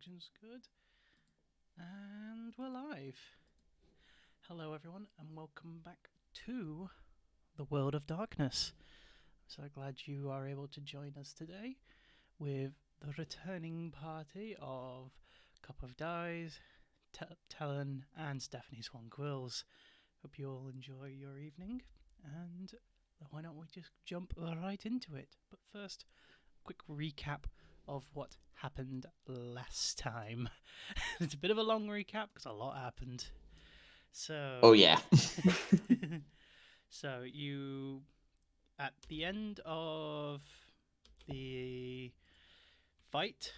Connection's good. And we're live. Hello, everyone, and welcome back to the World of Darkness. I'm so glad you are able to join us today with the returning party of Cup of Dies, Talon, and Stephanie Swan Quills. Hope you all enjoy your evening, and why don't we just jump right into it? But first, quick recap of what happened last time. It's a bit of a long recap because a lot happened. So, Oh yeah. so you, at the end of the fight,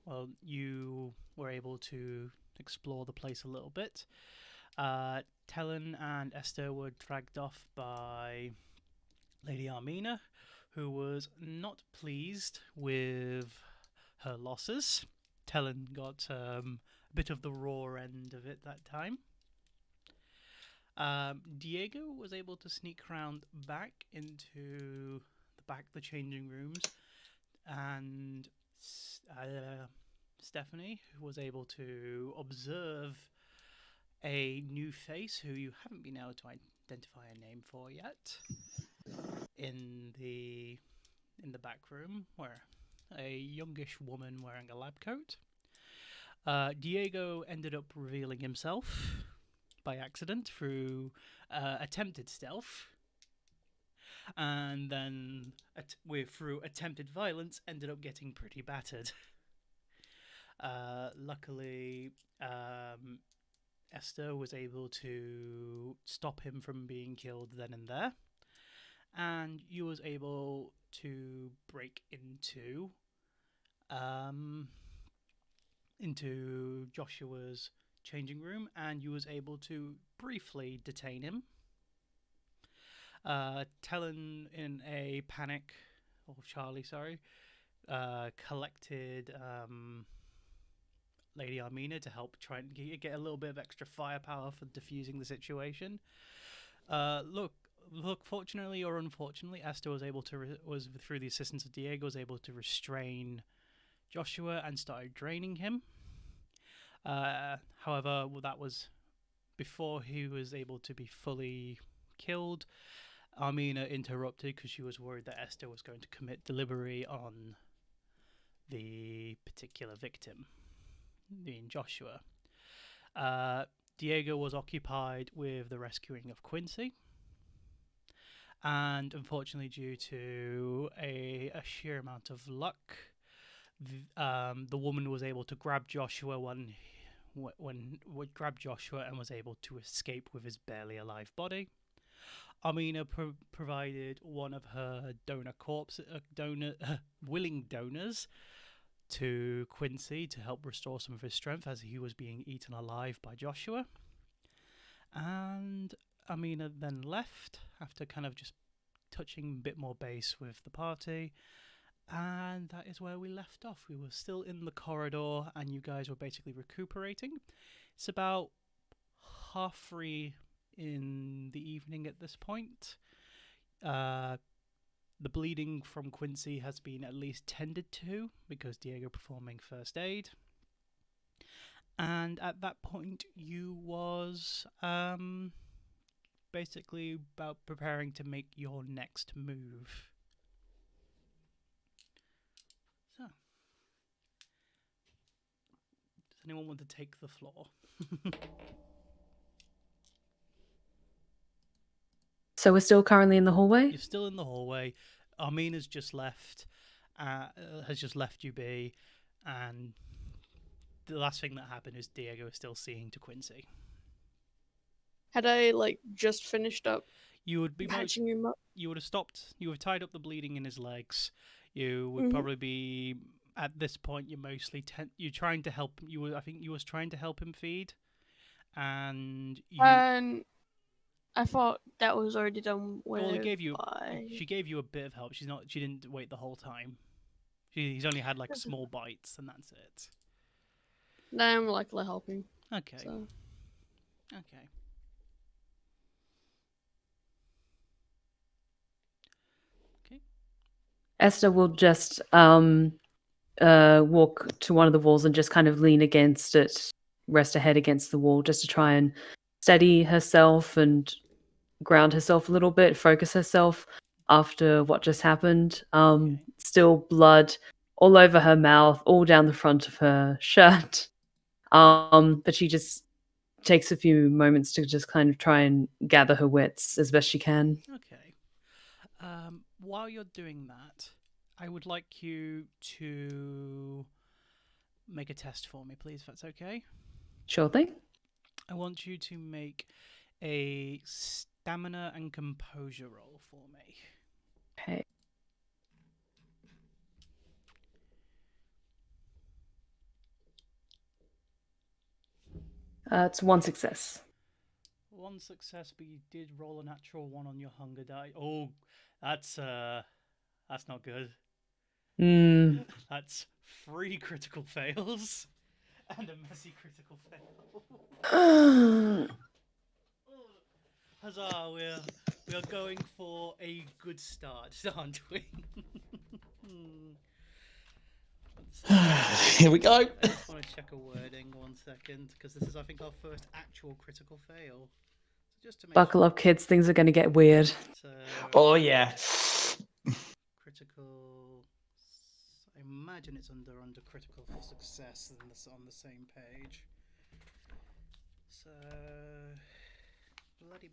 well, you were able to explore the place a little bit. Talon and Esther were dragged off by Lady Armina, who was not pleased with her losses. Talon got a bit of the raw end of it that time. Diego was able to sneak around back into the changing rooms, and Stephanie was able to observe a new face who you haven't been able to identify a name for yet in the back room, where a youngish woman wearing a lab coat. Diego ended up revealing himself by accident through attempted stealth, and then through attempted violence ended up getting pretty battered. Luckily, Esther was able to stop him from being killed then and there, and you was able to break into Joshua's changing room, and you was able to briefly detain him. Talon, in a panic, or Charlie, sorry, collected Lady Armina to help try and get a little bit of extra firepower for diffusing the situation. Look, fortunately or unfortunately, Esther was able to through the assistance of Diego, was able to restrain Joshua and started draining him. However, that was before he was able to be fully killed. Armina interrupted because she was worried that Esther was going to commit delivery on the particular victim, being Joshua. Diego was occupied with the rescuing of Quincy, and unfortunately, due to a sheer amount of luck, the woman was able to grab Joshua grabbed Joshua and was able to escape with his barely alive body. Armina provided one of her willing donors to Quincy to help restore some of his strength as he was being eaten alive by Joshua. And Armina then left after kind of just touching a bit more base with the party. And that is where we left off. We were still in the corridor, and you guys were basically recuperating. It's about 3:30 in the evening at this point. The bleeding from Quincy has been at least tended to because Diego performing first aid. And at that point, you was basically about preparing to make your next move. So, does anyone want to take the floor? So we're still currently in the hallway? You're still in the hallway. Armina's just left, has just left you be, and the last thing that happened is Diego is still seeing to Quincy. Had I just finished up You would be patching him up? You would have stopped. You would have tied up the bleeding in his legs. You would probably be at this point. You're mostly you're trying to help. I think you was trying to help him feed, and I thought that was already done with. Well, she gave you a bit of help. She didn't wait the whole time. He's only had small bites, and that's it. No, I'm likely helping. Okay. So. Okay. Esther will just walk to one of the walls and just kind of lean against it, rest her head against the wall, just to try and steady herself and ground herself a little bit, focus herself after what just happened. Okay. Still blood all over her mouth, all down the front of her shirt. But she just takes a few moments to just kind of try and gather her wits as best she can. Okay. While you're doing that, I would like you to make a test for me, please, if that's okay. Sure thing. I want you to make a stamina and composure roll for me. Okay. It's one success. One success, but you did roll a natural one on your hunger die. Oh, that's not good. That's 3 critical fails and a messy critical fail. Huzzah! We are going for a good start, aren't we? Here we go. I just want to check a wording 1 second, because this is, I think, our first actual critical fail. So just to make Buckle up, kids. Things are going to get weird. Oh yeah. Critical. I imagine it's under critical for success and this on the same page. So bloody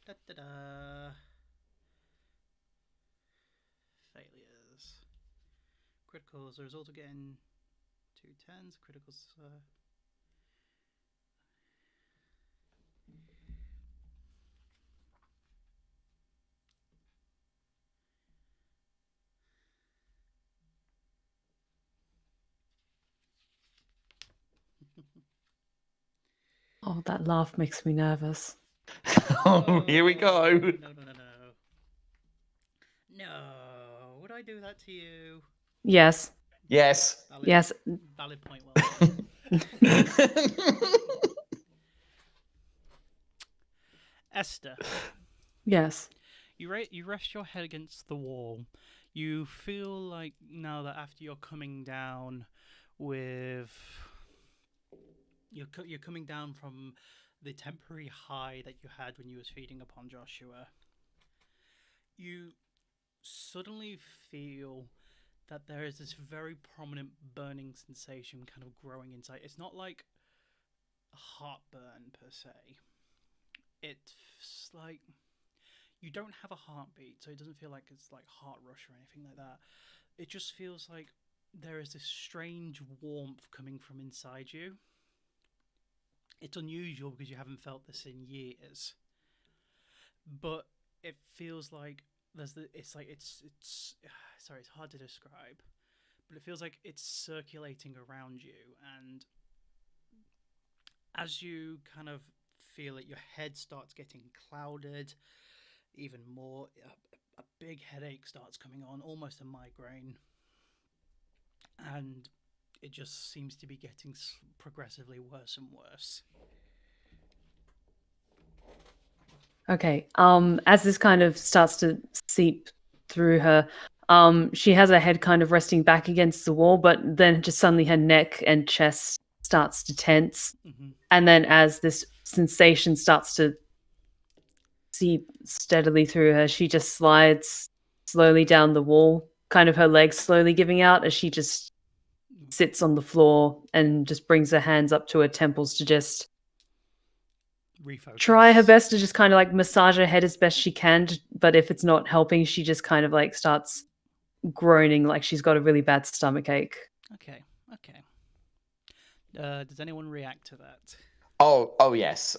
da da da. Failures. Criticals. The result of getting 2 10s. Criticals. Oh, that laugh makes me nervous. Oh, here we go. No. No. Would I do that to you? Yes. Yes. Yes. Valid point. Well done. Esther. Yes. You rest your head against the wall. You feel like now that after you're coming down with you're coming down from the temporary high that you had when you was feeding upon Joshua, you suddenly feel that there is this very prominent burning sensation kind of growing inside. It's not like heartburn per se. It's like you don't have a heartbeat, so it doesn't feel like it's like heart rush or anything like that. It just feels like there is this strange warmth coming from inside you. It's unusual because you haven't felt this in years, but it feels like it's sorry, it's hard to describe, but it feels like it's circulating around you, and as you kind of feel it, your head starts getting clouded even more. A big headache starts coming on, almost a migraine, and it just seems to be getting progressively worse and worse. Okay. As this kind of starts to seep through her, she has her head kind of resting back against the wall, but then just suddenly her neck and chest starts to tense. Mm-hmm. And then as this sensation starts to seep steadily through her, she just slides slowly down the wall, kind of her legs slowly giving out as she just sits on the floor and just brings her hands up to her temples to just refocus. Try her best to just kind of like massage her head as best she can, but if it's not helping, she just kind of like starts groaning like she's got a really bad stomach ache. Okay. Does anyone react to that? Oh yes.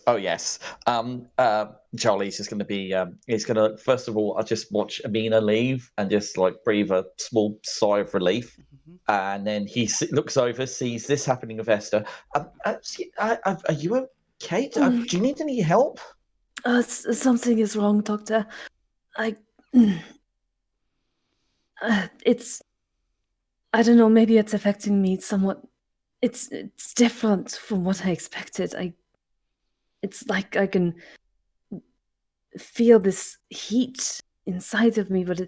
Charlie's just going to be. He's going to first of all, I just watch Amina leave and just like breathe a small sigh of relief, and then he looks over, sees this happening with Esther. Are you okay? Do you need any help? Something is wrong, Doctor. It's. I don't know. Maybe it's affecting me somewhat. It's different from what I expected. It's like I can feel this heat inside of me, but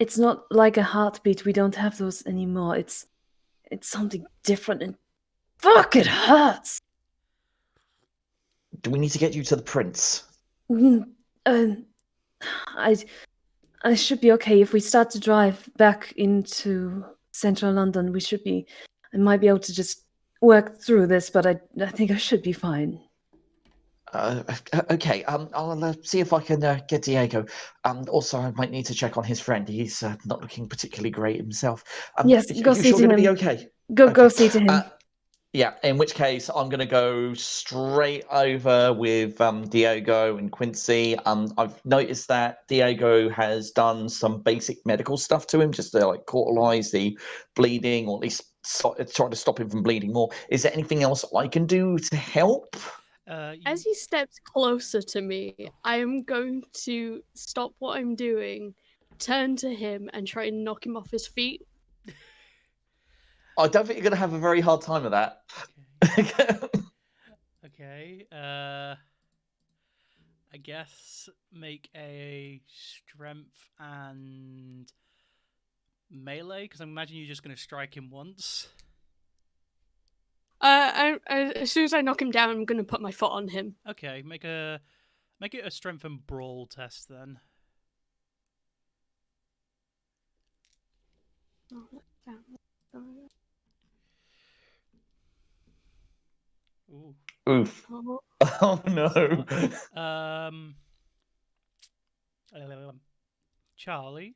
It's not like a heartbeat. We don't have those anymore. It's something different, and fuck, it hurts. Do we need to get you to the prince? I should be okay if we start to drive back into central London. I might be able to just work through this, but I think I should be fine. Okay. I'll see if I can get Diego. Also, I might need to check on his friend. He's not looking particularly great himself. Yes, go you see sure to going to be him. okay? Go Okay. see to him. Yeah, in which case I'm going to go straight over with Diego and Quincy. I've noticed that Diego has done some basic medical stuff to him just to like cauterize the bleeding, or at least try to stop him from bleeding more. Is there anything else I can do to help? As he steps closer to me, I am going to stop what I'm doing, turn to him, and try and knock him off his feet. I don't think you're going to have a very hard time with that. Okay. I guess make a strength and melee, because I imagine you're just going to strike him once. As soon as I knock him down, I'm going to put my foot on him. Okay, make it a strength and brawl test then. Ooh. Oof. Oh. Oh no. Charlie,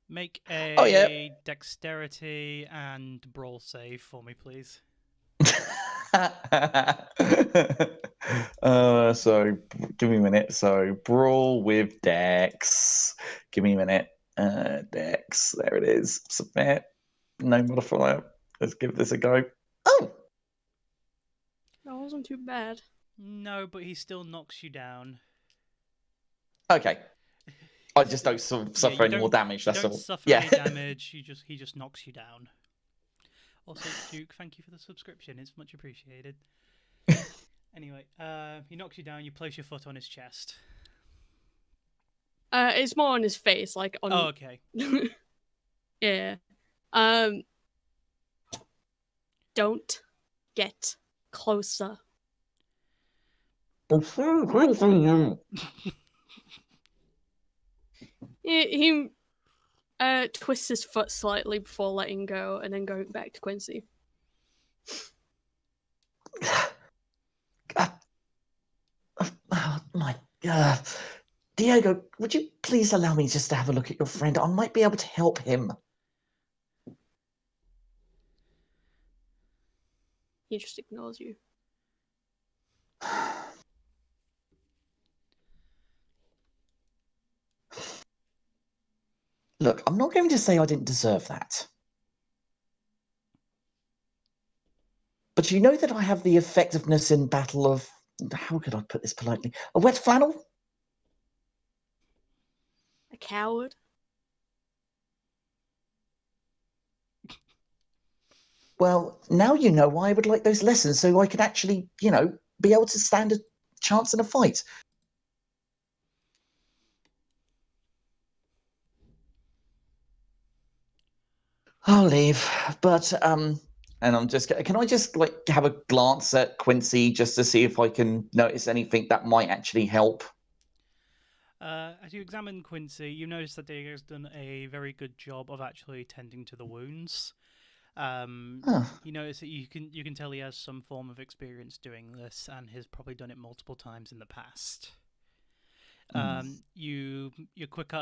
make a dexterity and brawl save for me, please. So give me a minute. So brawl with Dex. Give me a minute. Dex. There it is. Submit. No modifier. Let's give this a go. Oh. That wasn't too bad. No, but he still knocks you down. Okay. I just don't suffer any more damage. That's all. Suffer any damage. He just knocks you down. Also, Duke, thank you for the subscription. It's much appreciated. Anyway, he knocks you down. You place your foot on his chest. It's more on his face, like on. Oh, okay. Yeah. Don't get closer. He twists his foot slightly before letting go, and then going back to Quincy. Oh my God. Diego, would you please allow me just to have a look at your friend? I might be able to help him. He just ignores you. Look, I'm not going to say I didn't deserve that. But you know that I have the effectiveness in battle of, how could I put this politely? A wet flannel? A coward? Well, now you know why I would like those lessons, so I could actually, be able to stand a chance in a fight. I'll leave, but and I'm just. Can I just have a glance at Quincy just to see if I can notice anything that might actually help? As you examine Quincy, you notice that Diego's done a very good job of actually tending to the wounds. You notice that you can tell he has some form of experience doing this, and has probably done it multiple times in the past. Your quick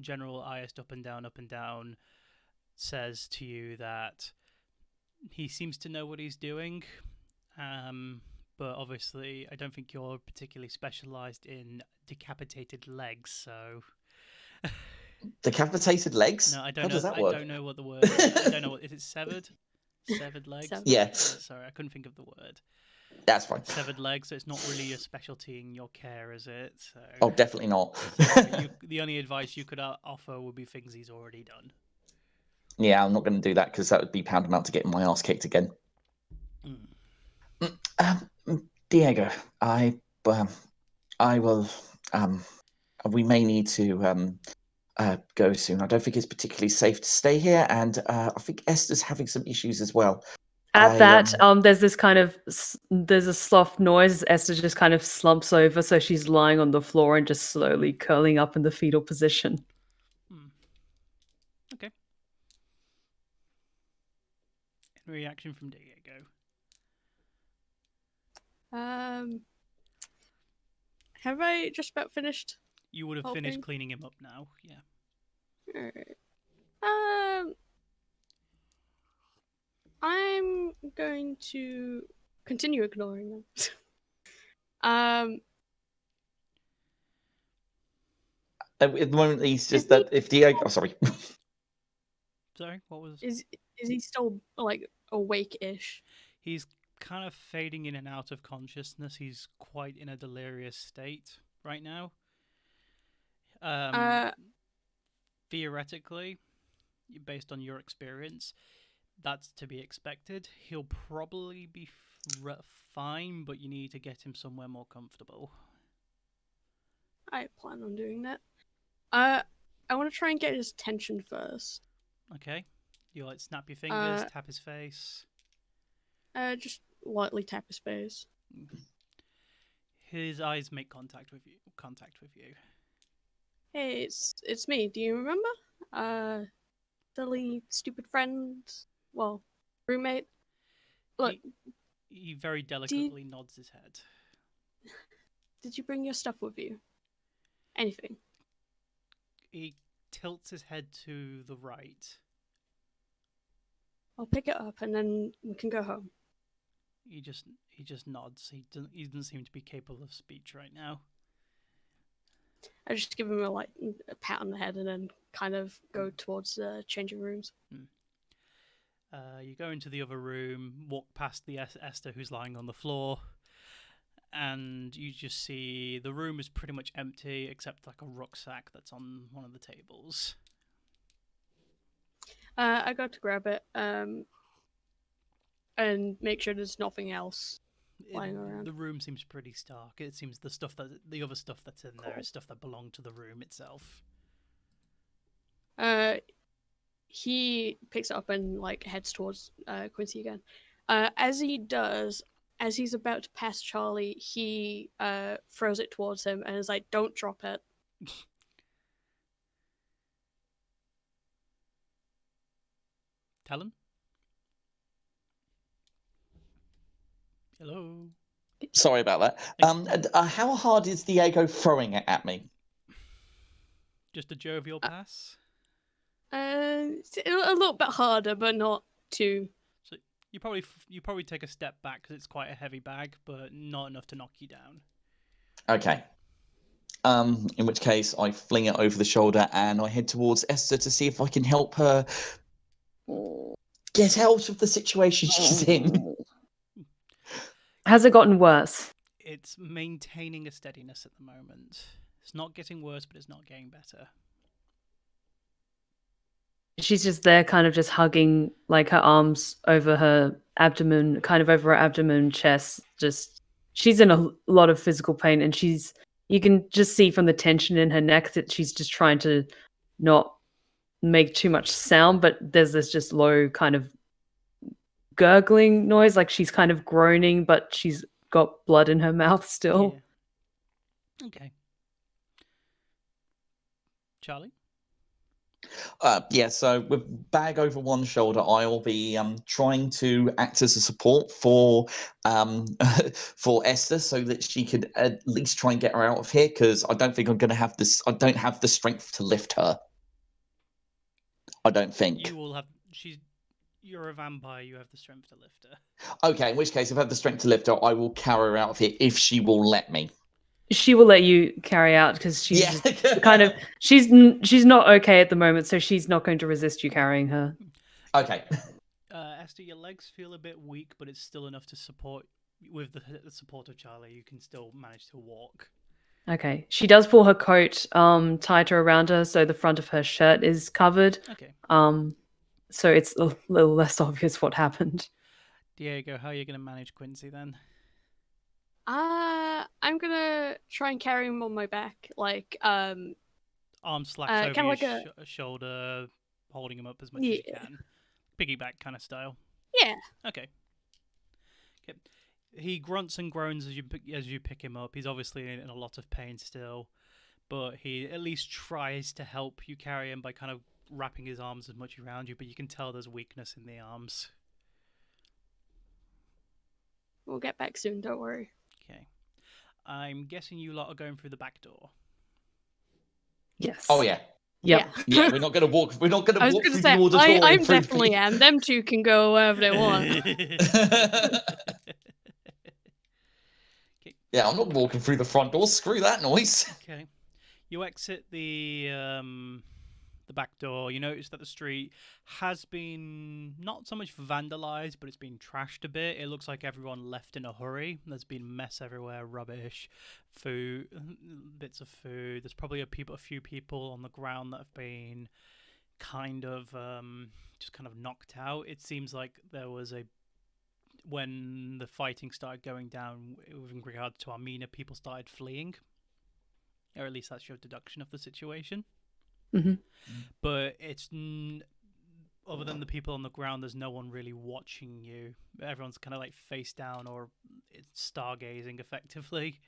general eyes up and down says to you that he seems to know what he's doing, but obviously I don't think you're particularly specialized in decapitated legs, so. Decapitated legs? No, I don't How know. does that work? I don't know what the word is. I don't know what is it. Severed legs. Yeah. Sorry, I couldn't think of the word. That's fine. Severed legs. So it's not really a specialty in your care, is it? So, oh, definitely not. The only advice you could offer would be things he's already done. Yeah, I'm not going to do that because that would be paramount to getting my ass kicked again. Diego, I will. We may need to go soon. I don't think it's particularly safe to stay here, and I think Esther's having some issues as well. At that, there's this kind of there's a soft noise. Esther just kind of slumps over, so she's lying on the floor and just slowly curling up in the fetal position. Okay. Reaction from Diego. Have I just about finished? You would have finished helping? cleaning him up now. Yeah. Alright. I'm going to continue ignoring them. At the moment, he's just that if Diego. Oh, sorry. Sorry, what was? Is he still like awake-ish? He's kind of fading in and out of consciousness. He's quite in a delirious state right now. Theoretically, based on your experience, that's to be expected. He'll probably be fine, but you need to get him somewhere more comfortable. I plan on doing that. I want to try and get his attention first. Okay. You like snap your fingers, tap his face? Just lightly tap his face. His eyes make contact with you. Hey, it's me. Do you remember? Silly, stupid friend. Well, roommate. Look. He very delicately nods his head. Did you bring your stuff with you? Anything? He tilts his head to the right. I'll pick it up and then we can go home. He just nods. He doesn't seem to be capable of speech right now. I just give him a pat on the head and then kind of go towards the changing rooms. You go into the other room, walk past the Esther who's lying on the floor, and you just see the room is pretty much empty except like a rucksack that's on one of the tables. I go to grab it and make sure there's nothing else lying around. The room seems pretty stark. It seems the other stuff that's in there is stuff that belonged to the room itself. He picks it up and heads towards Quincy again. As he does, as he's about to pass Charlie, he throws it towards him and is like, "Don't drop it." Talon? Hello? Sorry about that. How hard is Diego throwing it at me? Just a jovial pass? It's a little bit harder, but not too. So you probably take a step back because it's quite a heavy bag, but not enough to knock you down. Okay. In which case, I fling it over the shoulder and I head towards Esther to see if I can help her get out of the situation she's in. Has it gotten worse? It's maintaining a steadiness at the moment. It's not getting worse, but it's not getting better. She's just there, kind of just hugging her arms over her abdomen, kind of over her abdomen, chest. Just she's in a lot of physical pain, and you can just see from the tension in her neck that she's just trying to not make too much sound, but there's this just low kind of gurgling noise, like she's kind of groaning, but she's got blood in her mouth still. Yeah. Okay. Charlie? So with bag over one shoulder, I'll be trying to act as a support for Esther so that she could at least try and get her out of here, because I don't think I'm going to have this. I don't have the strength to lift her. I don't think. You will have. You're a vampire. You have the strength to lift her. Okay, in which case, if I have the strength to lift her, I will carry her out of here if she will let me. She will let you carry out because she's just kind of she's not okay at the moment, so she's not going to resist you carrying her. Okay. Esther, your legs feel a bit weak, but it's still enough to support. With the support of Charlie, you can still manage to walk. Okay. She does pull her coat tighter around her, so the front of her shirt is covered. Okay. So it's a little less obvious what happened. Diego, how are you going to manage Quincy then? I'm gonna try and carry him on my back, arm slacks over kinda your like a- shoulder, holding him up as much as you Yeah. can. Piggyback kind of style. Yeah. Okay. He grunts and groans as you pick him up. He's obviously in a lot of pain still, but he at least tries to help you carry him by kind of wrapping his arms as much around you, but you can tell there's weakness in the arms. We'll get back soon, don't worry. Okay. I'm guessing you lot are going through the back door. Yes. Oh yeah. Yep. Yeah, we're not going to walk. We're not going I to was walk gonna through say, the auditorium. I'm through definitely am. Them two can go wherever they want. Yeah, I'm not walking through the front door. Screw that noise. Okay. You exit the back door. You notice that the street has been not so much vandalized, but it's been trashed a bit. It looks like everyone left in a hurry. There's been mess everywhere, rubbish, food, bits of food. There's probably a few people on the ground that have been kind of just kind of knocked out. It seems like there was when the fighting started going down with regard to Armenia, people started fleeing. Or at least that's your deduction of the situation. Mm-hmm. But it's other than the people on the ground, there's no one really watching you. Everyone's kind of like face down or it's stargazing effectively.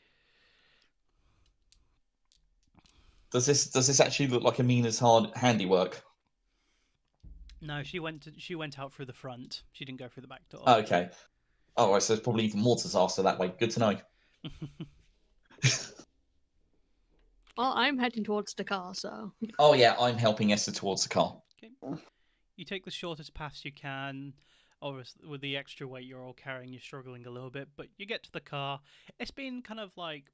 Does this actually look like Amina's handiwork? No, she went out through the front. She didn't go through the back door. Okay. Oh, right, so there's probably even more disaster that way. Good to know. Well, I'm heading towards the car, so. Oh yeah, I'm helping Esther towards the car. Okay. You take the shortest path you can. Obviously, with the extra weight you're all carrying, you're struggling a little bit, but you get to the car. It's been kind of like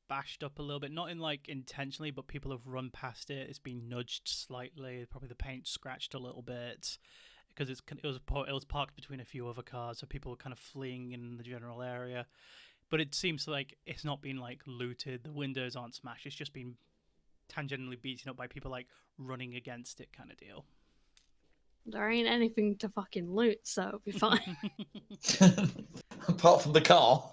bashed up a little bit, not in like intentionally, but people have run past it. It's been nudged slightly. Probably the paint scratched a little bit because it was parked between a few other cars, so people were kind of fleeing in the general area. But it seems like it's not been like looted. The windows aren't smashed. It's just been tangentially beaten up by people like running against it, kind of deal. There ain't anything to fucking loot, so it'll be fine. Apart from the car.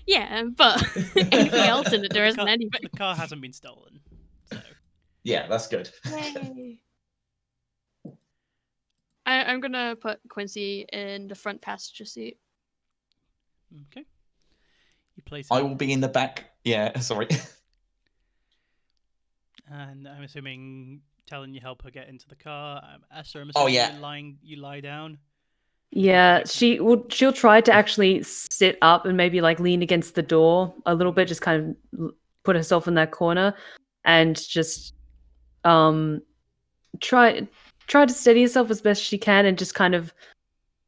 Yeah, but anything else in it, there isn't anything. The car hasn't been stolen. So. Yeah, that's good. Yay. I'm gonna put Quincy in the front passenger seat. Okay. You place. I will be in the back. Yeah, sorry. And I'm assuming telling you help her get into the car. Esther, I'm Oh, assuming yeah. you lie down. Yeah, she'll try to actually sit up and maybe like lean against the door a little bit, just kind of put herself in that corner and just try to steady herself as best she can and just kind of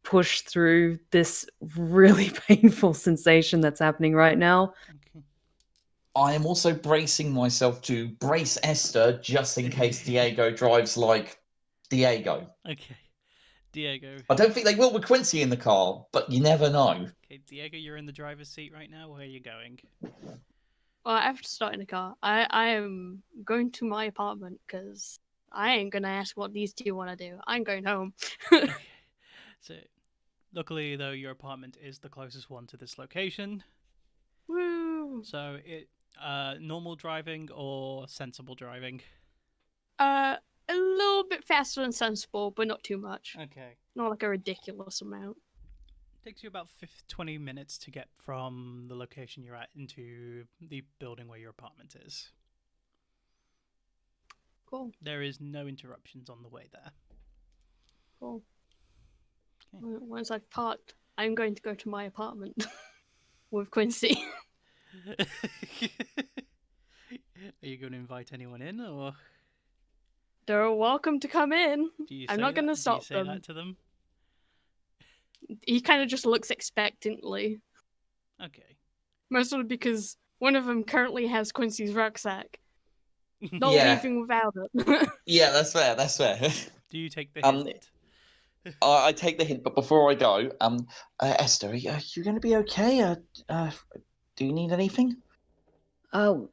push through this really painful sensation that's happening right now. Okay. I am also bracing myself to brace Esther just in case Diego drives like Diego. Okay. Diego. I don't think they will with Quincy in the car, but you never know. Okay, Diego, you're in the driver's seat right now. Where are you going? Well, I have to start in the car. I am going to my apartment because I ain't gonna ask what these two want to do. I'm going home. Okay. So, luckily, though, your apartment is the closest one to this location. Woo! So, normal driving or sensible driving? A little bit faster than sensible, but not too much. Okay. Not like a ridiculous amount. Takes you about 20 minutes to get from the location you're at into the building where your apartment is. Cool. There is no interruptions on the way there. Cool. Okay. Once I've parked, I'm going to go to my apartment with Quincy. Are you going to invite anyone in, or They're welcome to come in. I'm not going to stop them. Do you say that to them? He kind of just looks expectantly. Okay. Mostly because one of them currently has Quincy's rucksack. Not Yeah. leaving without it. Yeah, that's fair. That's fair. Do you take the hint? I take the hint, but before I go, Esther, are you going to be okay? Do you need anything? Oh,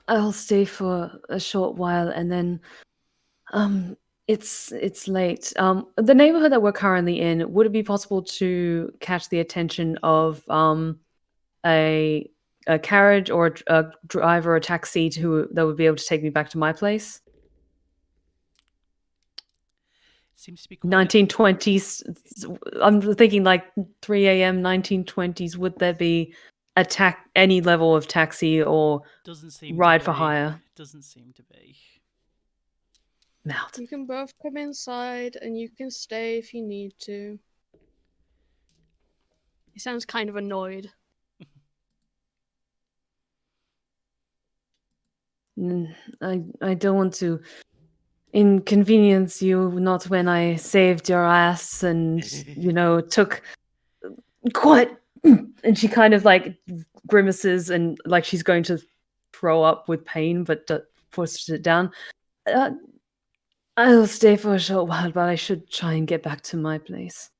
I'll stay for a short while and then it's late. The neighborhood that we're currently in, would it be possible to catch the attention of a a carriage or a driver or a taxi that would be able to take me back to my place? Seems to be quite 1920s. I'm thinking like 3 a.m. 1920s. Would there be any level of taxi or doesn't seem ride to for be. hire? Doesn't seem to be. Mouth. You can both come inside, and you can stay if you need to. He sounds kind of annoyed. I don't want to inconvenience you, not when I saved your ass and, took quite... And she kind of like grimaces and like she's going to throw up with pain, but forces it down. I'll stay for a short while, but I should try and get back to my place.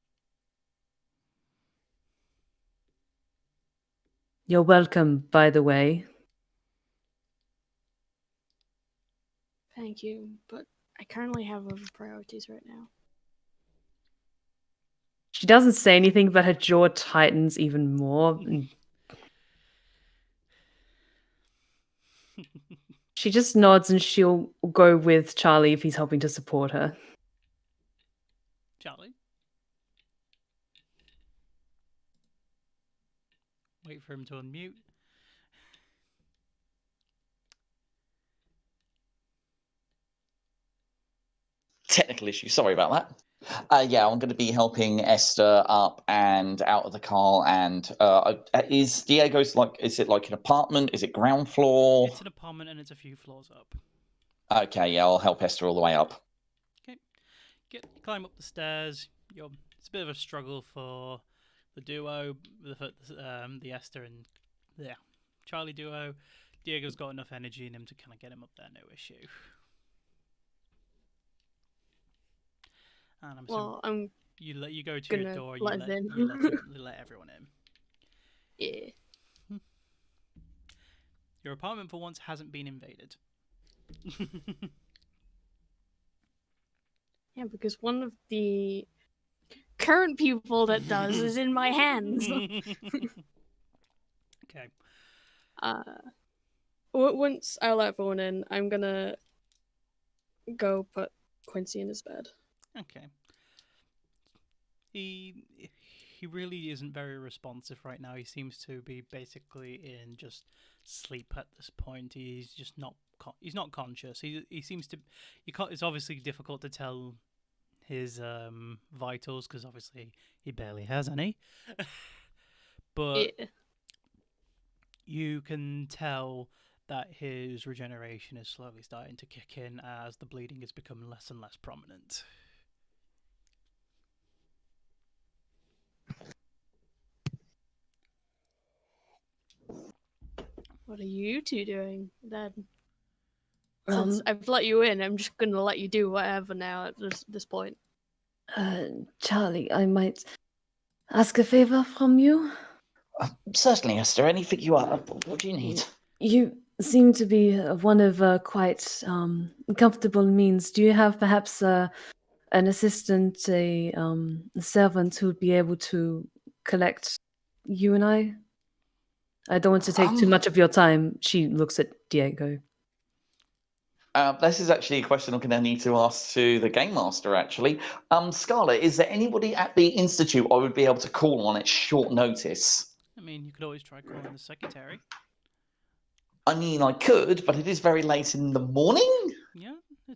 You're welcome, by the way. Thank you, but I currently have other priorities right now. She doesn't say anything, but her jaw tightens even more. She just nods and she'll go with Charlie if he's helping to support her. Charlie? Wait for him to unmute. Technical issue. Sorry about that. Yeah, I'm going to be helping Esther up and out of the car. And is Diego's like? Is it like an apartment? Is it ground floor? It's an apartment and it's a few floors up. Okay, yeah, I'll help Esther all the way up. Okay, climb up the stairs. It's a bit of a struggle for the duo, the Esther and Charlie duo. Diego's got enough energy in him to kind of get him up there, no issue. And I'm you go to your door. You let everyone in. Yeah. Your apartment for once hasn't been invaded. Yeah, because one of the current people that does is in my hands. Okay. Once I let everyone in, I'm gonna go put Quincy in his bed. Okay. He really isn't very responsive right now. He seems to be basically in just sleep at this point. He's just not conscious. He seems to. It's obviously difficult to tell his vitals because obviously he barely has any. But Yeah. you can tell that his regeneration is slowly starting to kick in as the bleeding has become less and less prominent. What are you two doing then? Since I've let you in, I'm just gonna let you do whatever now at this point. Charlie, I might ask a favor from you. Certainly, Esther. Anything you are. What do you need? You seem to be one of quite comfortable means. Do you have perhaps an assistant, a servant who would be able to collect you and I? I don't want to take too much of your time. She looks at Diego. This is actually a question I'm going to need to ask to the game master, actually. Scarlett, is there anybody at the Institute I would be able to call on at short notice? I mean, you could always try calling the secretary. I mean, I could, but it is very late in the morning. Yeah, the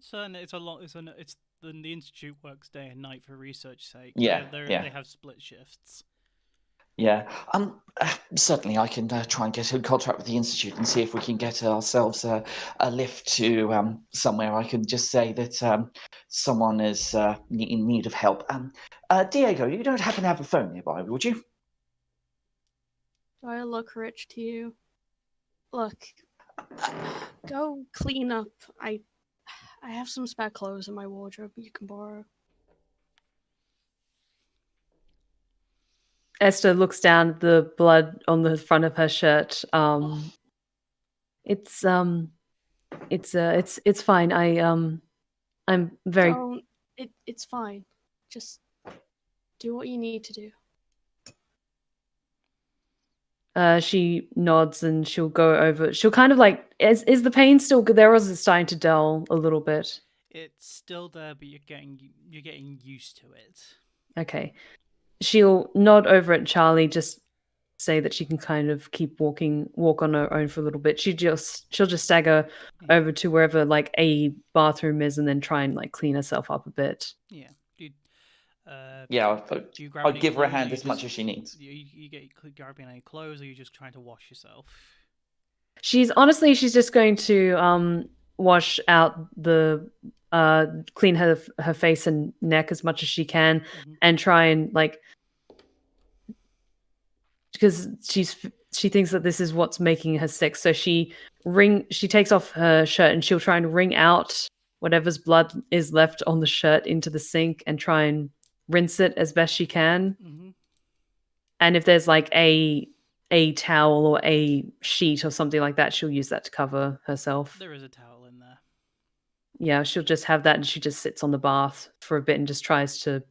Institute works day and night for research sake. Yeah, they have split shifts. Yeah, certainly I can try and get in contact with the Institute and see if we can get ourselves a lift to somewhere. I can just say that someone is in need of help. Diego, you don't happen to have a phone nearby, would you? Do I look rich to you? Look, go clean up. I have some spare clothes in my wardrobe you can borrow. Esther looks down at the blood on the front of her shirt. It's fine. I'm very. Don't. It's fine. Just do what you need to do. She nods and she'll go over. She'll kind of like, is the pain still good there, or is it starting to dull a little bit? It's still there, but you're getting used to it. Okay. She'll nod over at Charlie, just say that she can kind of keep walk on her own for a little bit. She'll just stagger over to wherever like a bathroom is, and then try and like clean herself up a bit. Yeah. Yeah, Do you grab I'd any give her a clothes, or hand you as much just- as she needs. You get grabbing any clothes, or you just trying to wash yourself? She's just going to wash out the clean her face and neck as much as she can, and try and like, because she thinks that this is what's making her sick. So she takes off her shirt and she'll try and wring out whatever's blood is left on the shirt into the sink and try and rinse it as best she can. Mm-hmm. And if there's like a towel or a sheet or something like that, she'll use that to cover herself. There is a towel in there. Yeah, she'll just have that, and she just sits on the bath for a bit and just tries to,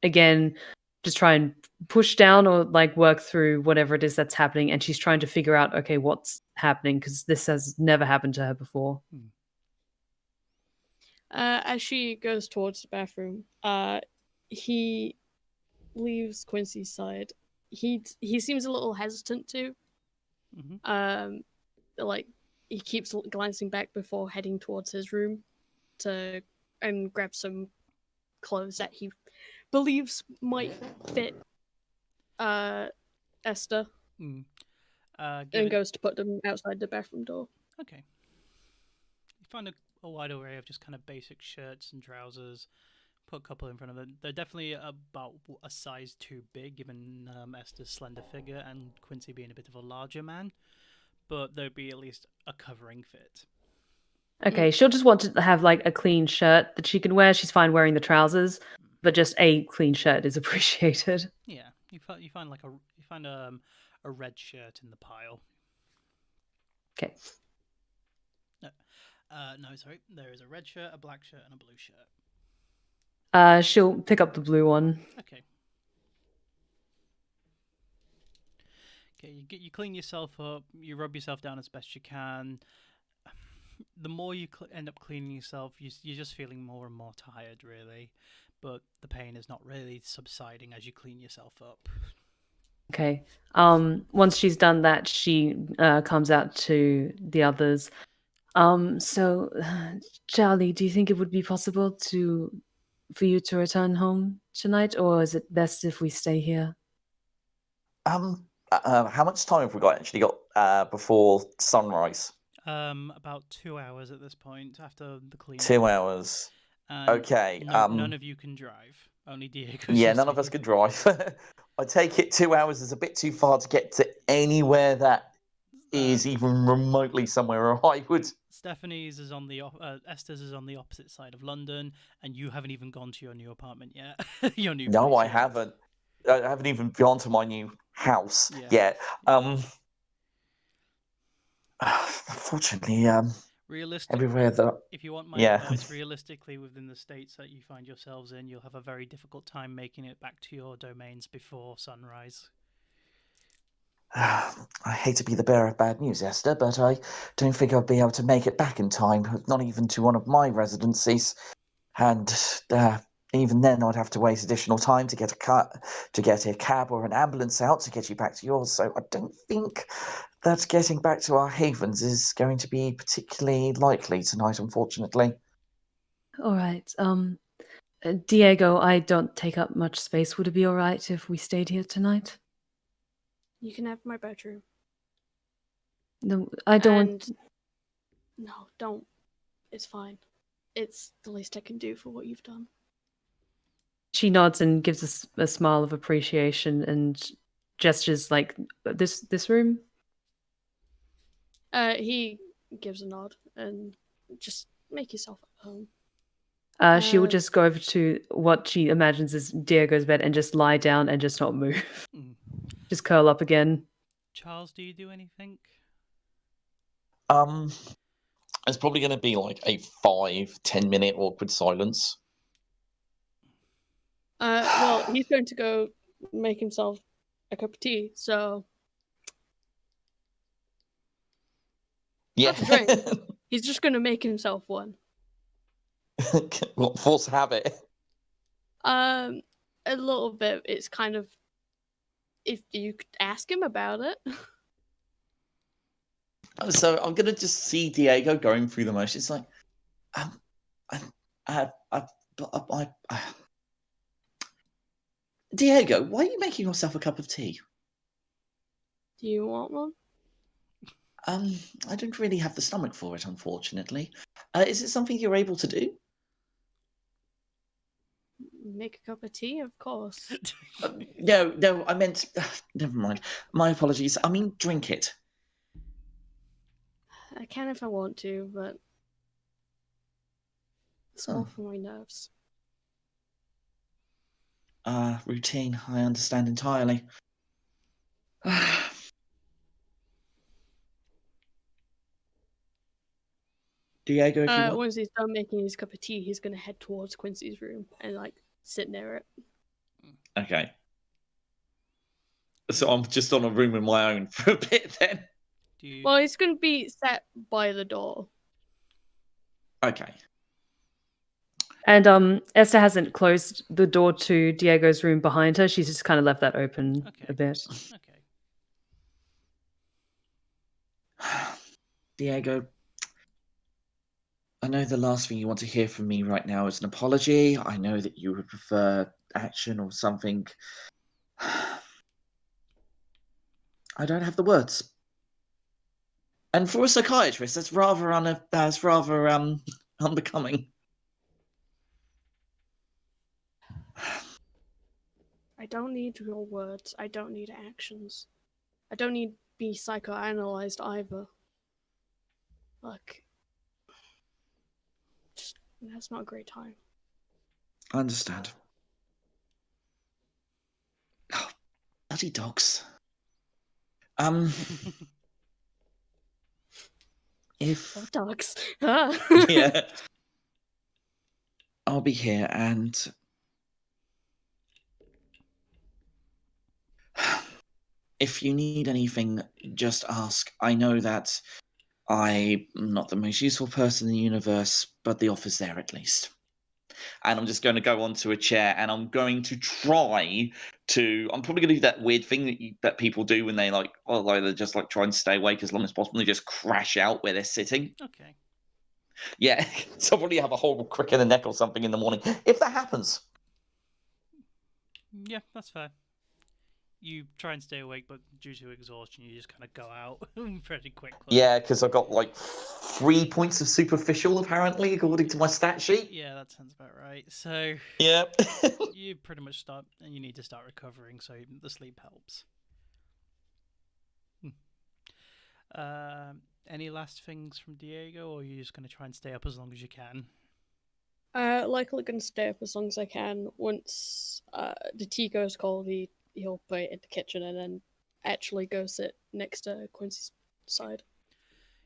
again, just try and push down or like work through whatever it is that's happening. And she's trying to figure out, okay, what's happening, because this has never happened to her before. As she goes towards the bathroom, he leaves Quincy's side. He seems a little hesitant too. Like he keeps glancing back before heading towards his room and grab some clothes that he believes might fit Esther. And goes to put them outside the bathroom door. Okay. You find a wide array of just kind of basic shirts and trousers. Put a couple in front of them. They're definitely about a size too big, given Esther's slender figure and Quincy being a bit of a larger man. But there'd be at least a covering fit. Okay, she'll just want to have like a clean shirt that she can wear. She's fine wearing the trousers, but just a clean shirt is appreciated. Yeah, you find a red shirt in the pile. Okay. No, sorry. There is a red shirt, a black shirt, and a blue shirt. She'll pick up the blue one. Okay. Okay, you clean yourself up. You rub yourself down as best you can. The more you end up cleaning yourself, you're just feeling more and more tired, really. But the pain is not really subsiding as you clean yourself up. Okay. Once she's done that, she comes out to the others. So, Charlie, do you think it would be possible for you to return home tonight, or is it best if we stay here? How much time have we actually got before sunrise? About 2 hours at this point after the cleaning. 2 hours. And okay. None of you can drive. Only Diego. Yeah, none of us can drive. I take it 2 hours is a bit too far to get to anywhere that is even remotely somewhere I would. Stephanie's is on Esther's is on the opposite side of London, and you haven't even gone to your new apartment yet. Your new. No, I haven't. I haven't even gone to my new house yet. Unfortunately, everywhere that. If you want my advice, realistically, within the states that you find yourselves in, you'll have a very difficult time making it back to your domains before sunrise. I hate to be the bearer of bad news, Esther, but I don't think I'll be able to make it back in time, not even to one of my residencies. And even then, I'd have to waste additional time to get a cab or an ambulance out to get you back to yours. So I don't think that getting back to our havens is going to be particularly likely tonight, unfortunately. All right. Diego, I don't take up much space. Would it be all right if we stayed here tonight? You can have my bedroom. No, I don't. No, don't. It's fine. It's the least I can do for what you've done. She nods and gives us a smile of appreciation and gestures like, this room? He gives a nod and just make yourself at home. She will just go over to what she imagines is Diego's bed and just lie down and just not move. Just curl up again. Charles, do you do anything? It's probably going to be like a 5-10 minute awkward silence. Well, he's going to go make himself a cup of tea, so Yeah. Not to drink. He's just gonna make himself one. What force habit? A little bit. It's kind of if you could ask him about it. So I'm gonna just see Diego going through the motions, like, um, I, Diego, why are you making yourself a cup of tea? Do you want one? I don't really have the stomach for it, unfortunately. Is it something you're able to do? Make a cup of tea, of course. No, I meant. Never mind. My apologies. I mean, drink it. I can if I want to, but it's more for my nerves. Routine. I understand entirely. Diego, if you want. Once he's done making his cup of tea, he's gonna head towards Quincy's room and like sit near it. Okay. So I'm just on a room of my own for a bit then. Well, he's gonna be sat by the door. Okay. And Esther hasn't closed the door to Diego's room behind her. She's just kind of left that open a bit. Okay. Diego, I know the last thing you want to hear from me right now is an apology. I know that you would prefer action or something. I don't have the words. And for a psychiatrist, that's rather unbecoming. I don't need your words. I don't need actions. I don't need to be psychoanalyzed either. Look, just that's not a great time. I understand. Oh, bloody dogs. If What dogs? yeah, I'll be here, and if you need anything, just ask. I know that I'm not the most useful person in the universe, but the offer's there at least. And I'm just going to go onto a chair, and I'm going to try to. I'm probably going to do that weird thing that people do when they like, although they just like try and stay awake as long as possible. They just crash out where they're sitting. Okay. Yeah, so I'll probably have a horrible crick in the neck or something in the morning if that happens. Yeah, that's fair. You try and stay awake, but due to exhaustion, you just kind of go out pretty quickly. Yeah, because I've got like 3 points of superficial, apparently, according to my stat sheet. Yeah, that sounds about right. So Yeah. you pretty much start, and you need to start recovering, so the sleep helps. Any last things from Diego, or are you just going to try and stay up as long as you can? Likely gonna stay up as long as I can. Once the tea goes cold, he'll put it in the kitchen and then actually go sit next to Quincy's side.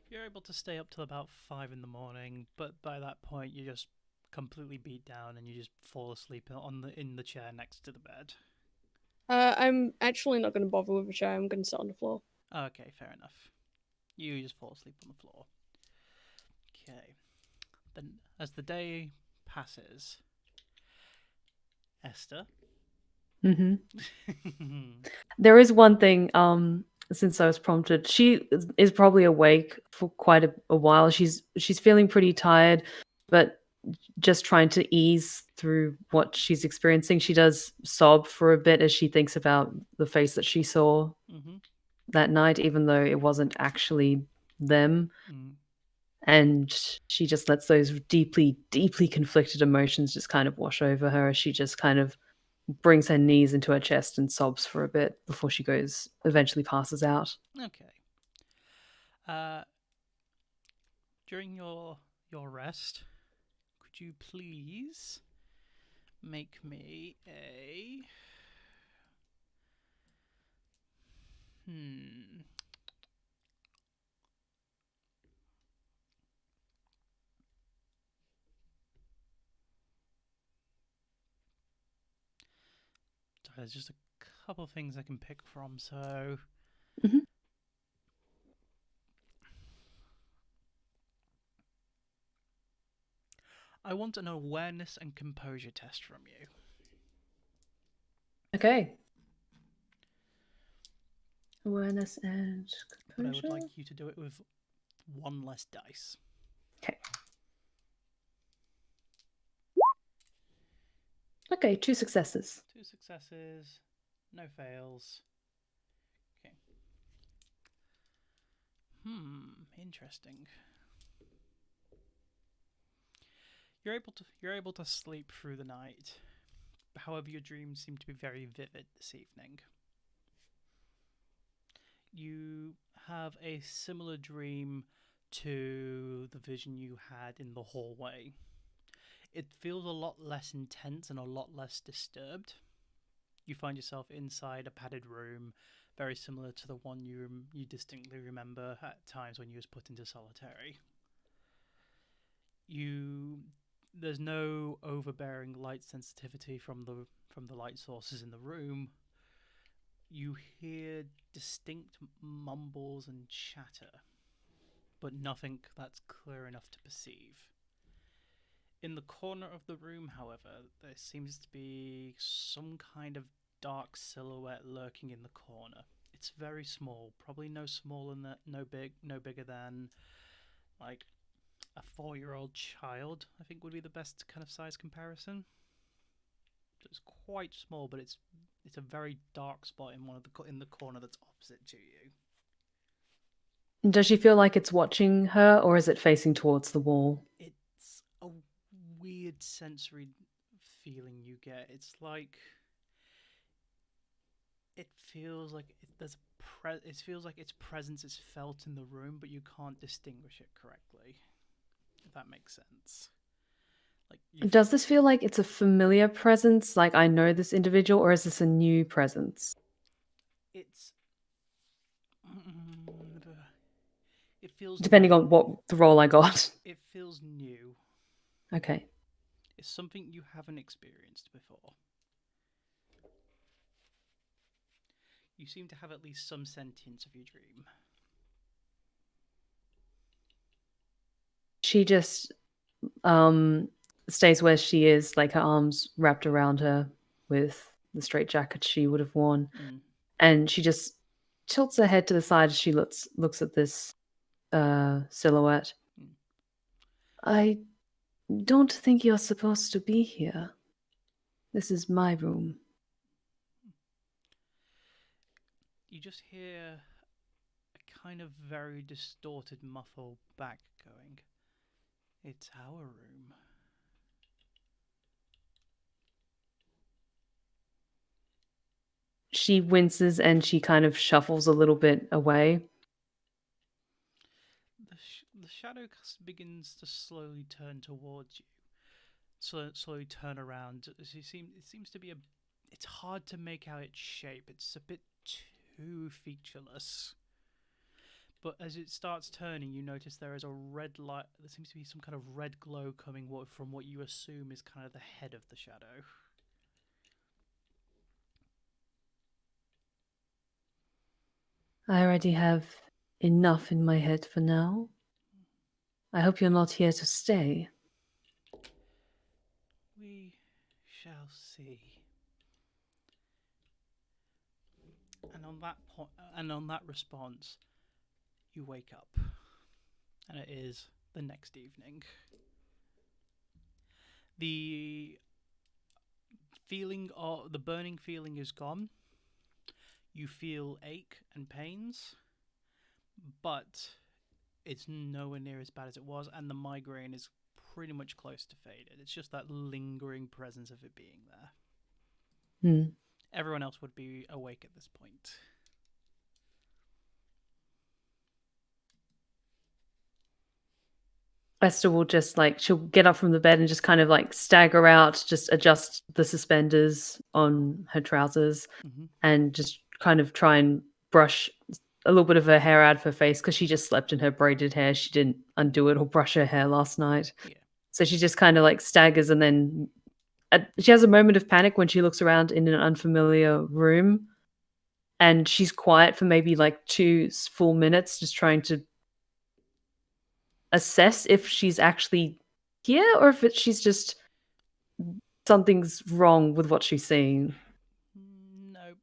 You're able to stay up till about 5 in the morning, but by that point you're just completely beat down and you just fall asleep in the chair next to the bed. I'm actually not gonna bother with a chair. I'm gonna sit on the floor. Okay, fair enough. You just fall asleep on the floor. Okay. Then, as the day passes, Esther. There is one thing, since I was prompted, she is probably awake for quite a while. She's feeling pretty tired, but just trying to ease through what she's experiencing. She does sob for a bit as she thinks about the face that she saw that night, even though it wasn't actually them. And she just lets those deeply, deeply conflicted emotions just kind of wash over her as she just kind of brings her knees into her chest and sobs for a bit before she eventually passes out. Okay. During your rest, could you please make me a There's just a couple of things I can pick from, so I want an awareness and composure test from you. Okay. Awareness and composure. But I would like you to do it with one less dice. Okay. Okay, 2 successes. 2 successes, no fails. Okay. Interesting. You're able to sleep through the night. However, your dreams seem to be very vivid this evening. You have a similar dream to the vision you had in the hallway. It feels a lot less intense and a lot less disturbed. You find yourself inside a padded room, very similar to the one you distinctly remember at times when you was put into solitary. There's no overbearing light sensitivity from the light sources in the room. You hear distinct mumbles and chatter, but nothing that's clear enough to perceive. In the corner of the room, however, there seems to be some kind of dark silhouette lurking in the corner. It's very small, probably no bigger than like a 4-year-old child, I think would be the best kind of size comparison. So it's quite small, but it's a very dark spot in the corner that's opposite to you. Does she feel like it's watching her, or is it facing towards the wall? It's a weird sensory feeling you get. It's like it feels like it feels like its presence is felt in the room, but you can't distinguish it correctly. If that makes sense. Does this feel like it's a familiar presence? Like I know this individual, or is this a new presence? It's it feels depending new. on what the role I got. It feels new. Okay. It's something you haven't experienced before. You seem to have at least some sentience of your dream. She just stays where she is, like her arms wrapped around her with the straitjacket she would have worn. And she just tilts her head to the side as she looks at this silhouette. I don't think you're supposed to be here. This is my room. You just hear a kind of very distorted muffled back going, "It's our room." She winces and she kind of shuffles a little bit away. The shadow begins to slowly turn towards you. Slowly turn around. It seems to be it's hard to make out its shape. It's a bit too featureless. But as it starts turning, you notice there is a red light. There seems to be some kind of red glow coming from what you assume is kind of the head of the shadow. I already have enough in my head for now. I hope you're not here to stay. We shall see. And on that response, you wake up, and it is the next evening. The burning feeling is gone. You feel ache and pains, but it's nowhere near as bad as it was, and the migraine is pretty much close to faded. It's just that lingering presence of it being there. Everyone else would be awake at this point. Esther will just she'll get up from the bed and just kind of stagger out, just adjust the suspenders on her trousers, and just kind of try and brush a little bit of her hair out of her face because she just slept in her braided hair. She didn't undo it or brush her hair last night. Yeah. So she just kind of staggers, and then she has a moment of panic when she looks around in an unfamiliar room, and she's quiet for maybe 2 full minutes, just trying to assess if she's actually here, or if she's just something's wrong with what she's saying. No,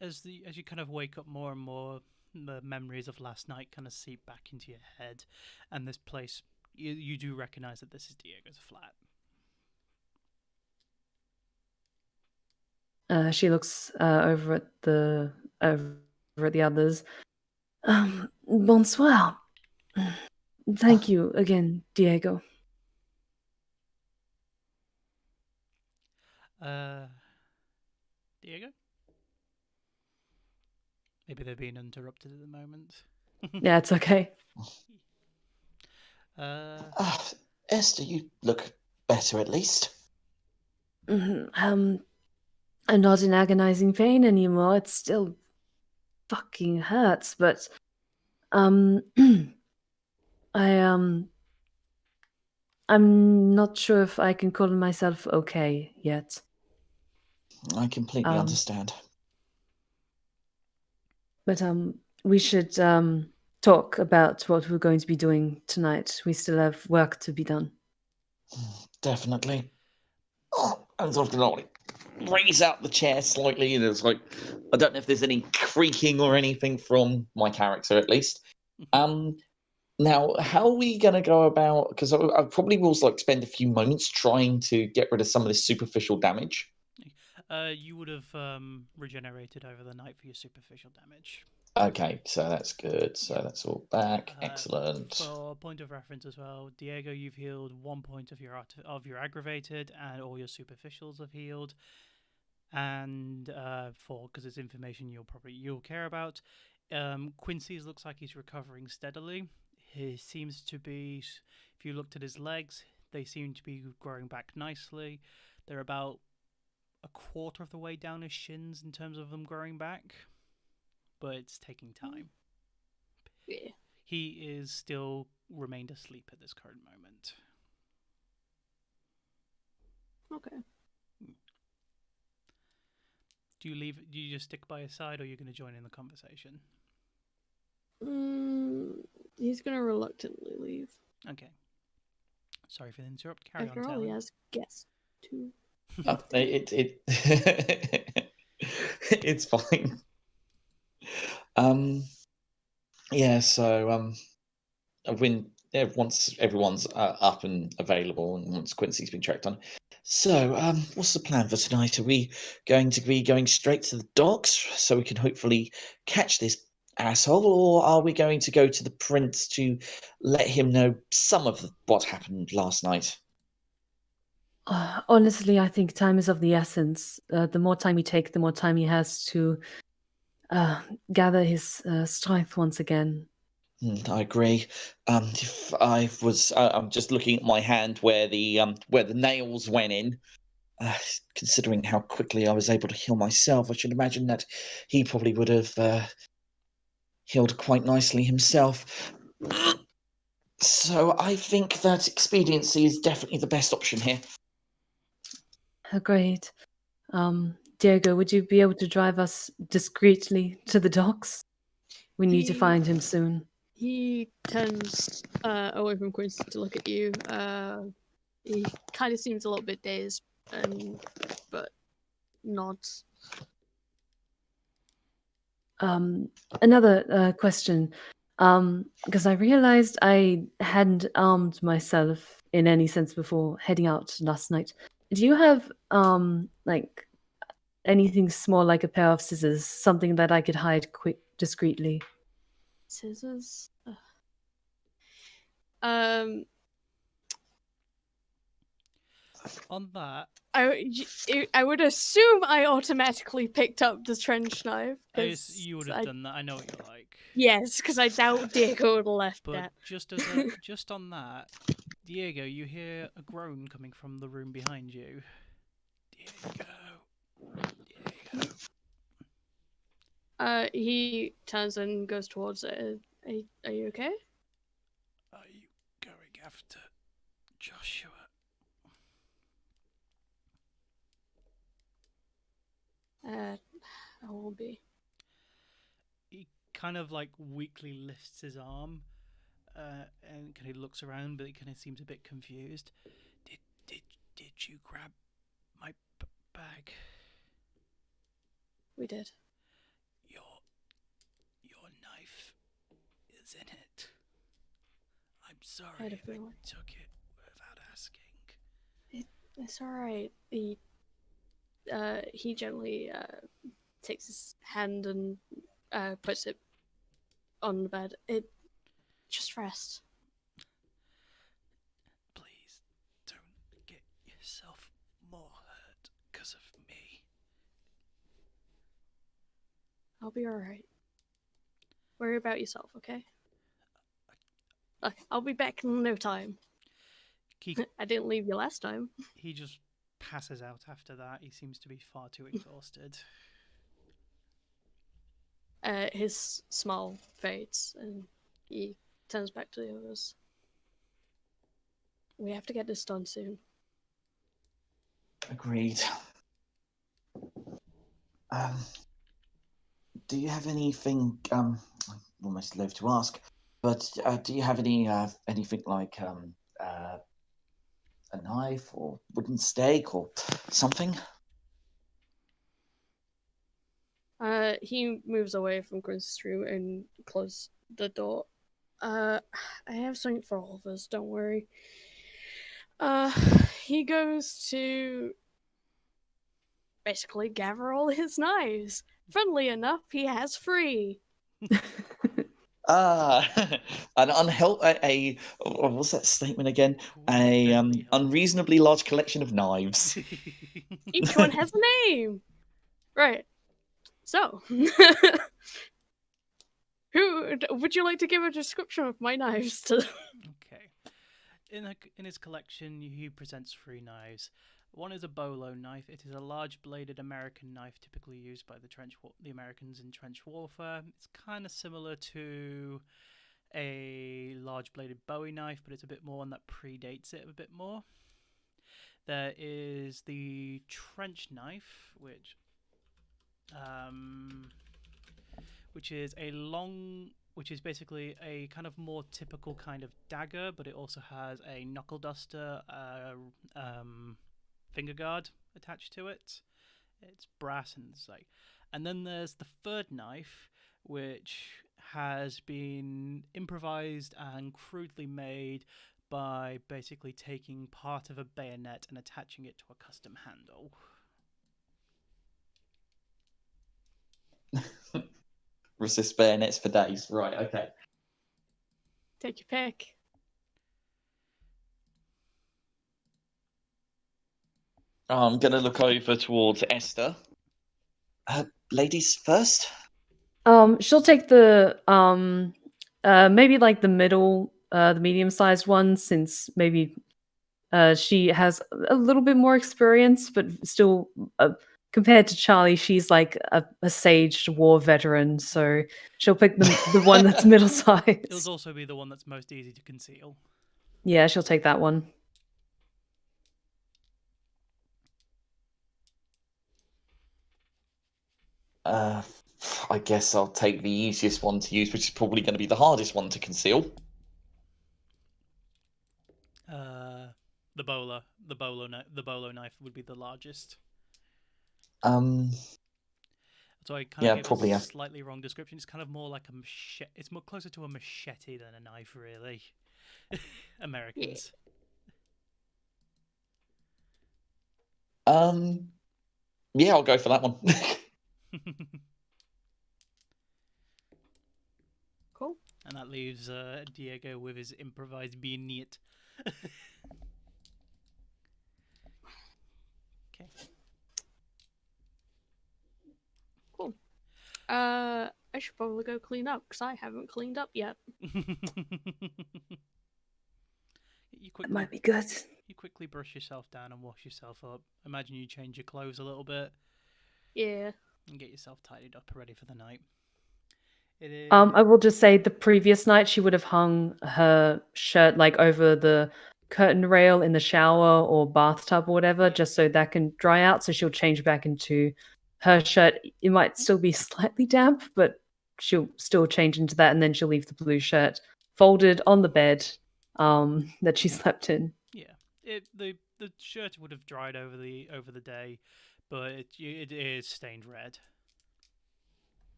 as you kind of wake up more and more, the memories of last night kind of seep back into your head, and this place, you do recognize that this is Diego's flat. She looks over at the others. Bonsoir. Thank you again, Diego. Diego? Maybe they're being interrupted at the moment. Yeah, it's okay. Esther, you look better at least. I'm not in agonizing pain anymore. It still fucking hurts, but I'm not sure if I can call myself okay yet. I completely understand. But we should talk about what we're going to be doing tonight. We still have work to be done. Definitely. I'm sort of going to raise out the chair slightly, and it's like, I don't know if there's any creaking or anything from my character, at least. Now, how are we going to go about? Because I probably will like spend a few moments trying to get rid of some of this superficial damage. You would have regenerated over the night for your superficial damage. Okay, so that's good. So that's all back. Excellent. For point of reference as well, Diego, you've healed 1 point of your aggravated, and all your superficials have healed. And because it's information you'll care about. Quincy's looks like he's recovering steadily. He seems to be, if you looked at his legs, they seem to be growing back nicely. They're about a quarter of the way down his shins in terms of them growing back, but it's taking time. Yeah. He is still remained asleep at this current moment. Okay. Do you just stick by his side, or are you going to join in the conversation? He's going to reluctantly leave. Okay. Sorry for the interrupt. Carry After on, all, Talon. he has guests too. It's fine. Yeah. So once everyone's up and available, and once Quincy's been checked on. So, what's the plan for tonight? Are we going to be going straight to the docks so we can hopefully catch this asshole, or are we going to go to the prince to let him know some of what happened last night? Honestly, I think time is of the essence. The more time we take, the more time he has to gather his strength once again. I agree. If I was, I'm just looking at my hand where the nails went in. Considering how quickly I was able to heal myself, I should imagine that he probably would have healed quite nicely himself. So I think that expediency is definitely the best option here. Great. Diego, would you be able to drive us discreetly to the docks? We need to find him soon. He turns away from Quincy to look at you. He kind of seems a little bit dazed, but nods. Another question, because I realized I hadn't armed myself in any sense before heading out last night. Do you have like anything small, like a pair of scissors, something that I could hide discreetly? Scissors. On that, I would assume I automatically picked up the trench knife. you would have done that. I know what you're like. Yes, because I doubt Diego would have left But that. just on that, Diego, you hear a groan coming from the room behind you. Diego. He turns and goes towards it. Are you okay? Are you going after Joshua? I won't be. He kind of like weakly lifts his arm, and kind of looks around, but he kind of seems a bit confused. Did you grab my bag? We did. Your knife is in it. I'm sorry I'd if have been I like, took it without asking. it's all right. He gently takes his hand and puts it on the bed. Just rest. Please don't get yourself more hurt because of me. I'll be all right. Worry about yourself, okay? I'll be back in no time. I didn't leave you last time. He just passes out after that. He seems to be far too exhausted. His smile fades and he turns back to the others. We have to get this done soon. Agreed. Do you have anything? I'm almost loath to ask, but do you have anything like a knife or wooden stake or something? He moves away from Quincy's room and closes the door. I have something for all of us, don't worry. He goes to basically gather all his knives. Funnily enough, he has 3. An what's that statement again? Coincidentally Unreasonably large collection of knives. Each one has a name. Right. So, who would you like to give a description of my knives to? Okay. In his collection, he presents 3 knives. One is a bolo knife. It is a large-bladed American knife typically used by the Americans in trench warfare. It's kind of similar to a large-bladed Bowie knife, but it's a bit more one that predates it a bit more. There is the trench knife, which is basically a kind of more typical kind of dagger, but it also has a knuckle duster, finger guard attached to it. It's brass and it's like, and then there's the third knife, which has been improvised and crudely made by basically taking part of a bayonet and attaching it to a custom handle. Resist bayonets for days. Right, okay. Take your pick. I'm going to look over towards Esther. Ladies first? She'll take the maybe like the medium-sized one, since maybe she has a little bit more experience, but still, compared to Charlie, she's like a saged war veteran, so she'll pick the one that's middle-sized. It'll also be the one that's most easy to conceal. Yeah, she'll take that one. I guess I'll take the easiest one to use, which is probably going to be the hardest one to conceal. The bolo knife would be the largest. Um, So I kind Yeah, of gave probably, a yeah. slightly wrong description. It's kind of more like a machete. It's more closer to a machete than a knife, really. Americans. Yeah, I'll go for that one. Cool. And that leaves Diego with his improvised bayonet. Okay. Cool. I should probably go clean up because I haven't cleaned up yet. That might be good. You quickly brush yourself down and wash yourself up. Imagine you change your clothes a little bit. Yeah. And get yourself tidied up, ready for the night. It is... I will just say the previous night she would have hung her shirt like over the curtain rail in the shower or bathtub or whatever, just so that can dry out. So she'll change back into her shirt. It might still be slightly damp, but she'll still change into that, and then she'll leave the blue shirt folded on the bed that she slept in. Yeah, the shirt would have dried over the day, but it is stained red.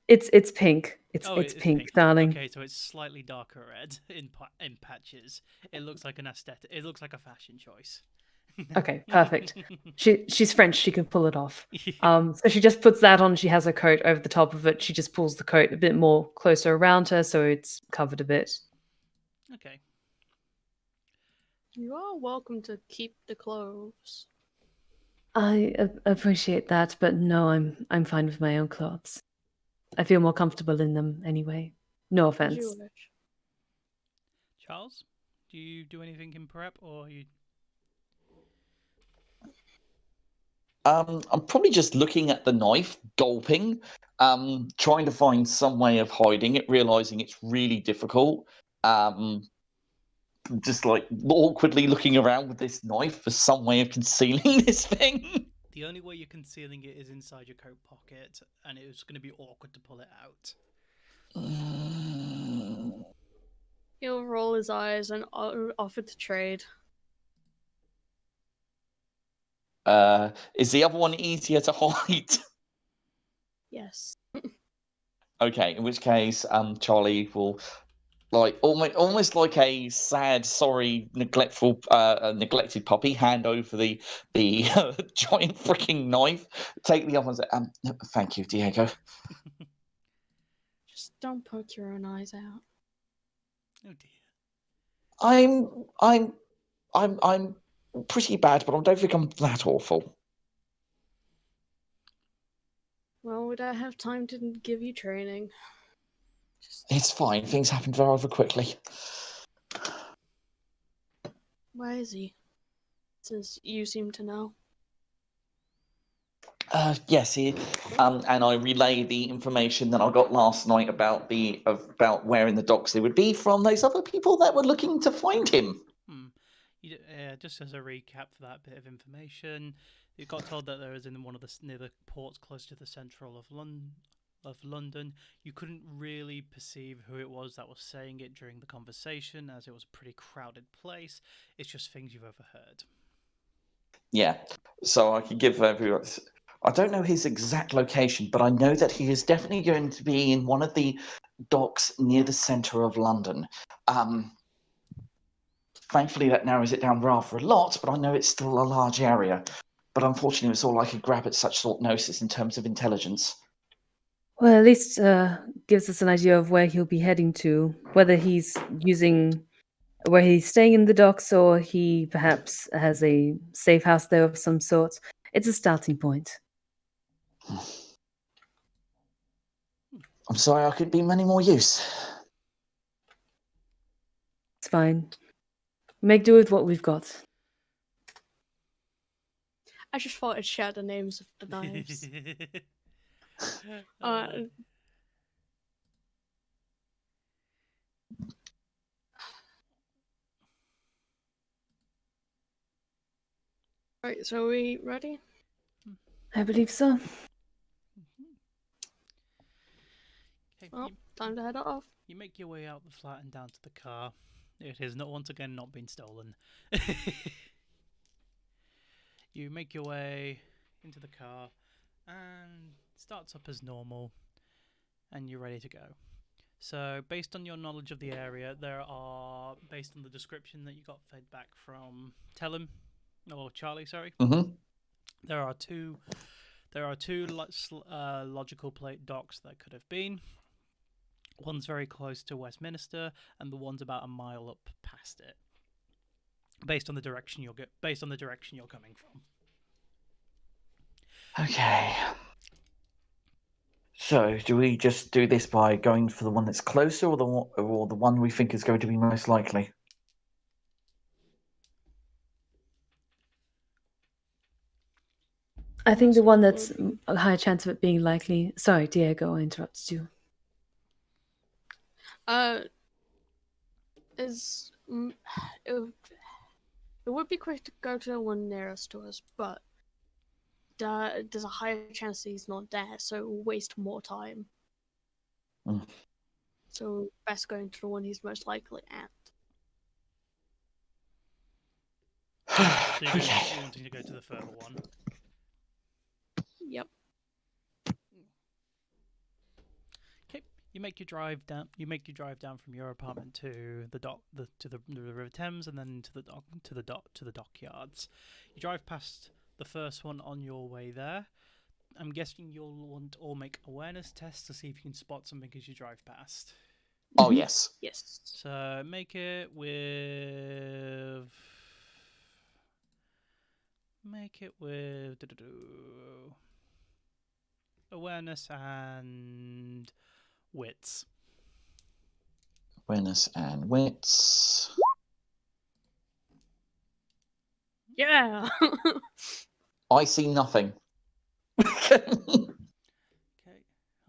It's pink. It's It's pink, darling. Okay, so it's slightly darker red in patches. It looks like an aesthetic. It looks like a fashion choice. Okay, perfect. She's French. She can pull it off. So she just puts that on. She has her coat over the top of it. She just pulls the coat a bit more closer around her, so it's covered a bit. Okay. You are welcome to keep the clothes. I appreciate that, but no, I'm fine with my own clothes. I feel more comfortable in them anyway. No As offense. you wish. Charles, do you do anything in prep, or you? I'm probably just looking at the knife, gulping, trying to find some way of hiding it, realizing it's really difficult. Just like awkwardly looking around with this knife for some way of concealing this thing. The only way you're concealing it is inside your coat pocket, and it was going to be awkward to pull it out. He'll roll his eyes and offer to trade. Is the other one easier to hide? Yes. Okay, in which case, Charlie will, like, almost like a sad, sorry, neglectful, neglected puppy, hand over the giant freaking knife. Take the other one. And say, thank you, Diego. Just don't poke your own eyes out. Oh dear. I'm pretty bad, but I don't think I'm that awful. Well, we don't have time to give you training. It's fine. Things happen rather quickly. Where is he? Since you seem to know. Yes, and I relay the information that I got last night about where in the docks they would be from those other people that were looking to find him. Just as a recap for that bit of information, you got told that there was in one of near the ports close to the central of London. You couldn't really perceive who it was that was saying it during the conversation, as it was a pretty crowded place. It's just things you've overheard. Yeah, so I could give everyone. I don't know his exact location, but I know that he is definitely going to be in one of the docks near the centre of London. Thankfully, that narrows it down rather a lot, but I know it's still a large area. But unfortunately, it's all I could grab at such short notice in terms of intelligence. Well, at least gives us an idea of where he'll be heading to, whether he's staying in the docks or he perhaps has a safe house there of some sort. It's a starting point. I'm sorry I couldn't be of any more use. It's fine. Make do with what we've got. I just thought I'd share the names of the knives. Right, so are we ready? I believe so. Okay, Well, time to head off. You make your way out the flat and down to the car. It has once again not been stolen. You make your way into the car and it starts up as normal, and you're ready to go. So, based on your knowledge of the area, based on the description that you got fed back from Charlie, sorry. Mm-hmm. There are two logical plate docks that could have been. One's very close to Westminster, and the one's about a mile up past it. Based on the direction you're coming from. Okay. So, do we just do this by going for the one that's closer, or the one we think is going to be most likely? I think the one that's a higher chance of it being likely. Sorry, Diego, I interrupted you. It would be quick to go to the one nearest to us, but there's a higher chance that he's not there, so we'll waste more time. Mm. So best going to the one he's most likely at. So you're Okay. wanting to go to the further one. Yep. Okay, you make your drive down. You make your drive down from your apartment to the dock, to the River Thames, and then to the dockyards. You drive past the first one on your way there. I'm guessing you'll want to all make awareness tests to see if you can spot something as you drive past. Oh yes. Yes. So make it with. Awareness and wits. Awareness and wits. Yeah. I see nothing. Okay.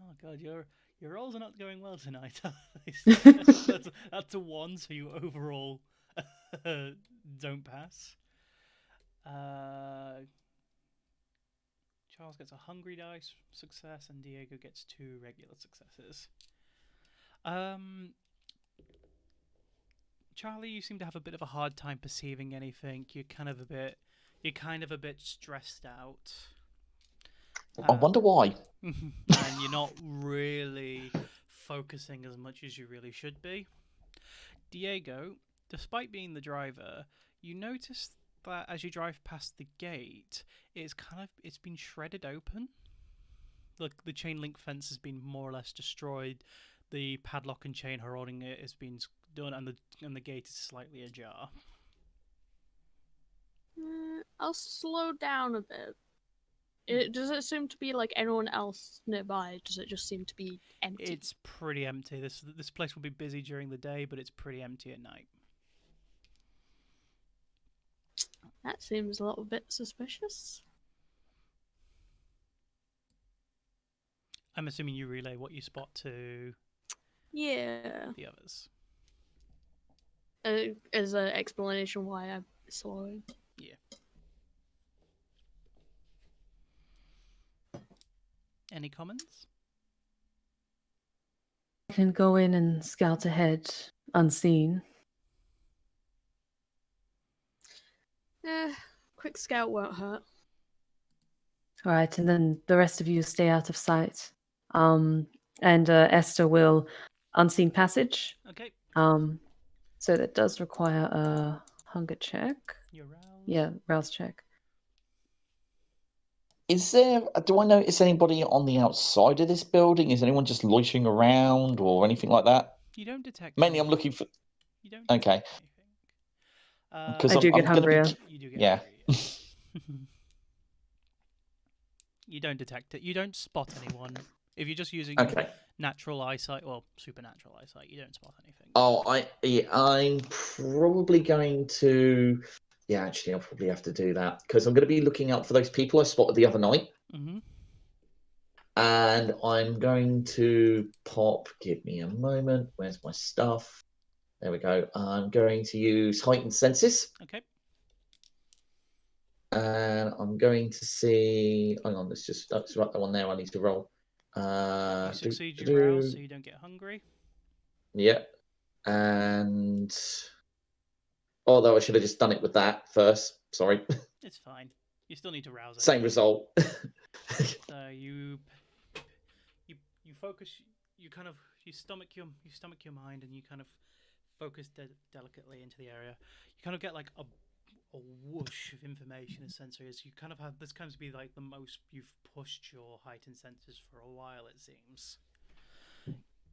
Oh god, your rolls are not going well tonight. That's a 1, so you overall don't pass. Charles gets a hungry dice success, and Diego gets 2 regular successes. Charlie, you seem to have a bit of a hard time perceiving anything. You're kind of a bit stressed out. I wonder why. And you're not really focusing as much as you really should be. Diego, despite being the driver, you notice that as you drive past the gate, it's been shredded open. The chain link fence has been more or less destroyed. The padlock and chain holding it has been done, and the gate is slightly ajar. I'll slow down a bit. Does it seem to be like anyone else nearby? Does it just seem to be empty? It's pretty empty. This place will be busy during the day, but it's pretty empty at night. That seems a little bit suspicious. I'm assuming you relay what you spot to Yeah. the others. As an explanation why I'm slowing. Yeah. Any comments? I can go in and scout ahead, unseen. Quick scout won't hurt. All right, and then the rest of you stay out of sight. And Esther will unseen passage. Okay. So that does require a hunger check. Your rouse. Yeah, rouse check. Do I notice anybody on the outside of this building? Is anyone just loitering around or anything like that? You don't detect. Mainly, anything. I'm looking for. You don't detect Okay. anything. Because I do get I'm going to hungrier. You do get Yeah. hungry, yes. You don't detect it. You don't spot anyone. If you're just using natural eyesight or supernatural eyesight, you don't spot anything. Oh, I'm probably going to. Yeah, actually, I'll probably have to do that because I'm going to be looking out for those people I spotted the other night. Mm-hmm. And I'm going to pop. Give me a moment. Where's my stuff? There we go. I'm going to use heightened senses. Okay. And I'm going to see. Hang on, that's right. The one there I need to roll. You succeed your rouse, so you don't get hungry. Yeah. And although I should have just done it with that first. Sorry. It's fine. You still need to rouse it. Same result. So you focus. You stomach your mind, and you kind of focus delicately into the area. You kind of get like a whoosh of information and sensory as you kind of have. This comes to be like the most you've pushed your heightened senses for a while, it seems.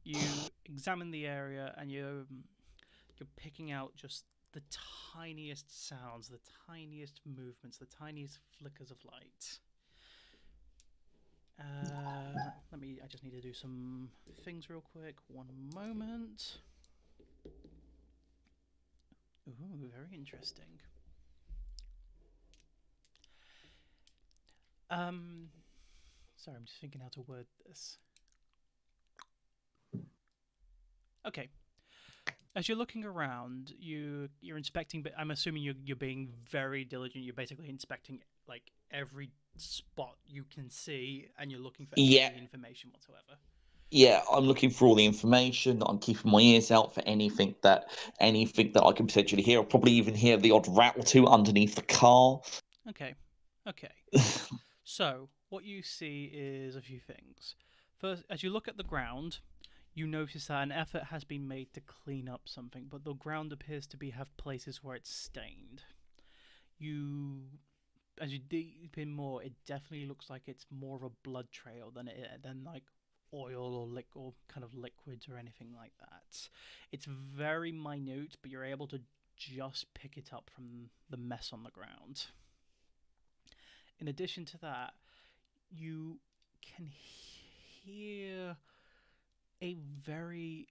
You examine the area, and you're picking out just the tiniest sounds, the tiniest movements, the tiniest flickers of light. I just need to do some things real quick. One moment. Ooh, very interesting. Sorry, I'm just thinking how to word this. Okay. As you're looking around, you're inspecting, but I'm assuming you're being very diligent. You're basically inspecting like every spot you can see, and you're looking for any information whatsoever. Yeah, I'm looking for all the information. I'm keeping my ears out for anything that I can potentially hear. I'll probably even hear the odd rat or two underneath the car. Okay. So, what you see is a few things. First, as you look at the ground, you notice that an effort has been made to clean up something, but the ground appears to have places where it's stained. As you deep in more, it definitely looks like it's more of a blood trail than like oil or kind of liquids or anything like that. It's very minute, but you're able to just pick it up from the mess on the ground. In addition to that, you can hear a very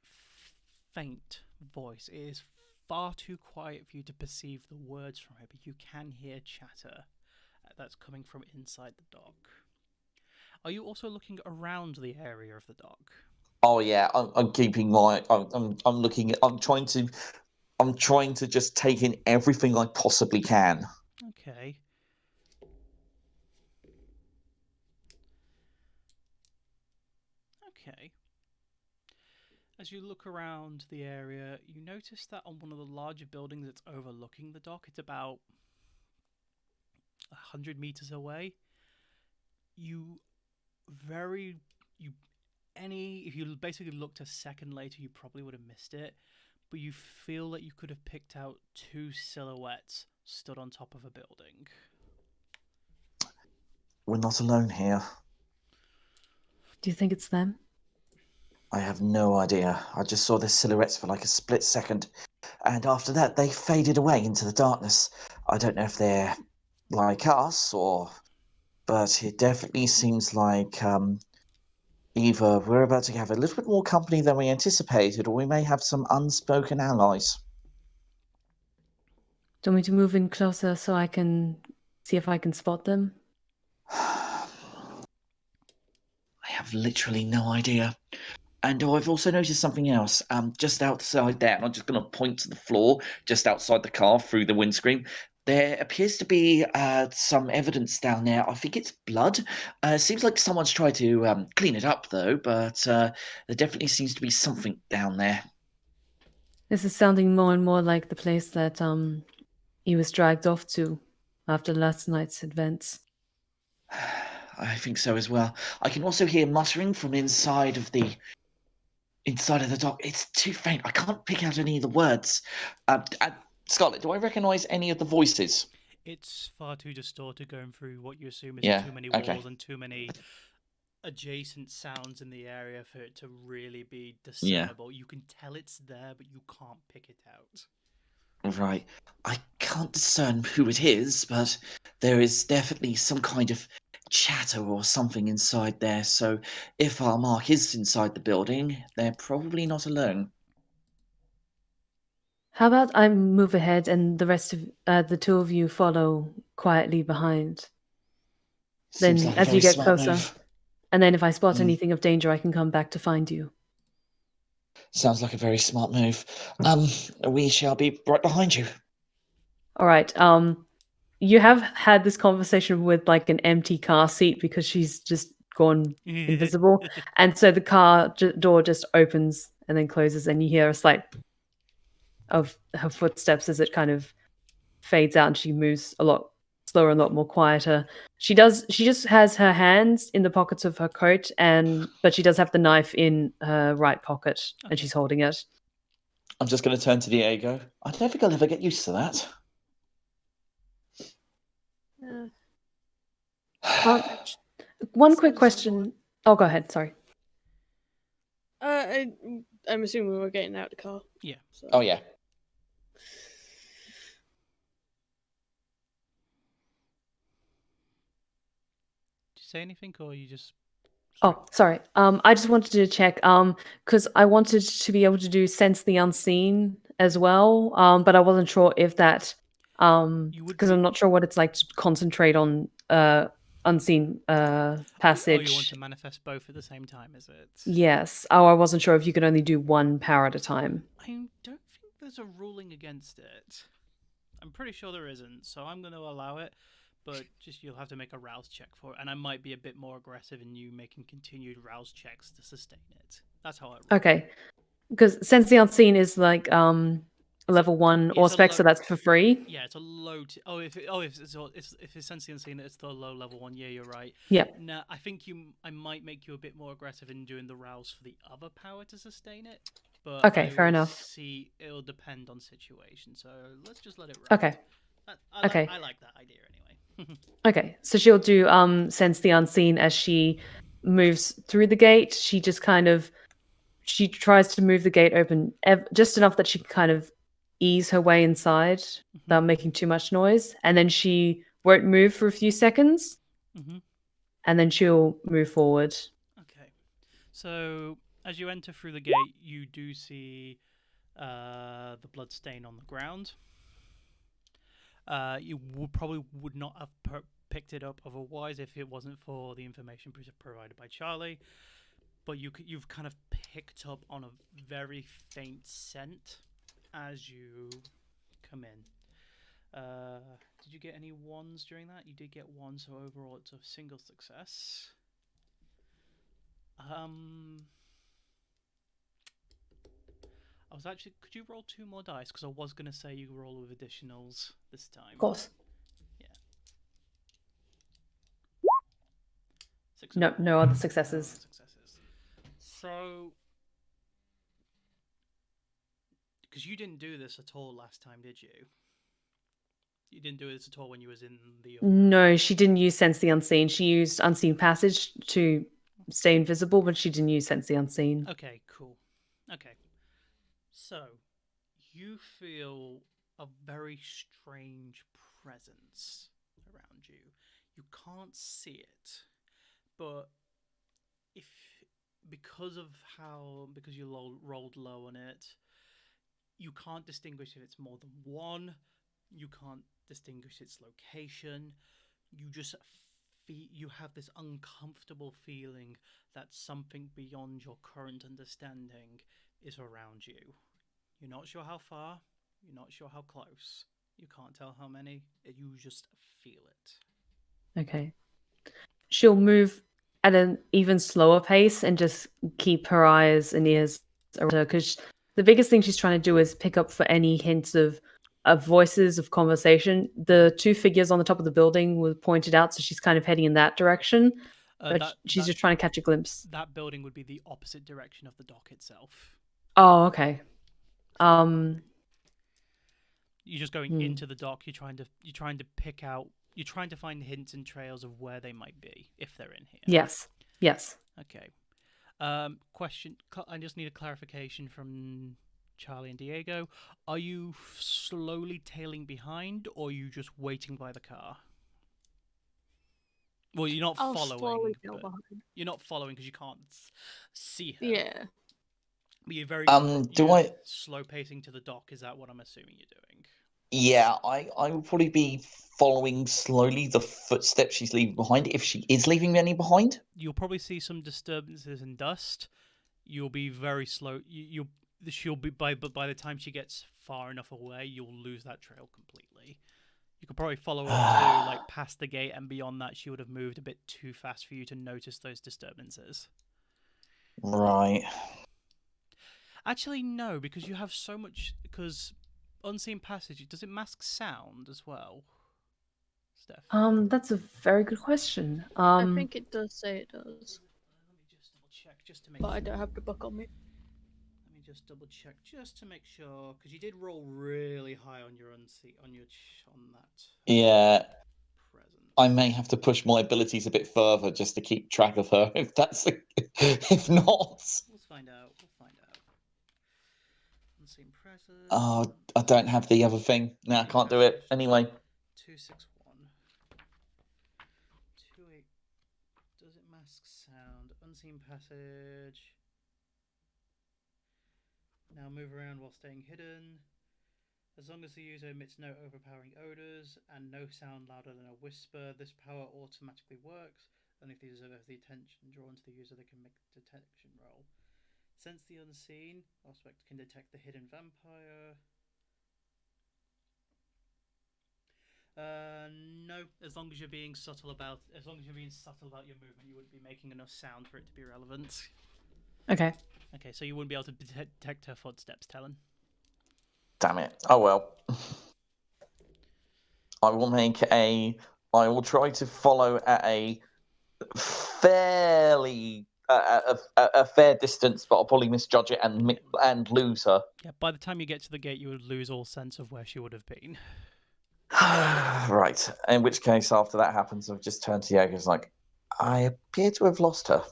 faint voice. It is far too quiet for you to perceive the words from it, but you can hear chatter that's coming from inside the dock. Are you also looking around the area of the dock? Oh yeah, I'm keeping my. I'm looking. I'm trying to just take in everything I possibly can. Okay. As you look around the area, you notice that on one of the larger buildings that's overlooking the dock, it's about 100 meters away. If you basically looked a second later, you probably would have missed it, but you feel that you could have picked out two silhouettes stood on top of a building. We're not alone here. Do you think it's them? I have no idea. I just saw their silhouettes for like a split second, and after that, they faded away into the darkness. I don't know if they're like us but it definitely seems like either we're about to have a little bit more company than we anticipated, or we may have some unspoken allies. Do you want me to move in closer so I can see if I can spot them? I have literally no idea. And I've also noticed something else. Just outside there, and I'm just going to point to the floor just outside the car through the windscreen. There appears to be some evidence down there. I think it's blood. Seems like someone's tried to clean it up, though, but there definitely seems to be something down there. This is sounding more and more like the place that he was dragged off to after last night's events. I think so as well. I can also hear muttering from inside of the dock. It's too faint. I can't pick out any of the words. Scarlett, do I recognise any of the voices? It's far too distorted going through what you assume is too many okay. walls and too many adjacent sounds in the area for it to really be discernible. You can tell it's there, but you can't pick it out. Right. I can't discern who it is, but there is definitely some kind of chatter or something inside there. So if our mark is inside the building, they're probably not alone. How about I move ahead and the rest of the two of you follow quietly behind? Seems Then like a as you very get smart closer, move. and then if I spot anything of danger, I can come back to find you. Sounds like a very smart move. We shall be right behind you. All right. You have had this conversation with like an empty car seat because she's just gone invisible, and so the car door just opens and then closes, and you hear a slight of her footsteps as it kind of fades out, and she moves a lot slower and a lot more quieter. She just has her hands in the pockets of her coat, but she does have the knife in her right pocket, and she's holding it. I'm just going to turn to Diego. I don't think I'll ever get used to that. One quick question. Oh, go ahead. Sorry. I'm assuming we were getting out of the car. Yeah. So. Oh, yeah. Did you say anything, or you just... Oh, sorry. I just wanted to check, because I wanted to be able to do sense the unseen as well, but I wasn't sure if that, because I'm not sure what it's like to concentrate on unseen passage. Oh, you want to manifest both at the same time, is it? Yes. Oh, I wasn't sure if you could only do one power at a time. I don't think there's a ruling against it. I'm pretty sure there isn't, so I'm going to allow it. but just you'll have to make a rouse check for it, and I might be a bit more aggressive in you making continued rouse checks to sustain it. That's how I roll. Okay. Because Sense the Unseen is like level 1 it's or a spec, low- so that's for free. Yeah, it's a low. If it's Sense the Unseen, it's the low level one. Yeah, you're right. Yeah. Now, I think I might make you a bit more aggressive in doing the rouse for the other power to sustain it. But Okay, fair enough. See, it'll depend on situation. So let's just let it rest. Okay. I like that idea anyway. Okay, so she'll do Sense the Unseen as she moves through the gate. She just kind of she tries to move the gate open just enough that she can kind of ease her way inside without making too much noise, and then she won't move for a few seconds, and then she'll move forward. Okay, so as you enter through the gate, you do see the blood stain on the ground. You probably would not have picked it up otherwise if it wasn't for the information provided by Charlie. But you've kind of picked up on a very faint scent as you come in. Did you get any ones during that? You did get one, so overall it's a single success. I was actually. Could you roll 2 more dice? Because I was going to say you roll with additionals this time. Of course. Yeah. No other successes. So, because you didn't do this at all last time, did you? You didn't do this at all when you was in the. No, she didn't use Sense the Unseen. She used Unseen Passage to stay invisible, but she didn't use Sense the Unseen. Okay, cool. Okay. So, you feel a very strange presence around you. You can't see it, but because you rolled low on it, you can't distinguish if it's more than one. You can't distinguish its location. You just you have this uncomfortable feeling that something beyond your current understanding is around you. You're not sure how far, you're not sure how close, you can't tell how many, you just feel it. Okay. She'll move at an even slower pace and just keep her eyes and ears around her, because the biggest thing she's trying to do is pick up for any hints of voices of conversation. The 2 figures on the top of the building were pointed out, so she's kind of heading in that direction. But she's just trying to catch a glimpse. That building would be the opposite direction of the dock itself. Oh, okay. You're just going into the dock. You're trying to find hints and trails of where they might be if they're in here. Yes. Okay. Question. I just need a clarification from Charlie and Diego. Are you slowly tailing behind, or are you just waiting by the car? Well, you're not following. You're not following because you can't see her. Yeah. But you're very. Slow pacing to the dock? Is that what I'm assuming you're doing? Yeah, I will probably be following slowly the footsteps she's leaving behind. If she is leaving any behind, you'll probably see some disturbances and dust. You'll be very slow. She'll be but by the time she gets far enough away, you'll lose that trail completely. You could probably follow up to past the gate, and beyond that, she would have moved a bit too fast for you to notice those disturbances. Right. Actually, no, because you have so much. Because Unseen Passage, does it mask sound as well, Steph? That's a very good question. I think it does say it does. Let me just double check just to make but sure. I don't have the book on me. Let me just double check just to make sure, because you did roll really high on your on that. Yeah. Presence. I may have to push my abilities a bit further just to keep track of her. If if not, We'll find out. Unseen presence. Oh, I don't have the other thing. No, I can't do it anyway. 261. 28. Does it mask sound? Unseen passage. Now move around while staying hidden. As long as the user emits no overpowering odors and no sound louder than a whisper, this power automatically works. And if the user has the attention drawn to the user, they can make a detection roll. Sense the unseen. Aspect can detect the hidden vampire. No. As long as you're being subtle about your movement, you wouldn't be making enough sound for it to be relevant. Okay. Okay, so you wouldn't be able to detect her footsteps, Talon. Damn it. Oh well. I will try to follow at a fairly a fair distance, but I'll probably misjudge it and lose her. Yeah, by the time you get to the gate, you would lose all sense of where she would have been. Right. In which case, after that happens, I've just turned to Diego and like, I appear to have lost her.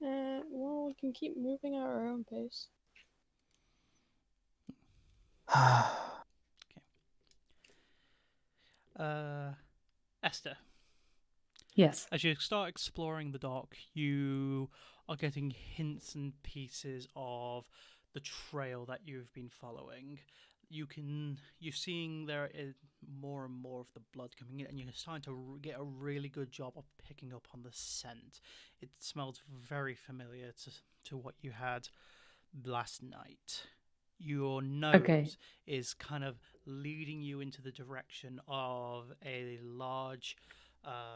Well, we can keep moving at our own pace. Esther, Yes. as you start exploring the dock, you are getting hints and pieces of the trail that you've been following. You're seeing there is more and more of the blood coming in, and you're starting to get a really good job of picking up on the scent. It smells very familiar to what you had last night. Your nose is kind of leading you into the direction of a large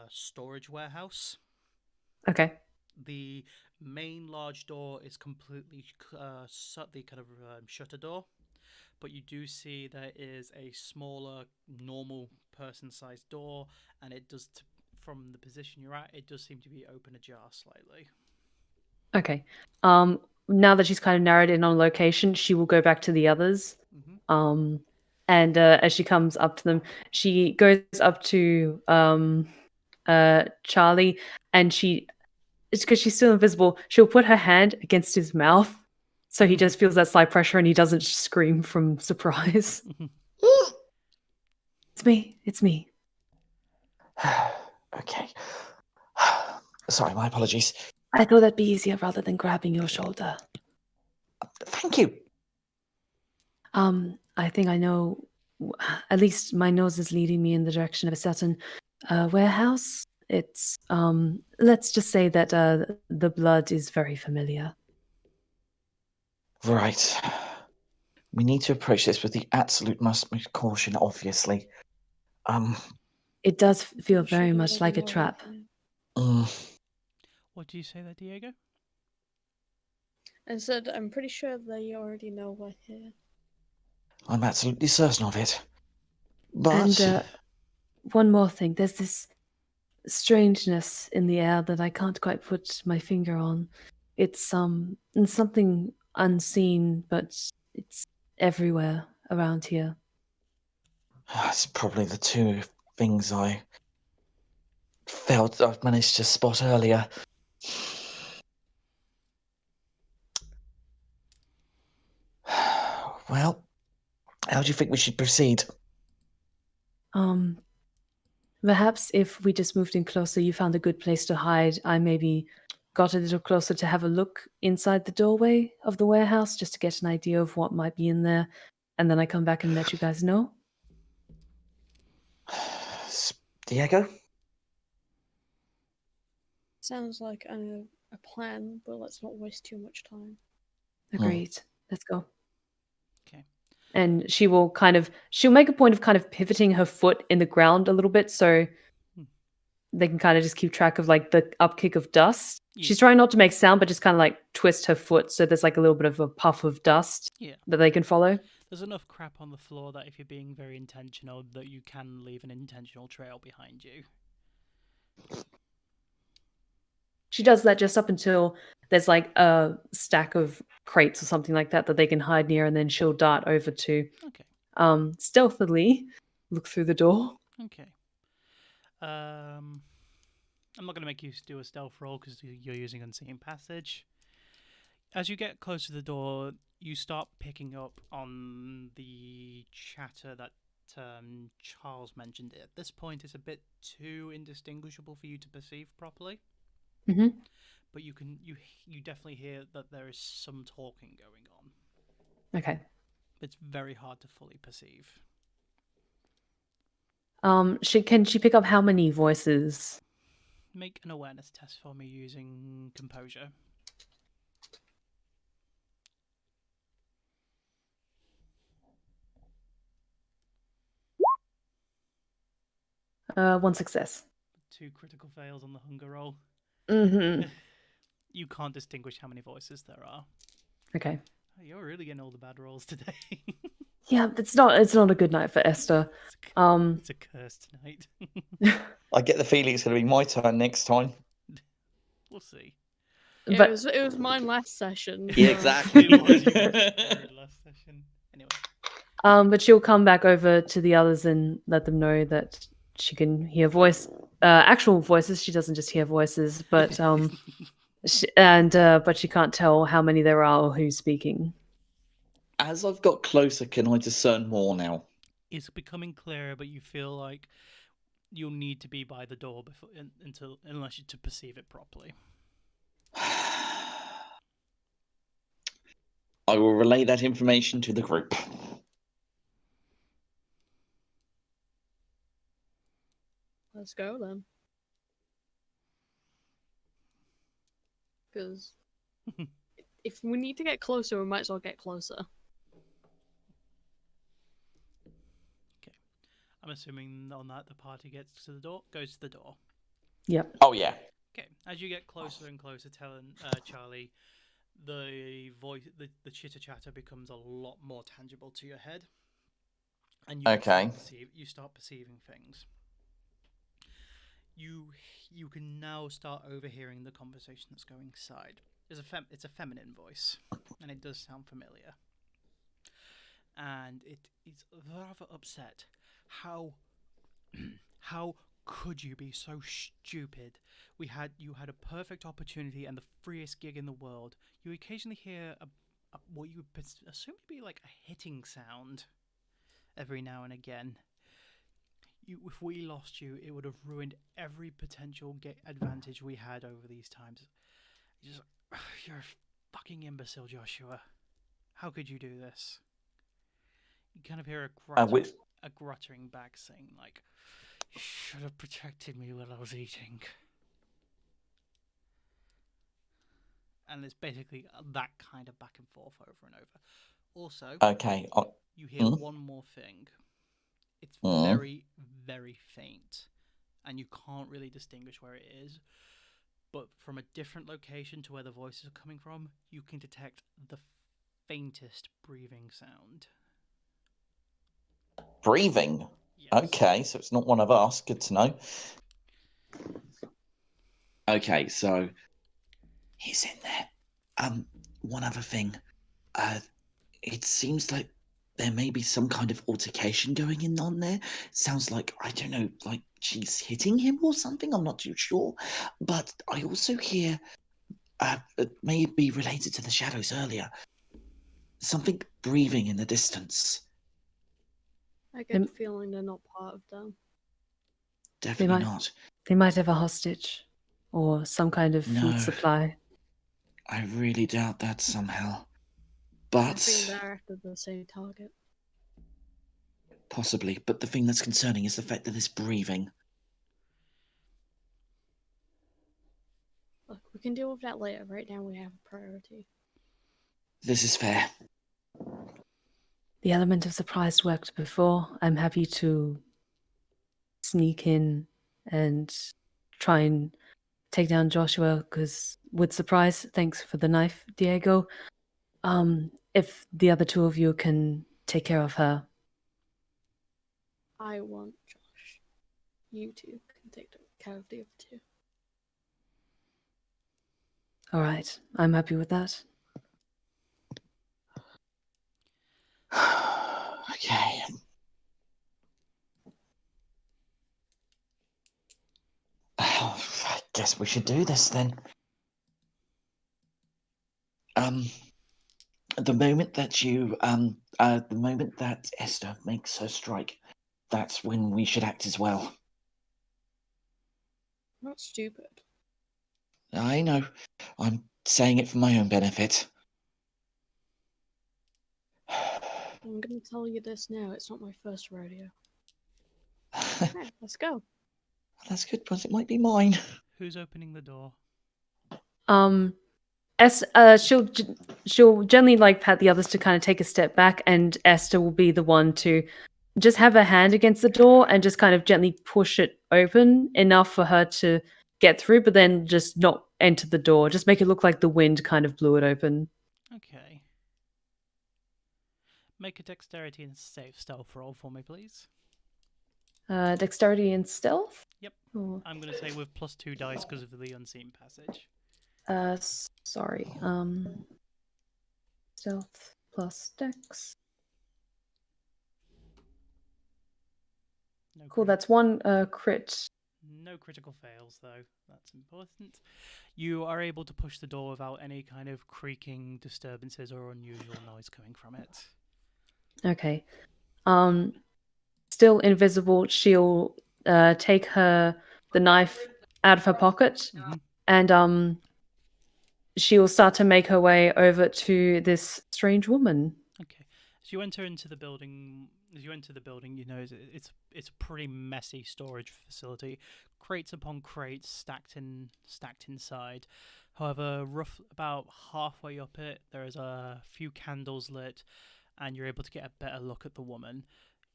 storage warehouse. Okay. The main large door is completely the kind of shutter door, but you do see there is a smaller, normal person-sized door, and it does, from the position you're at, it does seem to be open ajar slightly. Okay. Now that she's kind of narrowed in on location, she will go back to the others. Mm-hmm. And as she comes up to them, she goes up to Charlie, and it's because she's still invisible. She'll put her hand against his mouth, so he just feels that slight pressure, and he doesn't scream from surprise. It's me. It's me. Okay. Sorry, my apologies. I thought that'd be easier rather than grabbing your shoulder. Thank you. I think I know. At least my nose is leading me in the direction of a certain warehouse. It's let's just say that the blood is very familiar. Right. We need to approach this with the absolute most caution, obviously. It does feel I'm sure very they much like a already know trap. everything. What do you say there, Diego? I said, I'm pretty sure they already know we're here. I'm absolutely certain of it. But And one more thing, there's this strangeness in the air that I can't quite put my finger on. It's something unseen, but it's everywhere around here. it's probably the two things I felt I've managed to spot earlier. Well, how do you think we should proceed? Perhaps if we just moved in closer, you found a good place to hide, I maybe got a little closer to have a look inside the doorway of the warehouse just to get an idea of what might be in there, and then I come back and let you guys know. Diego? Sounds like a plan, but let's not waste too much time. Agreed. Let's go. Okay. And she'll make a point of kind of pivoting her foot in the ground a little bit so they can kind of just keep track of like the upkick of dust. Yeah. She's trying not to make sound, but just kind of like twist her foot so there's like a little bit of a puff of dust that they can follow. There's enough crap on the floor that if you're being very intentional, that you can leave an intentional trail behind you. She does that just up until there's like a stack of crates or something like that that they can hide near, and then she'll dart over to stealthily look through the door. Okay. I'm not going to make you do a stealth roll because you're using Unseen Passage. As you get close to the door, you start picking up on the chatter that Charles mentioned. At this point, it's a bit too indistinguishable for you to perceive properly. Mm-hmm. But you definitely hear that there is some talking going on. Okay. It's very hard to fully perceive. Can she pick up how many voices? Make an awareness test for me using composure. 1 success. 2 critical fails on the hunger roll. Mm-hmm. You can't distinguish how many voices there are. Okay. You're really getting all the bad rolls today. Yeah, it's not a good night for Esther. It's a curse tonight. I get the feeling it's going to be my turn next time. We'll see. Yeah, But it was mine last session. Yeah, so- exactly. It was your last session. Anyway. but she'll come back over to the others and let them know that she can hear actual voices. She doesn't just hear voices, but but she can't tell how many there are or who's speaking. As I've got closer, can I discern more now? It's becoming clearer, but you feel like you'll need to be by the door unless you to perceive it properly. I will relay that information to the group. Let's go then. Because if we need to get closer, we might as well get closer. Okay. I'm assuming on that the party goes to the door. Yep. Oh, yeah. Okay. As you get closer and closer, telling Charlie, the voice, the chitter chatter becomes a lot more tangible to your head, and you start perceiving things. You can now start overhearing the conversation that's going inside. It's a feminine voice, and it does sound familiar. And it is rather upset. How could you be so stupid? You had a perfect opportunity and the freest gig in the world. You occasionally hear what you would assume to be like a hitting sound every now and again. If we lost you, it would have ruined every potential advantage we had over these times. You're a fucking imbecile, Joshua. How could you do this? You kind of hear a gruttering back saying, like, you should have protected me while I was eating. And it's basically that kind of back and forth over and over. Also, okay. You hear one more thing. It's very, very faint, and you can't really distinguish where it is. But from a different location to where the voices are coming from, you can detect the faintest breathing sound. Breathing? Yes. Okay, so it's not one of us. Good to know. Okay, so he's in there. One other thing. It seems like there may be some kind of altercation going on there. Sounds like, I don't know, like she's hitting him or something. I'm not too sure. But I also hear, it may be related to the shadows earlier, something breathing in the distance. I get the feeling they're not part of them. Definitely not. They might have a hostage or some kind of food supply. I really doubt that somehow. I But think they're after the same target. possibly. But the thing that's concerning is the fact that it's breathing. Look, we can deal with that later. Right now we have a priority. This is fair. The element of surprise worked before. I'm happy to sneak in and try and take down Joshua, because with surprise, thanks for the knife, Diego. If the other two of you can take care of her. I want Josh. You two can take care of the other two. All right, I'm happy with that. Okay. I guess we should do this then. The moment that Esther makes her strike, that's when we should act as well. Not stupid. I know. I'm saying it for my own benefit. I'm gonna tell you this now. It's not my first rodeo. Right, let's go. That's good, because it might be mine. Who's opening the door? She'll gently like pat the others to kind of take a step back, and Esther will be the one to just have her hand against the door and just kind of gently push it open enough for her to get through, but then just not enter the door. Just make it look like the wind kind of blew it open. Okay. Make a dexterity and save stealth roll for me, please. Dexterity and stealth? Yep. Or, I'm going to say with +2 dice because of the unseen passage. sorry. Stealth plus dex. No Cool, crit- that's one crit. No critical fails, though. That's important. You are able to push the door without any kind of creaking disturbances or unusual noise coming from it. Okay. Still invisible, she'll take the knife out of her pocket Mm-hmm. and she will start to make her way over to this strange woman. Okay. As you enter the building, you know it's a pretty messy storage facility. Crates upon crates stacked inside. However, about halfway up it, there is a few candles lit, and you're able to get a better look at the woman.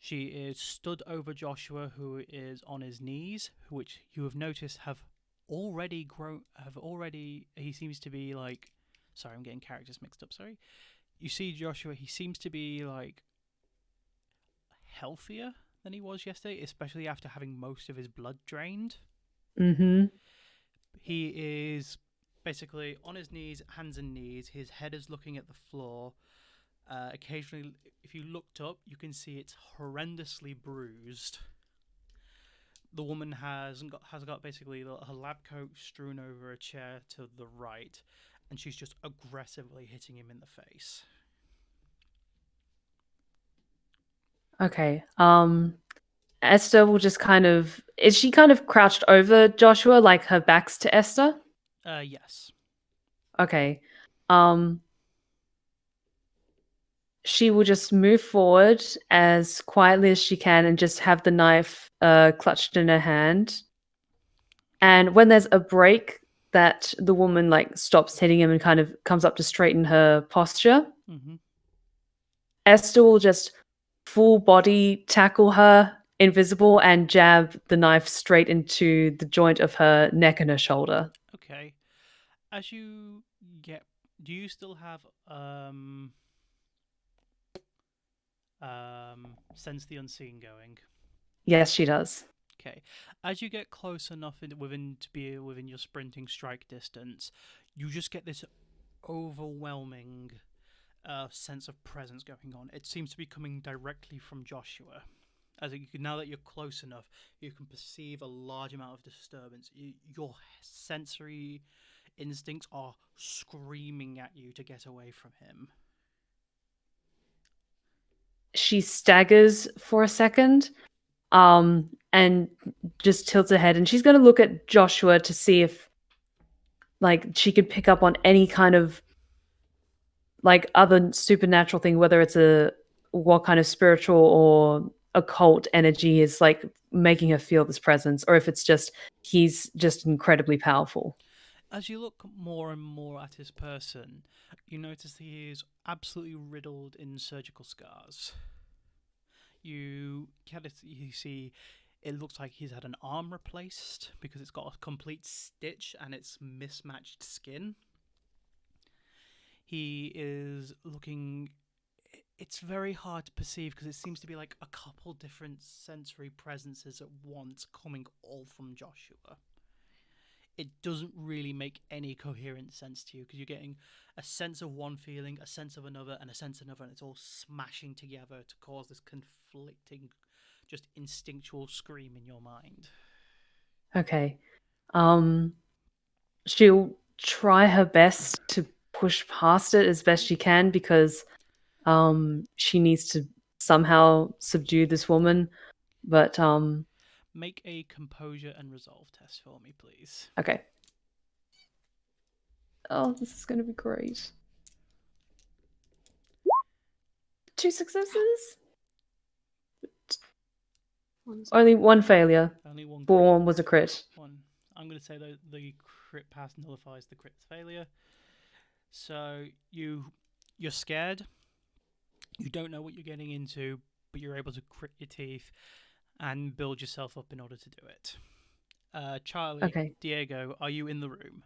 She is stood over Joshua, who is on his knees, which you have noticed have already grown. He seems to be like. Sorry, I'm getting characters mixed up. Sorry. You see Joshua, he seems to be like healthier than he was yesterday, especially after having most of his blood drained. Mm-hmm. He is basically on his knees, hands and knees. His head is looking at the floor. Occasionally, if you looked up, you can see it's horrendously bruised. The woman has got basically her lab coat strewn over a chair to the right, and she's just aggressively hitting him in the face. Okay. Esther will just is she kind of crouched over Joshua, like her back's to Esther? Yes. Okay. She will just move forward as quietly as she can and just have the knife clutched in her hand. And when there's a break that the woman like stops hitting him and kind of comes up to straighten her posture, Mm-hmm. Esther will just full body tackle her invisible and jab the knife straight into the joint of her neck and her shoulder. Okay. As you get, do you still have sense the unseen going? Yes, she does. Okay. As you get close enough to be within your sprinting strike distance, you just get this overwhelming sense of presence going on. It seems to be coming directly from Joshua. Now that you're close enough, you can perceive a large amount of disturbance. Your sensory instincts are screaming at you to get away from him. She staggers for a second, and just tilts her head, and she's going to look at Joshua to see if, like, she could pick up on any kind of, like, other supernatural thing, whether it's what kind of spiritual or occult energy is, like, making her feel this presence, or if it's just, he's just incredibly powerful. As you look more and more at his person, you notice he is absolutely riddled in surgical scars. You see, it looks like he's had an arm replaced because it's got a complete stitch and it's mismatched skin. He is looking. It's very hard to perceive because it seems to be like a couple different sensory presences at once coming all from Joshua. It doesn't really make any coherent sense to you because you're getting a sense of one feeling, a sense of another, and a sense of another, and it's all smashing together to cause this conflicting, just instinctual scream in your mind. Okay. She'll try her best to push past it as best she can because she needs to somehow subdue this woman. But Make a composure and resolve test for me, please. okay. Oh, this is going to be great. 2 successes? Only one failure. Only one. One was a crit. One. I'm going to say that the crit pass nullifies the crit failure. So you're scared. You don't know what you're getting into, but you're able to grit your teeth and build yourself up in order to do it. Charlie, Okay. Diego, are you in the room?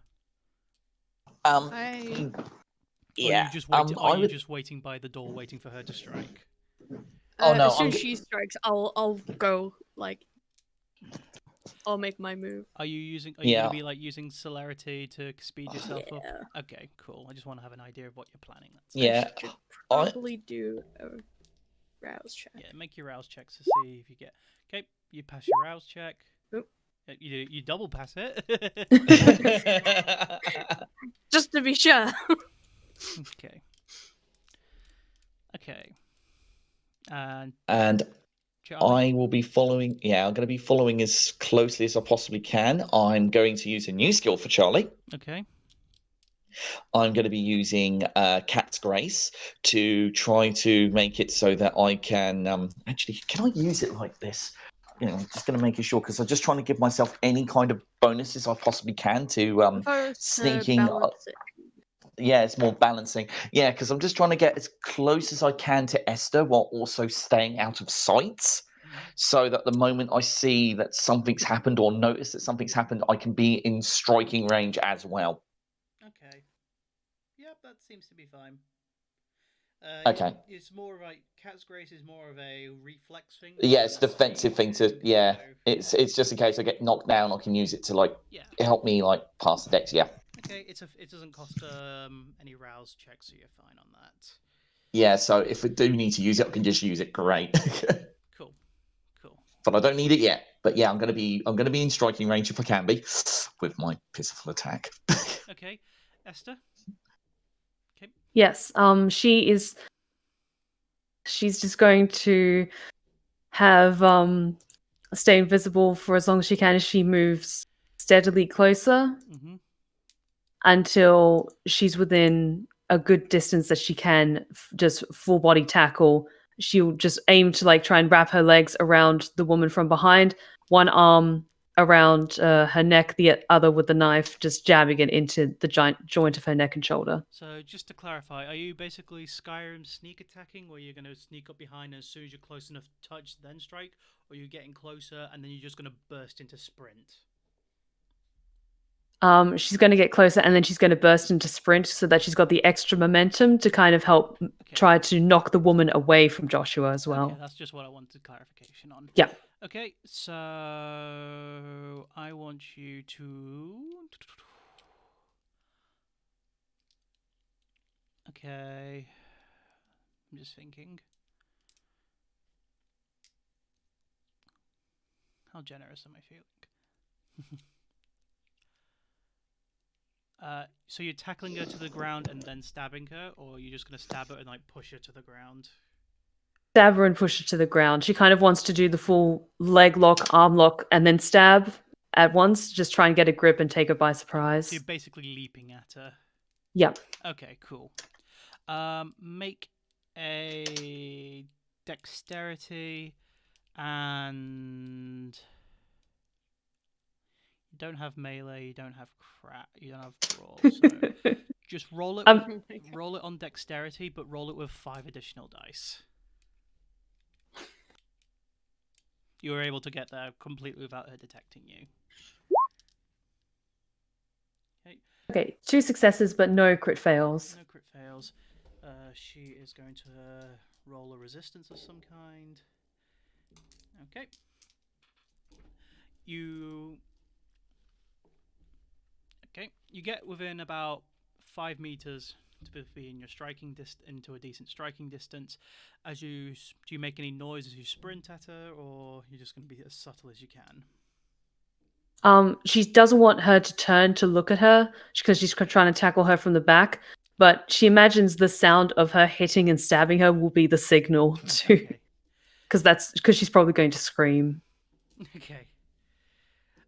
I Or are Yeah. you just waiting? Are I you would. just waiting by the door, waiting for her to strike? Oh no, as soon I'm. as she strikes, I'll go like I'll make my move. Are you using? Are you going Yeah. to be like using celerity to speed yourself up? Yeah. Okay, cool. I just want to have an idea of what you're planning. That's Yeah. I should I. probably do a rouse check. Yeah, make your rouse checks to see if you get. Okay, you pass your rouse check. Oop. You double pass it. Just to be sure. Okay. Okay. And and Charlie. I will be following. Yeah, I'm going to be following as closely as I possibly can. I'm going to use a new skill for Charlie. Okay. I'm going to be using Cat's Grace to try to make it so that I can actually. Can I use it like this? You know, I'm just going to make it sure because I'm just trying to give myself any kind of bonuses I possibly can to First, sneaking. balance it. Yeah, it's more balancing. Yeah, because I'm just trying to get as close as I can to Esther while also staying out of sight. So that the moment I see that something's happened or notice that something's happened, I can be in striking range as well. Okay. Yep, that seems to be fine. Okay. It's more like Cat's Grace is more of a reflex thing. Yeah, it's than a defensive speed thing to. Yeah, so... it's just in case I get knocked down, I can use it to like Yeah. help me like pass the dex. Yeah. Okay, it doesn't cost any rouse checks, so you're fine on that. Yeah. So if I do need to use it, I can just use it. Great. Cool. But I don't need it yet. But yeah, I'm gonna be in striking range if I can be, with my pitiful attack. Okay, Esther. Okay. Yes. She's just going to have stay invisible for as long as she can as she moves steadily closer Mm-hmm. until she's within a good distance that she can just full body tackle. She'll just aim to like try and wrap her legs around the woman from behind, one arm around her neck, the other with the knife, just jabbing it into the giant joint of her neck and shoulder. So just to clarify, are you basically Skyrim sneak attacking, where you're going to sneak up behind, and as soon as you're close enough to touch, then strike, or are you getting closer and then you're just going to burst into sprint? She's going to get closer and then she's going to burst into sprint so that she's got the extra momentum to kind of help try to knock the woman away from Joshua as well. Okay, that's just what I wanted clarification on. Yeah. Okay, so I want you to... Okay, I'm just thinking. How generous am I feeling? So you're tackling her to the ground and then stabbing her, or you're just going to stab her and like push her to the ground? Stab her and push her to the ground. She kind of wants to do the full leg lock, arm lock, and then stab at once. Just try and get a grip and take her by surprise. So you're basically leaping at her. Yep. Okay, cool. Make a dexterity, and you don't have melee, you don't have you don't have brawl, so just roll it. Roll it on dexterity, but roll it with 5 additional dice. You were able to get there completely without her detecting you. Okay, 2 successes, but no crit fails. No crit fails. She is going to roll a resistance of some kind. Okay. You get within about 5 meters to be in your striking into a decent striking distance. Do you make any noise as you sprint at her, or you're just going to be as subtle as you can? She doesn't want her to turn to look at her because she's trying to tackle her from the back. But she imagines the sound of her hitting and stabbing her will be the signal to, because she's probably going to scream. Okay.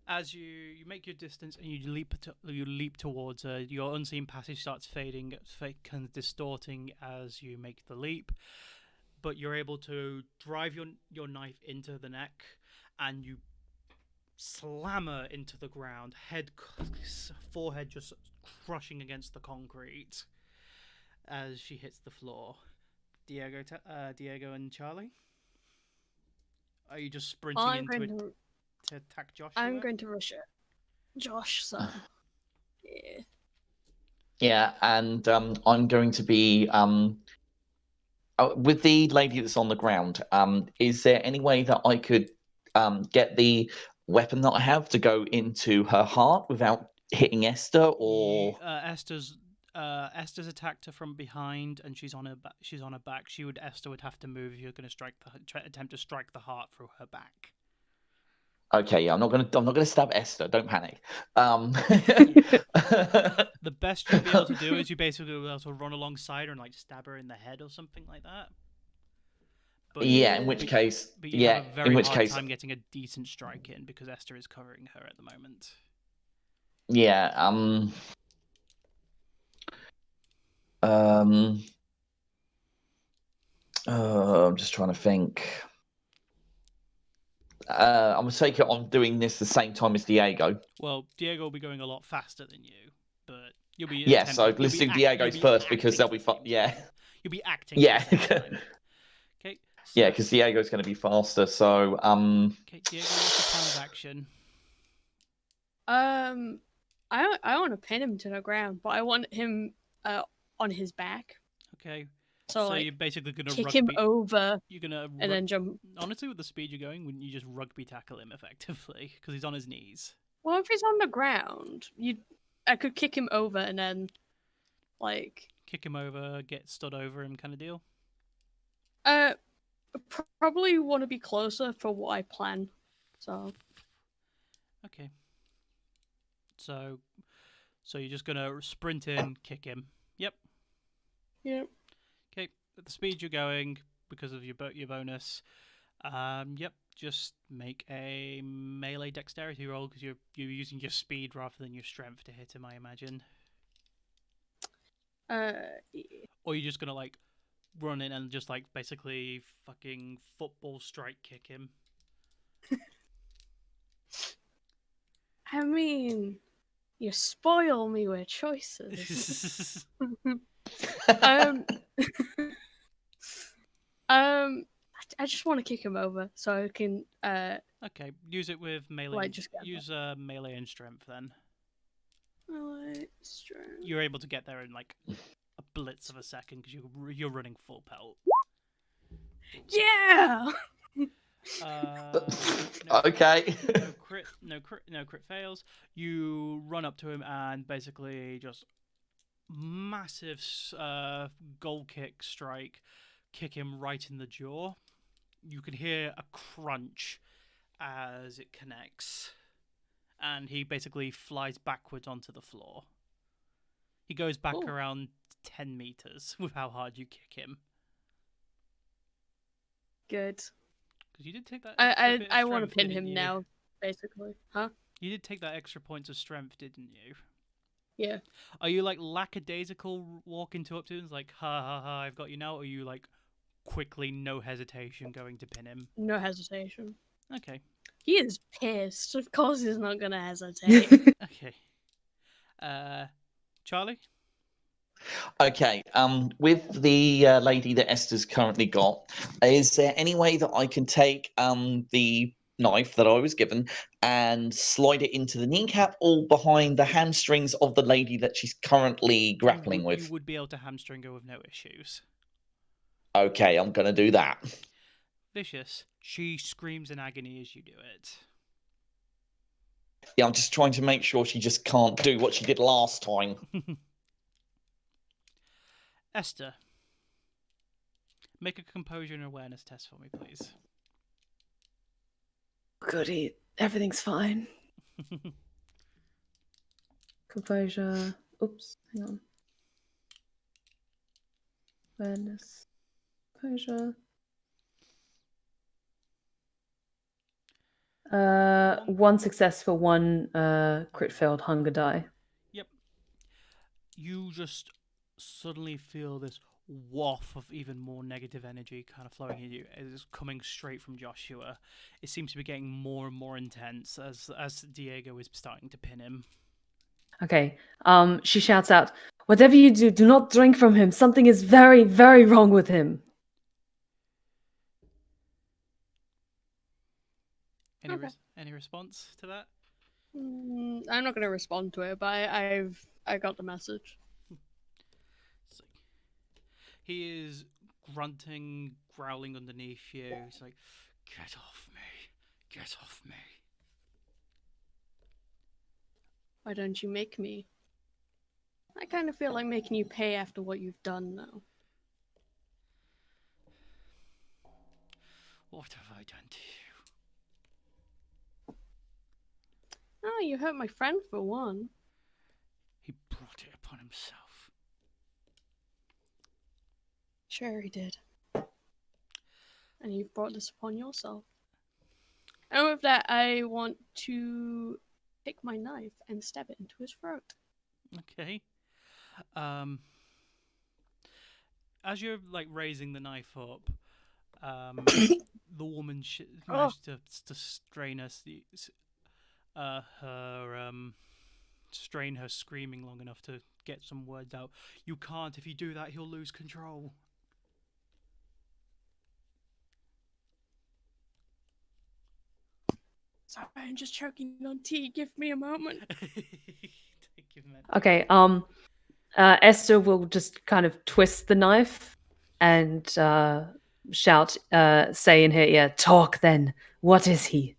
As you make your distance and you leap towards her, your unseen passage starts fading, kind of distorting as you make the leap. But you're able to drive your knife into the neck, and you slam her into the ground, forehead just crushing against the concrete as she hits the floor. Diego and Charlie? Are you just sprinting I'm into going it to. to attack Joshua? I'm going to rush it. Josh, so yeah. Yeah, and I'm going to be with the lady that's on the ground. Is there any way that I could get the weapon that I have to go into her heart without hitting Esther? Or Esther's attacked her from behind, and she's on her back. Esther would have to move if you're going to attempt to strike the heart through her back. okay, yeah, I'm not gonna stab Esther. Don't panic. The best you'll be able to do is you basically will be able to run alongside her and like stab her in the head or something like that. But yeah, in which case, but you yeah, have a very in which hard case, time getting a decent strike in because Esther is covering her at the moment. yeah, I'm just trying to think. I'm gonna take it on doing this the same time as Diego. Well, Diego will be going a lot faster than you, but you'll be Yeah, so let's do Diego's first because they'll be yeah. You'll be acting yeah. at the same time. Okay. So, yeah, because Diego's going to be faster. So okay, Diego, what's your plan of action? I want to pin him to the ground, but I want him on his back. Okay. So you're basically gonna kick him over. You're gonna and then jump. Honestly, with the speed you're going, wouldn't you just rugby tackle him effectively? Because he's on his knees. Well, if he's on the ground, I could kick him over and then, like, kick him over, get stood over him, kind of deal. Probably want to be closer for what I plan. So. Okay. So you're just gonna sprint in, kick him. Yep. Yep. Okay. At the speed you're going, because of your bonus, yep. Just make a melee dexterity roll because you're using your speed rather than your strength to hit him, I imagine. Or you're just gonna like run in and just like basically fucking football strike kick him. I mean, you spoil me with choices. I just want to kick him over so I can. Okay, use it with melee. Like, just use melee and strength then. Melee strength. You're able to get there in like a blitz of a second because you're running full pelt. Yeah. Okay. No crit fails. You run up to him and basically just massive goal kick strike, kick him right in the jaw. You can hear a crunch as it connects, and he basically flies backwards onto the floor. He goes back around 10 meters with how hard you kick him. Good. Because you did take that. I want to pin him now, basically. Huh? You did take that extra points of strength, didn't you? Yeah. Are you like lackadaisical walking up to him, like ha ha ha, I've got you now? Or are you like quickly, no hesitation, going to pin him? No hesitation. Okay. He is pissed. Of course, he's not gonna hesitate. Okay. Charlie. Okay. With the lady that Esther's currently got, is there any way that I can take the knife that I was given and slide it into the kneecap or behind the hamstrings of the lady that she's currently grappling with? You would be able to hamstring her with no issues. Okay, I'm going to do that. Vicious. She screams in agony as you do it. Yeah, I'm just trying to make sure she just can't do what she did last time. Esther, make a composure and awareness test for me, please. Goody, everything's fine. Composure. Oops, hang on. Awareness. Composure. One success for one crit failed hunger die. Yep. You just suddenly feel this waft of even more negative energy kind of flowing in you. It is coming straight from Joshua. It seems to be getting more and more intense as Diego is starting to pin him. Okay. She shouts out, "Whatever you do, do not drink from him. Something is very, very wrong with him." Okay. Any response to that? I'm not going to respond to it, but I got the message. So, he is grunting, growling underneath you. He's like, "Get off me! Get off me!" Why don't you make me? I kind of feel like making you pay after what you've done, though. What have I done to you? Oh, you hurt my friend for one. He brought it upon himself. Sure he did. And you've brought this upon yourself. And with that, I want to take my knife and stab it into his throat. Okay. As you're like raising the knife up, the woman managed to strain strain her screaming long enough to get some words out. "You can't. If you do that, he'll lose control." Sorry, I'm just choking on tea. Give me a moment. Give him Okay. Esther will just kind of twist the knife and shout, say in her ear, "Talk then. What is he?"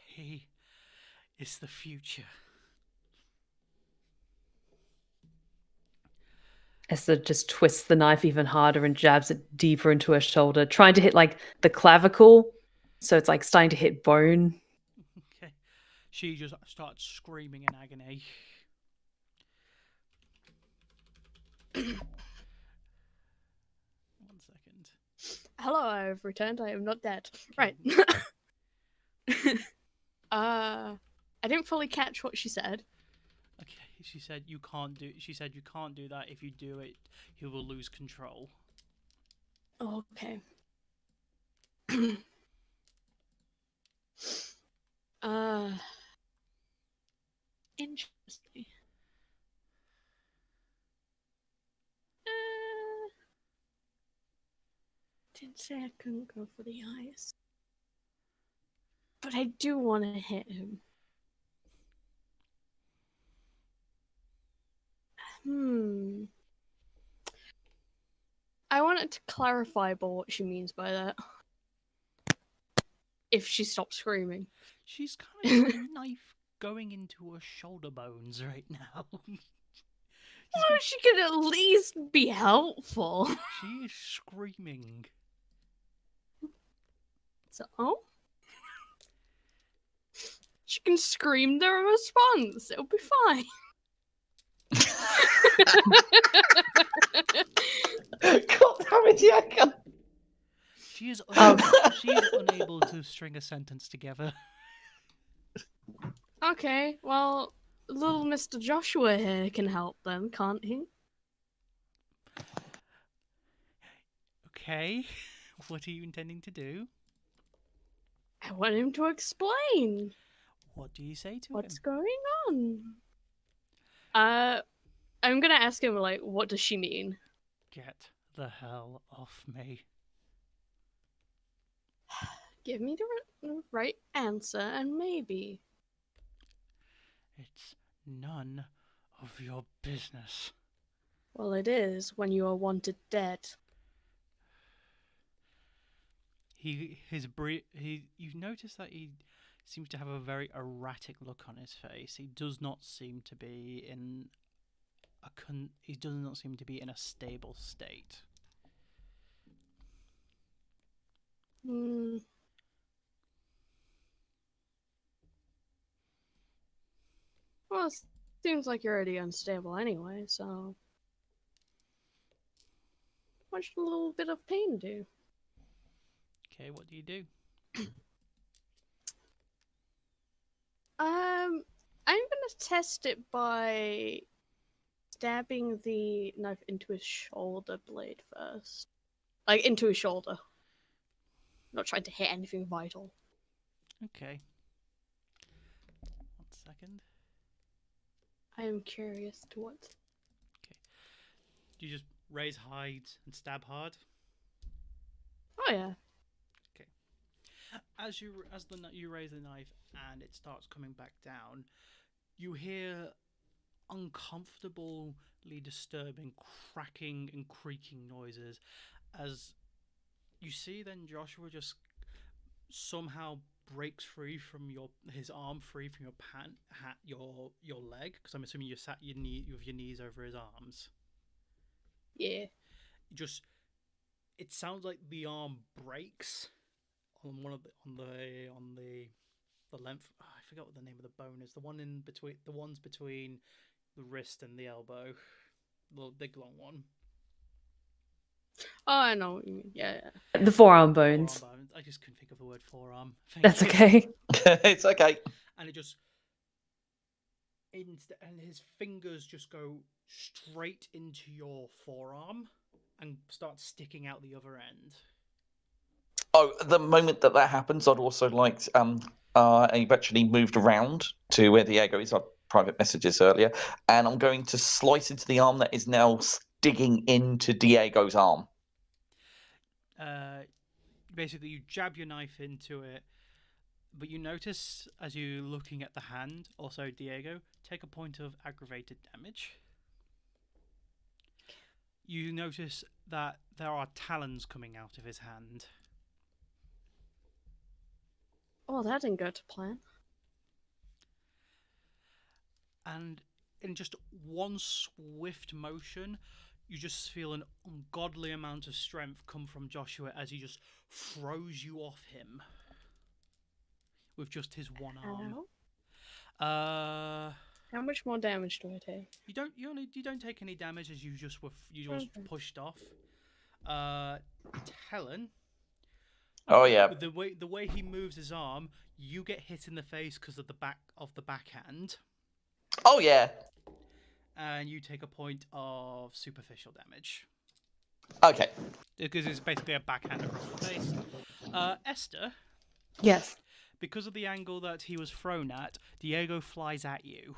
He is the future. Esther just twists the knife even harder and jabs it deeper into her shoulder, trying to hit like the clavicle. So it's like starting to hit bone. Okay. She just starts screaming in agony. One second. Hello, I've returned. I am not dead. Okay. Right. I didn't fully catch what she said. Okay. She said you can't do. She said you can't do that. If you do it, he will lose control. Okay. Interesting. Didn't say I couldn't go for the eyes. But I do want to hit him. I wanted to clarify about what she means by that. If she stops screaming. She's kind of got a knife going into her shoulder bones right now. Well, she could at least be helpful. She is screaming. So, she can scream the response. It'll be fine. God damn it, Yaka! She is unable to string a sentence together. Okay, well, little Mr. Joshua here can help them, can't he? Okay, what are you intending to do? I want him to explain. What do you say to What's him? going on? I'm gonna ask him, like, what does she mean? Get the hell off me. Give me the right answer, and maybe. It's none of your business. Well, it is when you are wanted dead. You notice that he seems to have a very erratic look on his face. He does not seem to be in a stable state. Hmm. Well, it seems like you're already unstable anyway, so what should a little bit of pain do? Okay, what do you do? I'm gonna test it by stabbing the knife into his shoulder blade first. Like, into his shoulder. Not trying to hit anything vital. Okay. 1 second. I am curious to what. Okay. Do you just raise hide and stab hard? Oh, yeah. Okay. As you raise the knife and it starts coming back down, you hear uncomfortably disturbing cracking and creaking noises as you see then Joshua just somehow breaks free from his arm free from your leg, because I'm assuming you sat with your knees over his arms. Yeah. Just it sounds like the arm breaks on the length. Oh, I forgot what the name of the bone is. The ones between the wrist and the elbow, the big long one. Oh, I know what you mean. Yeah. The forearm bones. Forearm bone. I just couldn't think of the word forearm. That's you. okay. It's okay. And it just and his fingers just go straight into your forearm and start sticking out the other end. Oh, the moment that happens, I'd also like I've actually moved around to where Diego is. Our private messages earlier, and I'm going to slice into the arm that is now digging into Diego's arm. Basically, you jab your knife into it, but you notice as you're looking at the hand, also Diego, take a point of aggravated damage. You notice that there are talons coming out of his hand. Oh, that didn't go to plan. And in just one swift motion, you just feel an ungodly amount of strength come from Joshua as he just throws you off him with just his one arm. How much more damage do I take? You don't take any damage as you just pushed off. Helen. Oh yeah. The way he moves his arm, you get hit in the face because of the backhand. Oh yeah. And you take a point of superficial damage. Okay. Because it's basically a backhand across the face. Esther. Yes. Because of the angle that he was thrown at, Diego flies at you.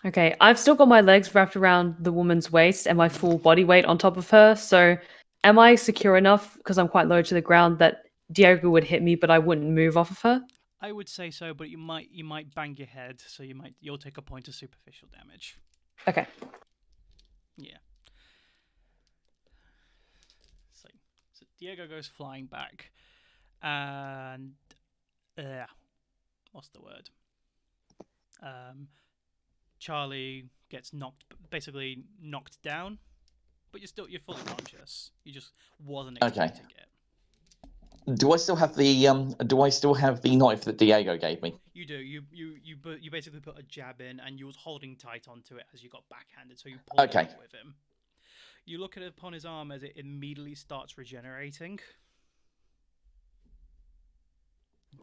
Okay, I've still got my legs wrapped around the woman's waist and my full body weight on top of her, so am I secure enough, because I'm quite low to the ground, that Diego would hit me but I wouldn't move off of her? I would say so, but you might bang your head, so you'll take a point of superficial damage. Okay. Yeah. So Diego goes flying back, and what's the word? Charlie gets basically knocked down, but you're fully conscious. You just wasn't expecting it. Do I still have the knife that Diego gave me? You do. You basically put a jab in, and you was holding tight onto it as you got backhanded, so you pulled it out with him. You look at it upon his arm as it immediately starts regenerating.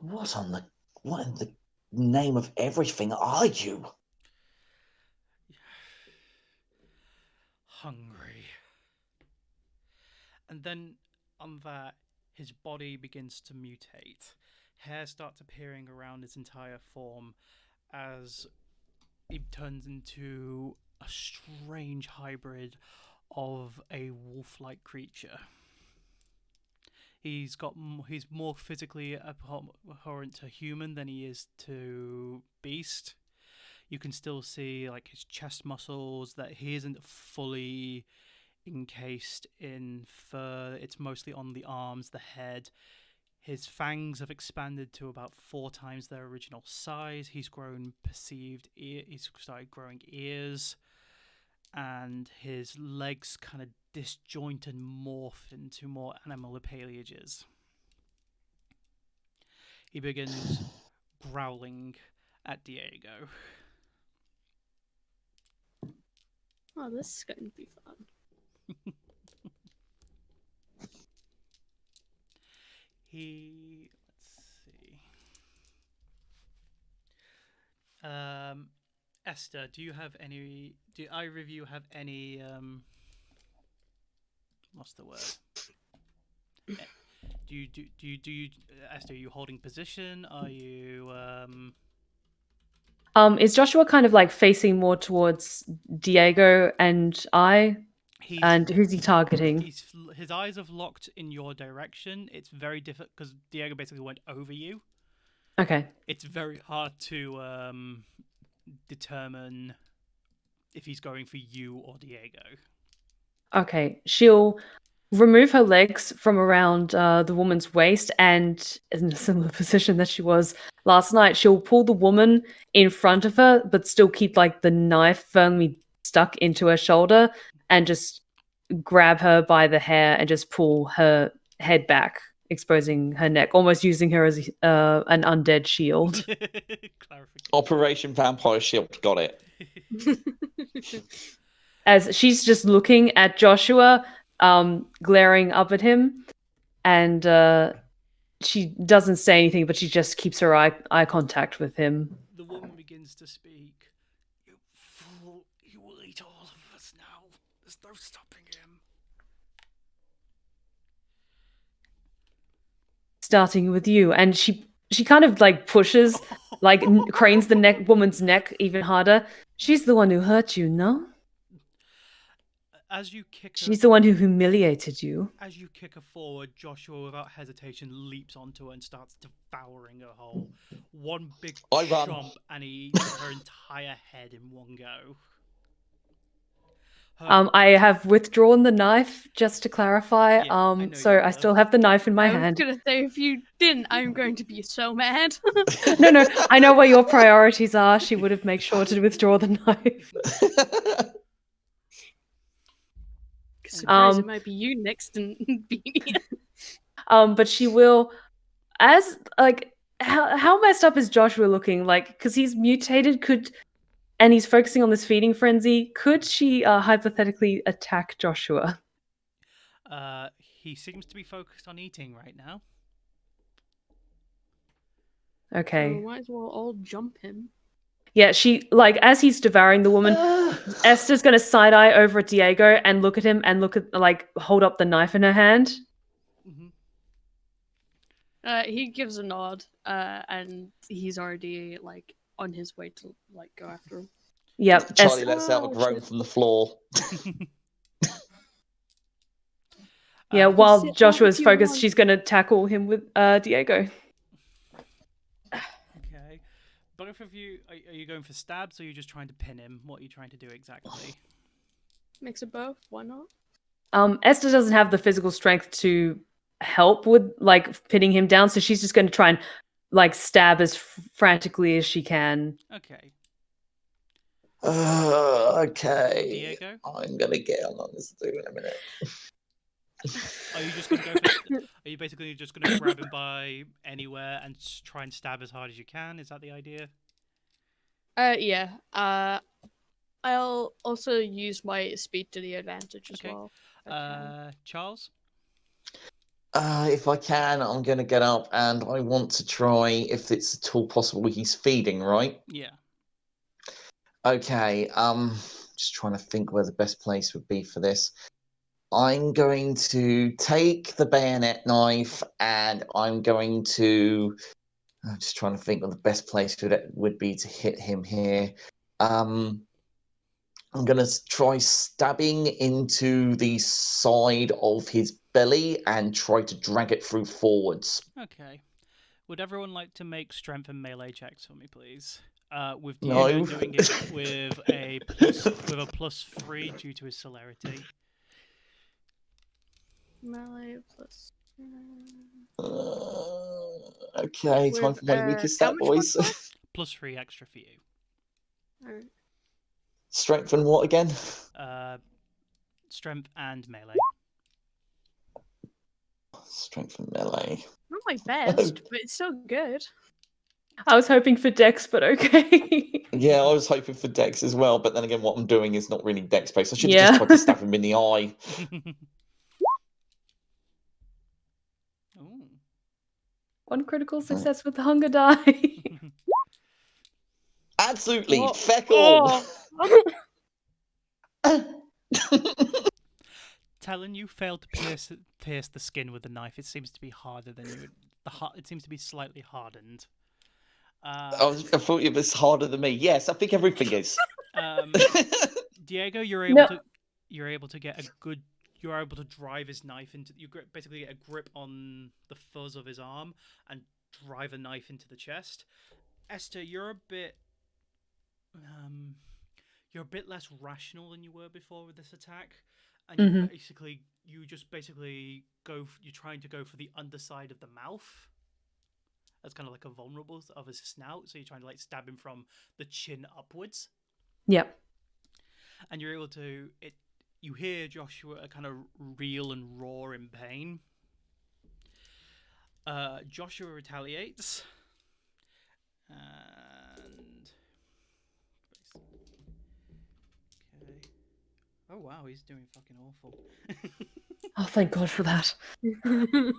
What in the name of everything are you? Hungry. And then on that, his body begins to mutate. Hair starts appearing around his entire form as he turns into a strange hybrid of a wolf-like creature. He's more physically abhorrent to human than he is to beast. You can still see like his chest muscles, that he isn't fully encased in fur. It's mostly on the arms, the head. His fangs have expanded to about 4 times their original size. He's started growing ears, and his legs kind of disjoint and morph into more animal appendages. He begins growling at Diego. Oh, this is going to be fun. Let's see. Esther, do either of you have any, what's the word? Do you, Esther, are you holding position? Are you, Is Joshua kind of like facing more towards Diego and I? And who's he targeting? His eyes have locked in your direction. It's very difficult because Diego basically went over you. Okay. It's very hard to determine if he's going for you or Diego. Okay. She'll remove her legs from around the woman's waist, and in a similar position that she was last night, she'll pull the woman in front of her, but still keep like the knife firmly stuck into her shoulder, and just grab her by the hair and just pull her head back, exposing her neck, almost using her as an undead shield. Operation Vampire Shield, got it. As she's just looking at Joshua, glaring up at him, and she doesn't say anything, but she just keeps her eye contact with him. The woman begins to speak. You fool, you will eat all of us now. There's no stopping him. Starting with you, and she kind of like pushes, like cranes the woman's neck even harder. She's the one who hurt you, no? As you kick her, she's the one who humiliated you. As you kick her forward, Joshua, without hesitation, leaps onto her and starts devouring her whole. One big chomp, and he eats her entire head in one go. I have withdrawn the knife, just to clarify. So I still have the knife in my hand. I was gonna say, if you didn't, I'm going to be so mad. No, I know where your priorities are. She would have made sure to withdraw the knife. Surprise, it might be you next in Beanie. But she will, as like, how messed up is Joshua looking? Like, because he's mutated, and he's focusing on this feeding frenzy. Could she hypothetically attack Joshua? He seems to be focused on eating right now. Okay. So might as well all jump him. Yeah, she, like, as he's devouring the woman, Esther's going to side-eye over at Diego and look at him and hold up the knife in her hand. Mm-hmm. He gives a nod, and he's already, like, on his way to, like, go after him. Yep. Charlie lets out a groan from the floor. Yeah, while Joshua's focused, she's going to tackle him with Diego. Okay. Both of you, are you going for stabs, or are you just trying to pin him? What are you trying to do exactly? Mix of both, why not? Esther doesn't have the physical strength to help with, like, pinning him down, so she's just going to try and, like, stab as frantically as she can. Okay. Okay. Diego? I'm going to get on this dude in a minute. Are you just going to go for... Are you basically just going to grab him by anywhere and try and stab as hard as you can? Is that the idea? Yeah. I'll also use my speed to the advantage as well. Charles? If I can, I'm going to get up, and I want to try, if it's at all possible, he's feeding, right? Yeah. Okay, just trying to think where the best place would be for this. I'm going to take the bayonet knife, and I'm going to... I'm just trying to think what the best place would be to hit him here. I'm going to try stabbing into the side of his belly and try to drag it through forwards. Okay. Would everyone like to make strength and melee checks for me, please? With Diego doing it with a +3 due to his celerity. Melee plus. Okay, time for my weakest stat, boys. +3 extra for you. Alright. Strength and what again? Strength and melee. Strength and melee. Not my best, but it's still good. I was hoping for Dex, but okay. Yeah, I was hoping for Dex as well, but then again, what I'm doing is not really Dex based. I should have just tried to stab him in the eye. Ooh. One critical success with the hunger die. Absolutely, feckle. Talon, you failed to pierce the skin with the knife. It seems to be harder than you. It seems to be slightly hardened. I thought it was harder than me. Yes, I think everything is. Diego, you're able to. you're able to get a good. You're able to drive his knife into. You basically get a grip on the fuzz of his arm and drive a knife into the chest. Esther, you're a bit. You're a bit less rational than you were before with this attack, and you just basically go. You're trying to go for the underside of the mouth. That's kind of like a vulnerable of his snout, so you're trying to like stab him from the chin upwards. Yep. And you're able to. You hear Joshua kind of reel and roar in pain. Joshua retaliates, and okay. Oh wow, he's doing fucking awful. Oh, thank God for that. 2.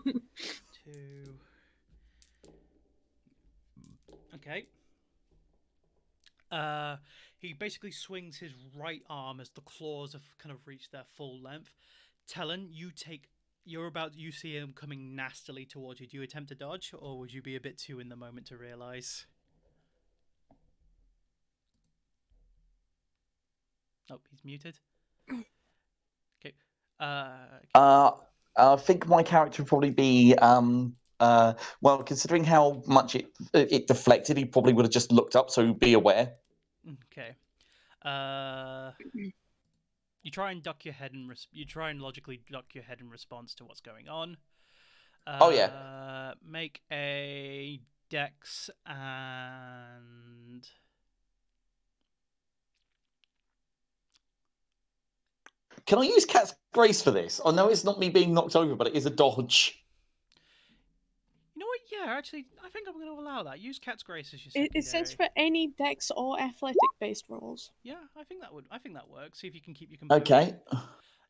Okay. He basically swings his right arm as the claws have kind of reached their full length. Talon, you see him coming nastily towards you. Do you attempt to dodge, or would you be a bit too in the moment to realize? Oh, he's muted. Okay. I think my character would probably be well, considering how much it deflected, he probably would have just looked up, so be aware. Okay. You try and duck your head and you try and logically duck your head in response to what's going on. Oh yeah. Make a dex and Can I use Cat's Grace for this? I know it's not me being knocked over, but it is a dodge. You know what? Yeah, actually, I think I'm going to allow that. Use Cat's Grace as your secondary. It says for any dex or athletic based rolls. Yeah, I think that works. See if you can keep your composure. Okay.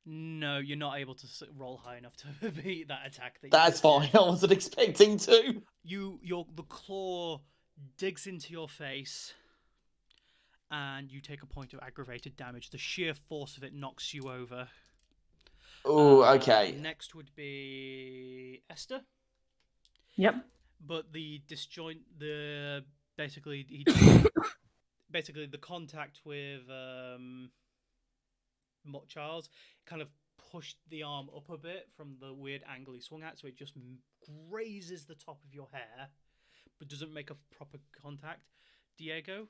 No, you're not able to roll high enough to beat that attack. That's fine. I wasn't expecting to. The claw digs into your face, and you take a point of aggravated damage. The sheer force of it knocks you over. Oh, okay. Next would be Esther. Yep. But basically the contact with Charles kind of pushed the arm up a bit from the weird angle he swung at, so it just grazes the top of your hair, but doesn't make a proper contact. Diego,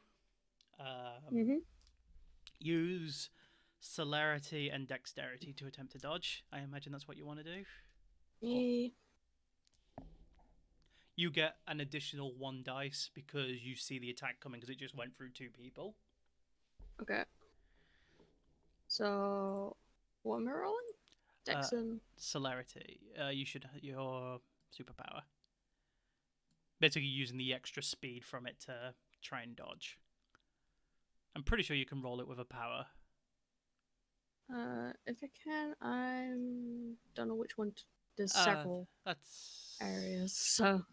use celerity and dexterity to attempt to dodge. I imagine that's what you want to do. Yeah. You get an additional 1 dice because you see the attack coming because it just went through 2 people. Okay. So, what am I rolling? Dex and celerity. You should your superpower. Basically, using the extra speed from it to try and dodge. I'm pretty sure you can roll it with a power. If I can, I don't know which one. There's several areas, so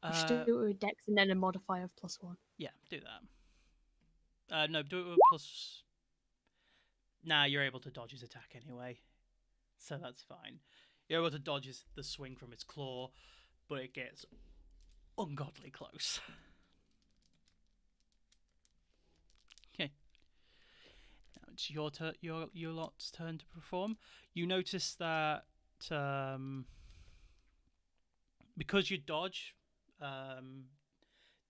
I should do it with Dex and then a modifier of +1. Yeah, do that. No, do it with plus. Nah, you're able to dodge his attack anyway, so that's fine. You're able to dodge the swing from its claw, but it gets ungodly close. Okay. Now it's your lot's turn to perform. You notice that because you dodge,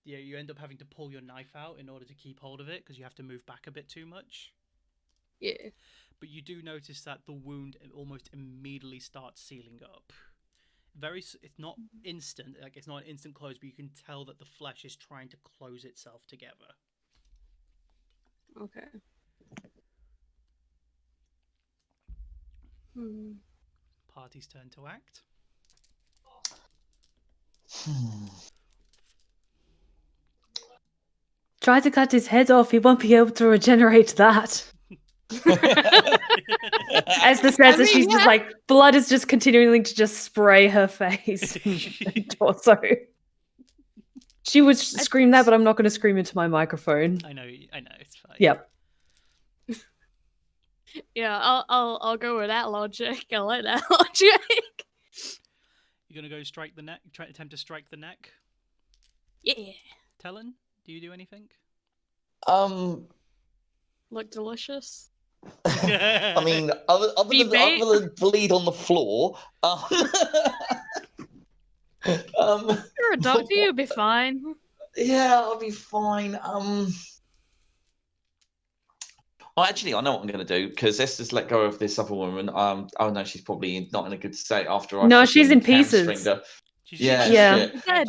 you end up having to pull your knife out in order to keep hold of it because you have to move back a bit too much. Yeah. But you do notice that the wound almost immediately starts sealing up. It's not instant, like it's not an instant close, but you can tell that the flesh is trying to close itself together. Okay. Party's turn to act. Try to cut his head off. He won't be able to regenerate that. As the says, she's just like blood is just continuing to just spray her face and torso. She would scream that, but I'm not going to scream into my microphone. I know, it's fine. Yep. Yeah, I'll go with that logic. I like that logic. You're gonna go strike the neck. Attempt to strike the neck. Yeah. Talon, do you do anything? Look delicious. I mean, other than bleed on the floor, You're a doctor, you'll be fine. yeah, I'll be fine. Well, actually, I know what I'm going to do because let's just let go of this other woman. Oh no, she's probably not in a good state after I No, she's in fucking pieces. hamstringed her. She's Yeah, Yeah. shit. Dead.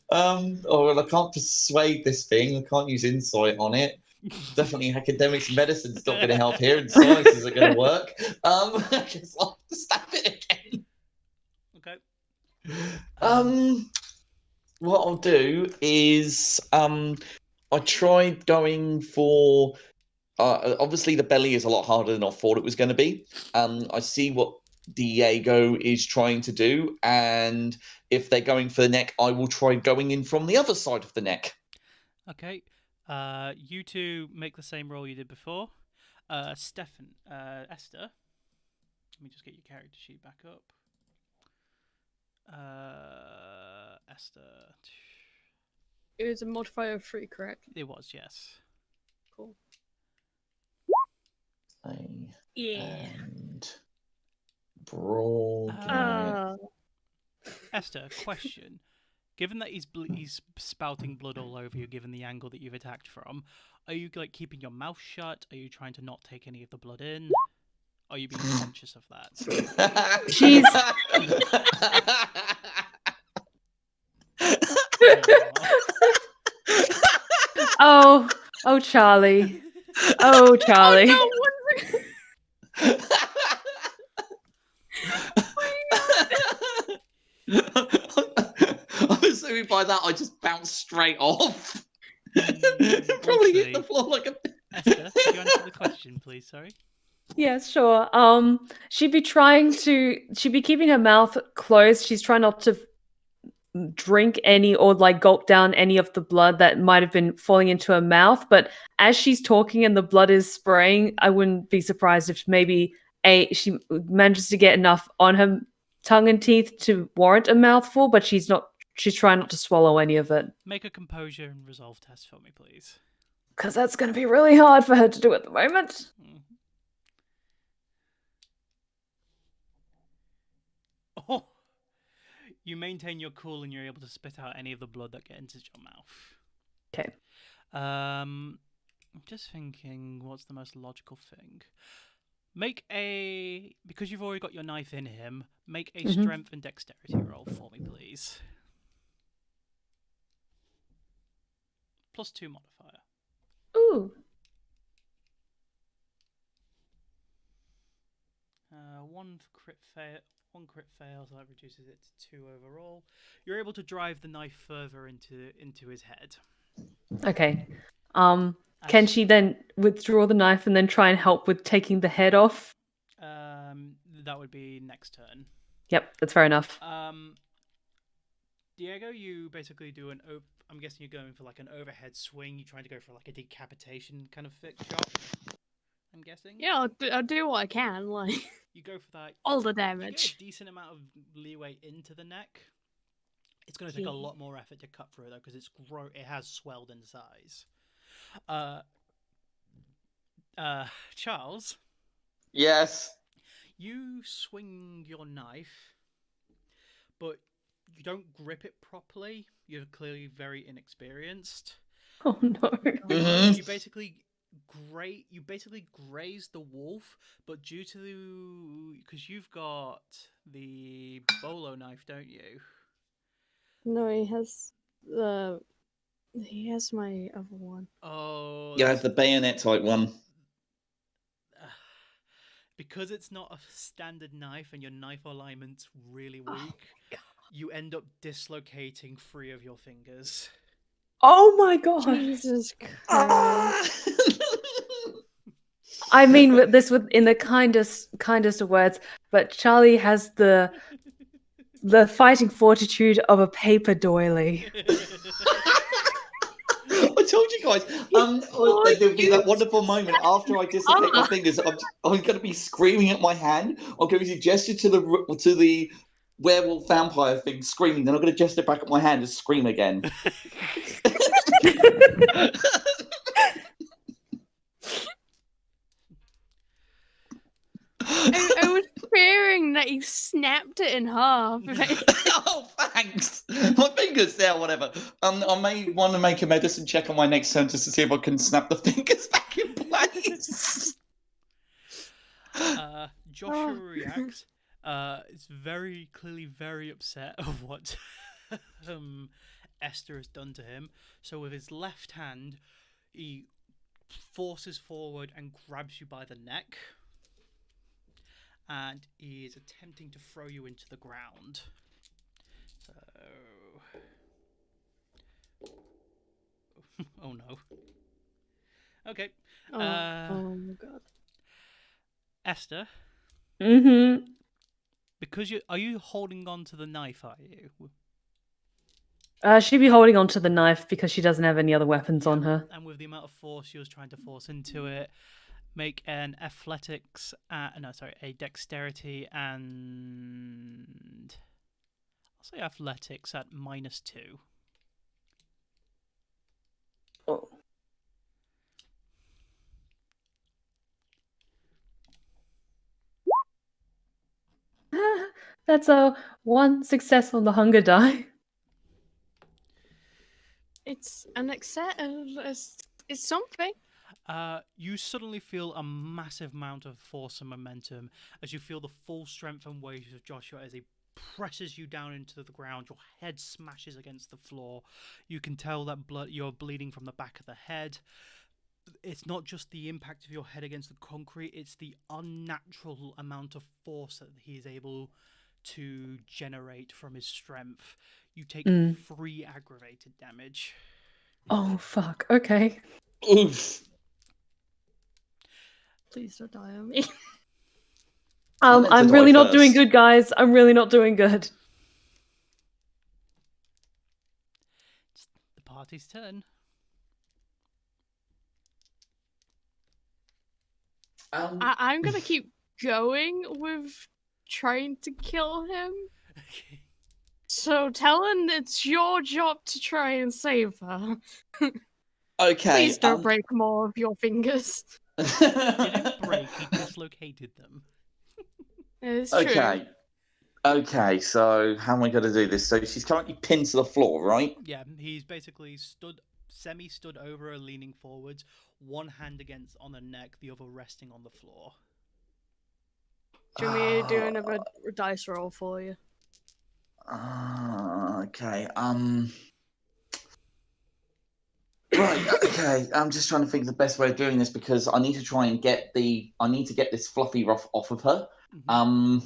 Oh well, I can't persuade this thing. I can't use insight on it. Definitely, academics and medicine's not going to help here, and science isn't going to work. I guess I'll have to stab it again. Okay. What I'll do is I tried going for. Obviously, the belly is a lot harder than I thought it was going to be. I see what Diego is trying to do, and if they're going for the neck, I will try going in from the other side of the neck. Okay. You two make the same roll you did before. Esther, let me just get your character sheet back up. Esther. It was a modifier of 3, correct? It was, yes. Cool. Yeah. And brawl. Esther, question. Given that he's spouting blood all over you, given the angle that you've attacked from, are you like keeping your mouth shut? Are you trying to not take any of the blood in? Are you being conscious of that? She's. Oh, Charlie. Oh, Charlie. Oh, I'm assuming by that I just bounced straight off. Probably hit the floor like a. Esther, could you answer the question, please? Sorry. Yeah, sure. She'd be keeping her mouth closed. She's trying not to drink any or like gulp down any of the blood that might have been falling into her mouth. But as she's talking and the blood is spraying, I wouldn't be surprised if maybe she manages to get enough on her tongue and teeth to warrant a mouthful, but she's trying not to swallow any of it. Make a composure and resolve test for me, please. Because that's going to be really hard for her to do at the moment. Oh, you maintain your cool and you're able to spit out any of the blood that gets into your mouth. Okay. I'm just thinking, what's the most logical thing? Because you've already got your knife in him, make a strength and dexterity roll for me, please. +2 modifier. Ooh. One crit fail, so that reduces it to 2 overall. You're able to drive the knife further into his head. Okay. Can she then withdraw the knife and then try and help with taking the head off? That would be next turn. Yep, that's fair enough. Diego, you basically do I'm guessing you're going for like an overhead swing. You're trying to go for like a decapitation kind of shot. I'm guessing. Yeah, I'll do what I can. Like you go for that. All the You damage. get a decent amount of leeway into the neck. It's going to take a lot more effort to cut through though, because it has swelled in size. Charles. Yes. You swing your knife, but you don't grip it properly. You're clearly very inexperienced. Oh no. You basically graze the wolf, but because you've got the bolo knife, don't you? No, he has my other one. Oh. Yeah, the bayonet type one. Because it's not a standard knife and your knife alignment's really weak, you end up dislocating 3 of your fingers. Oh my god! Jesus Christ! I mean this in the kindest of words, but Charlie has the fighting fortitude of a paper doily. I told you guys, there'll be that wonderful moment after I dissipate my fingers. I'm going to be screaming at my hand. I'm going to gesture to the werewolf vampire thing, screaming. Then I'm going to gesture back at my hand and scream again. chopped it in half. Oh, thanks. My fingers, yeah, whatever. I may want to make a medicine check on my next turn just to see if I can snap the fingers back in place. Joshua reacts. Is very clearly very upset of what Esther has done to him. So with his left hand, he forces forward and grabs you by the neck. And he is attempting to throw you into the ground. So... oh no. Okay. Oh my god. Esther, Mm-hmm. because are you holding on to the knife, are you? She'd be holding onto the knife because she doesn't have any other weapons on her. And with the amount of force she was trying to force into it, make an athletics, a dexterity and I'll say athletics at -2. Oh. That's a 1 success on the hunger die. It's an it's something. You suddenly feel a massive amount of force and momentum as you feel the full strength and weight of Joshua as he presses you down into the ground. Your head smashes against the floor. You can tell that you're bleeding from the back of the head. It's not just the impact of your head against the concrete, it's the unnatural amount of force that he is able to generate from his strength. You take 3 aggravated damage. Oh, fuck. Okay. Oof. Please don't die on me. I'm really not doing good, guys. I'm really not doing good. It's the party's turn. I'm gonna keep going with trying to kill him. Okay. So Talon, it's your job to try and save her. Okay. Please don't break more of your fingers. He didn't break, he dislocated them. It's Okay. true. Okay, so how am I going to do this? So she's currently pinned to the floor, right? Yeah, he's basically semi-stood over her, leaning forwards, one hand on her neck, the other resting on the floor. Do you want me to do another dice roll for you? Okay. Right. Okay. I'm just trying to think of the best way of doing this because I need to try and get this fluffy ruff off of her. Mm-hmm.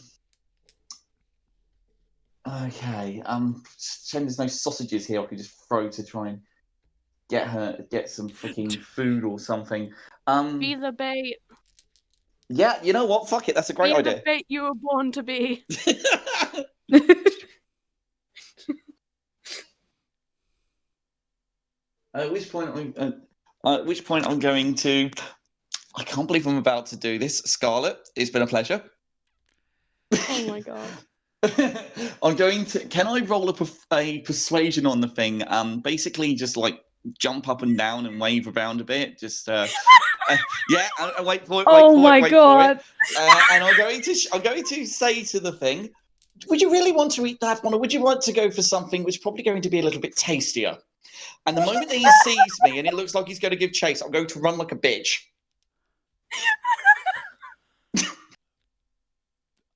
Okay. Shame there's no sausages here I could just throw to try and get some freaking food or something. Be the bait. Yeah, you know what? Fuck it. That's a great Be idea. the bait you were born to be. At which point I'm going to. I can't believe I'm about to do this, Scarlett. It's been a pleasure. Oh my god. I'm going to. Can I roll a persuasion on the thing? Basically, just like jump up and down and wave around a bit. Just yeah. Wait for it. Oh my god! And I'm going to say to the thing, would you really want to eat that one, or would you want to go for something which is probably going to be a little bit tastier? And the moment that he sees me and it looks like he's going to give chase, I'm going to run like a bitch.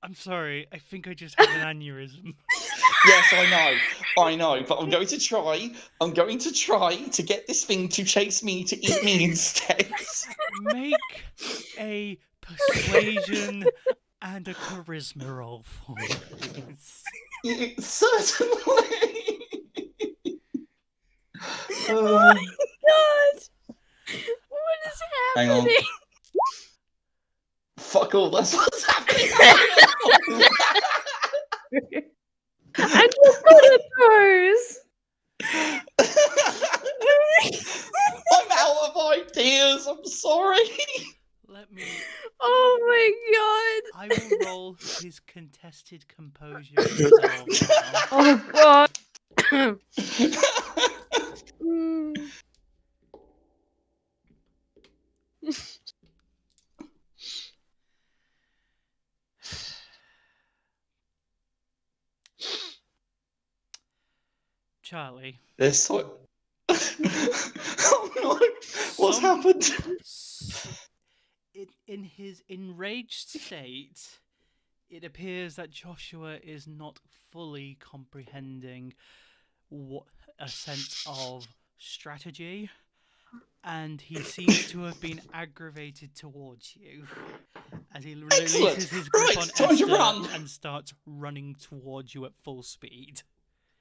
I'm sorry, I think I just had an aneurysm. Yes, I know, but I'm going to try to get this thing to chase me to eat me instead. Make a persuasion and a charisma roll for me, please. Certainly. Oh my god! What is Hang on. happening? Fuck all, that's what's happening. And you've got it throws! I'm out of ideas, I'm sorry. Let me... Oh my I will roll his contested composure resolve now. Oh god! god! Charlie. There's so... Oh no! What's happened? In his enraged state, it appears that Joshua is not fully comprehending a sense of strategy, and he seems to have been aggravated towards you as he releases his grip on time to Esther run. and starts running towards you at full speed.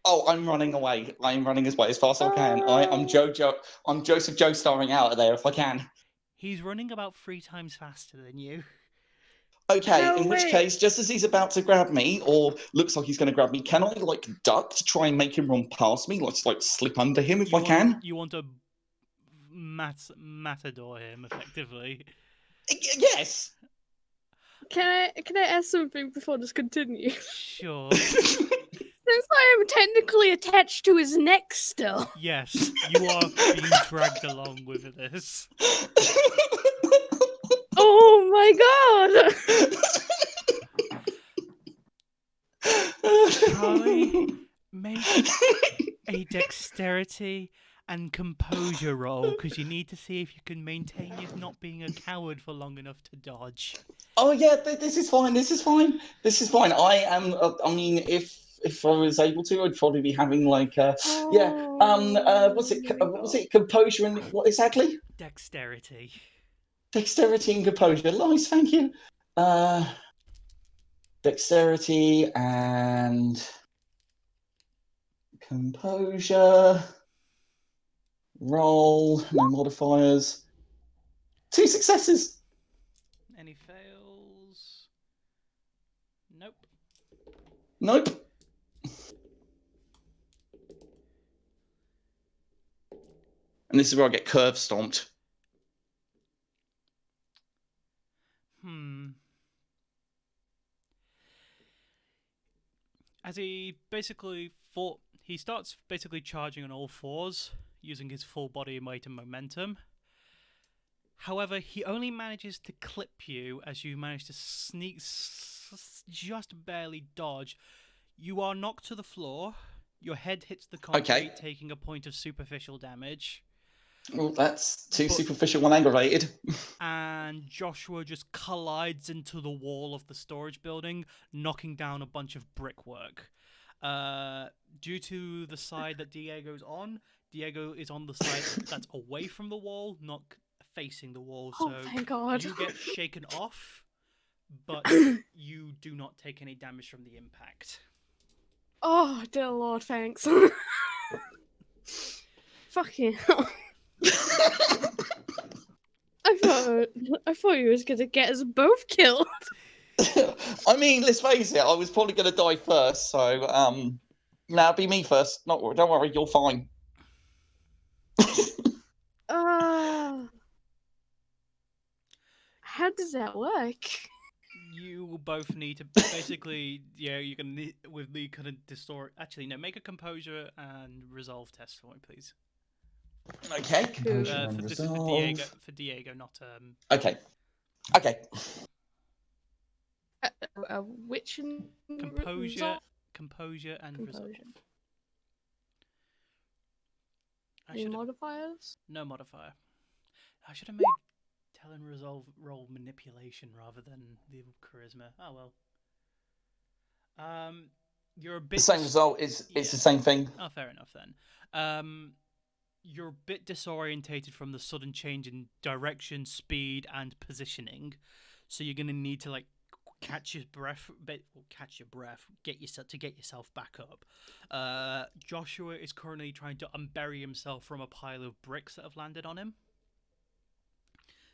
Oh, I'm running away. I'm running as fast as I can. I'm Joseph Joe-starring out of there if I can. He's running about 3 times faster than you. Okay, No, in which wait. case, just as he's about to grab me, or looks like he's going to grab me, can I duck to try and make him run past me, slip under him if I can? You want to matador him, effectively. Yes. Can I ask something before this continues? Sure. Since I am technically attached to his neck still. Yes, you are being dragged along with this. Oh my god! Charlie, make a dexterity and composure roll, because you need to see if you can maintain your not being a coward for long enough to dodge. Oh yeah, this is fine. This is fine. I am. I mean, if I was able to, I'd probably be having what's it? Composure and what exactly? Dexterity. Dexterity and composure. Nice, thank you. Dexterity and composure. Roll. No modifiers. 2 successes. Any fails? Nope. Nope. And this is where I get curve stomped. As he starts basically charging on all 4s, using his full body weight and momentum. However, he only manages to clip you as you manage to just barely dodge. You are knocked to the floor. Your head hits the concrete, taking a point of superficial damage. Well, that's too superficial, 1 aggravated. And Joshua just collides into the wall of the storage building, knocking down a bunch of brickwork. Due to the side that Diego is on the side that's away from the wall, not facing the wall. So thank God. you get shaken off, but you do not take any damage from the impact. Oh, dear Lord, thanks. Fucking hell. I thought he was gonna get us both killed. I mean, let's face it, I was probably going to die first, so, now be me first. Don't worry, you're fine. How does that work? You will both need to basically, you can need with the kind of distort. Actually, no, make a composure and resolve test for me, please. Okay. Composure and this resolve. is for Diego, not Okay. Which composure and resolve. Any modifiers? No modifier. I should have made tell and resolve roll manipulation rather than the charisma. Oh well. You're a bit the same result. It's the same thing. Oh, fair enough then. You're a bit disorientated from the sudden change in direction, speed, and positioning, so you're gonna need to catch your breath, get yourself back up. Joshua is currently trying to unbury himself from a pile of bricks that have landed on him.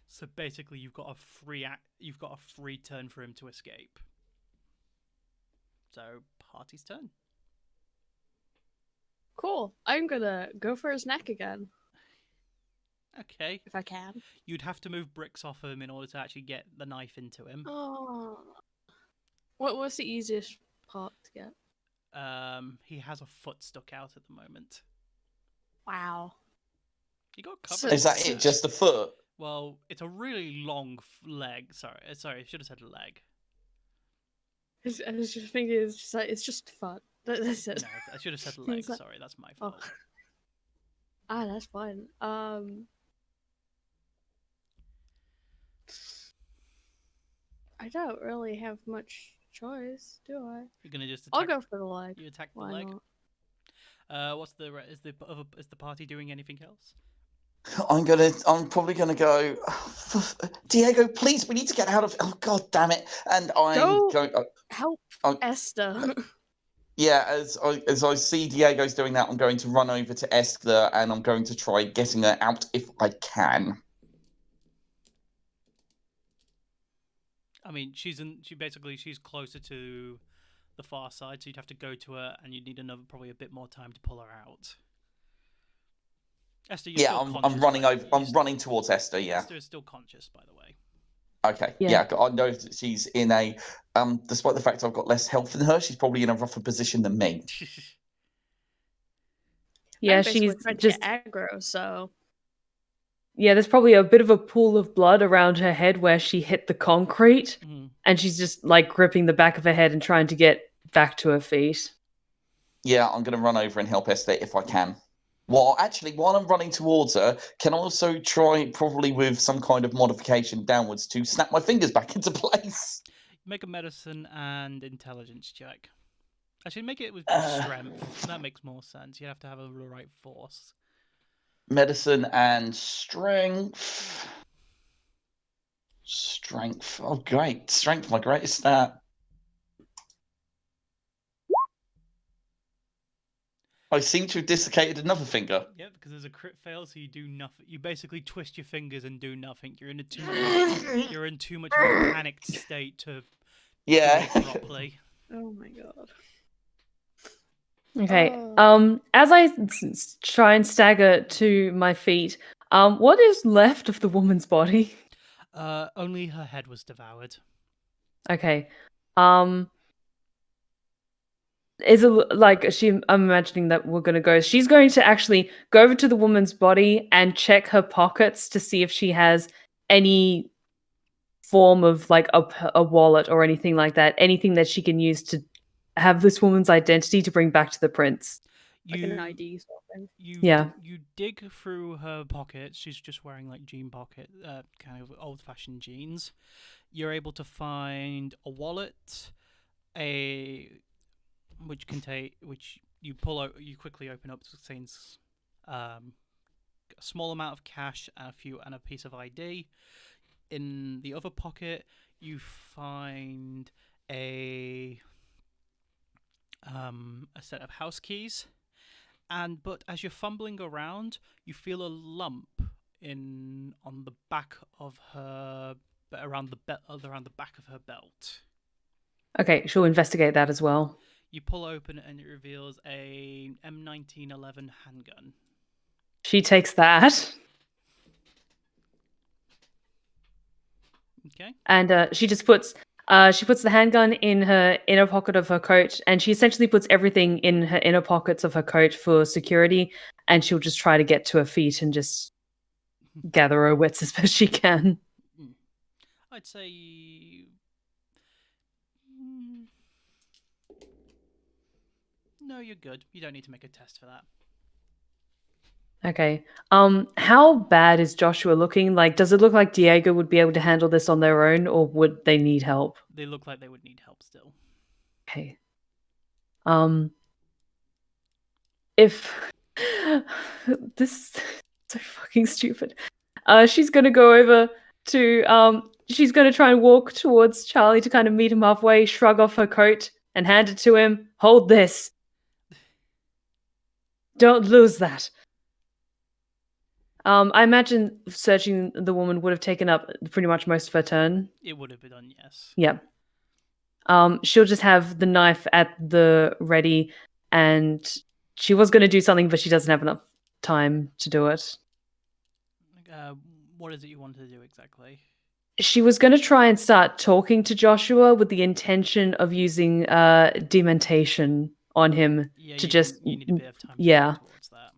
So basically, you've got a free turn for him to escape. So, party's turn. Cool. I'm gonna go for his neck again. Okay. If I can. You'd have to move bricks off him in order to actually get the knife into him. Oh. What's the easiest part to get? He has a foot stuck out at the moment. Wow. He got covered. Is that it? Just the foot? Well, it's a really long leg. Sorry, I should have said leg. I was just thinking it's just fun. That's it. No, I should have said He's leg. like, Sorry, that's my oh. fault. That's fine. I don't really have much choice, do I? You're gonna just I'll attack. go for the leg. You attack the Why leg. not? Is the party doing anything else? I'm probably gonna go. Diego, please, we need to get out of. Oh God, damn it! And I'm Go going. help Esther. Yeah, as I see Diego's doing that, I'm going to run over to Esther and I'm going to try getting her out if I can. I mean, she's closer to the far side, so you'd have to go to her, and you'd need probably a bit more time to pull her out. Esther, you're still conscious. I'm running right? over. I'm running towards Esther. Yeah. Esther is still conscious, by the way. Okay. Yeah. I know that she's in a. Despite the fact I've got less health than her, she's probably in a rougher position than me. Yeah, she's she's trying to just get aggro, so yeah. There's probably a bit of a pool of blood around her head where she hit the concrete, and she's just like gripping the back of her head and trying to get back to her feet. Yeah, I'm going to run over and help Esther if I can. Well, actually, while I'm running towards her, can I also try, probably with some kind of modification downwards, to snap my fingers back into place? Make a medicine and intelligence check. Actually, make it with strength. That makes more sense. You have to have the right force. Medicine and strength. Strength. Oh, great. Strength, my greatest stat. I seem to have dislocated another finger. Yeah, because there's a crit fail, so you do nothing. You basically twist your fingers and do nothing. You're in too much of a panicked state to do it properly. Oh my god. Okay. As I try and stagger to my feet, what is left of the woman's body? Only her head was devoured. Okay. Is it like I'm imagining that we're going to go. She's going to actually go over to the woman's body and check her pockets to see if she has any form of like a wallet or anything like that. Anything that she can use to have this woman's identity to bring back to the prince. Like an ID sort of thing. You dig through her pockets. She's just wearing like jean pocket, kind of old-fashioned jeans. You're able to find a wallet, which you quickly open up. Contains a small amount of cash and a piece of ID. In the other pocket, you find a set of house keys. But as you're fumbling around, you feel a lump on the back of her, around the back of her belt. Okay, she'll investigate that as well. You pull open and it reveals a M1911 handgun. She takes that. Okay. And she just puts the handgun in her inner pocket of her coat, and she essentially puts everything in her inner pockets of her coat for security, and she'll just try to get to her feet and just gather her wits as best she can. I'd say... No, you're good. You don't need to make a test for that. Okay. How bad is Joshua looking? Like, does it look like Diego would be able to handle this on their own, or would they need help? They look like they would need help still. Okay. If this is so fucking stupid. She's gonna go over to she's gonna try and walk towards Charlie to kind of meet him halfway, shrug off her coat and hand it to him. Hold this. Don't lose that. I imagine searching the woman would have taken up pretty much most of her turn. It would have been done, yes. Yeah. She'll just have the knife at the ready, and she was going to do something, but she doesn't have enough time to do it. What is it you want to do exactly? She was going to try and start talking to Joshua with the intention of using dementation on him you need a bit of time to work towards that.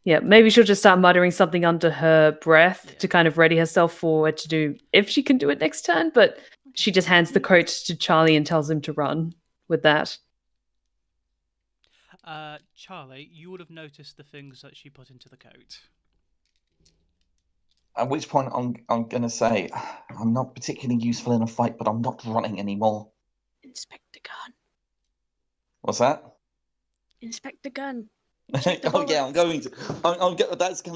Yeah, maybe she'll just start muttering something under her breath to kind of ready herself for what to do if she can do it next turn, but she just hands the coat to Charlie and tells him to run with that. Charlie, you would have noticed the things that she put into the coat. At which point I'm going to say, I'm not particularly useful in a fight, but I'm not running anymore. Inspect the gun. What's that? Inspect the gun. Oh yeah, I'm going to.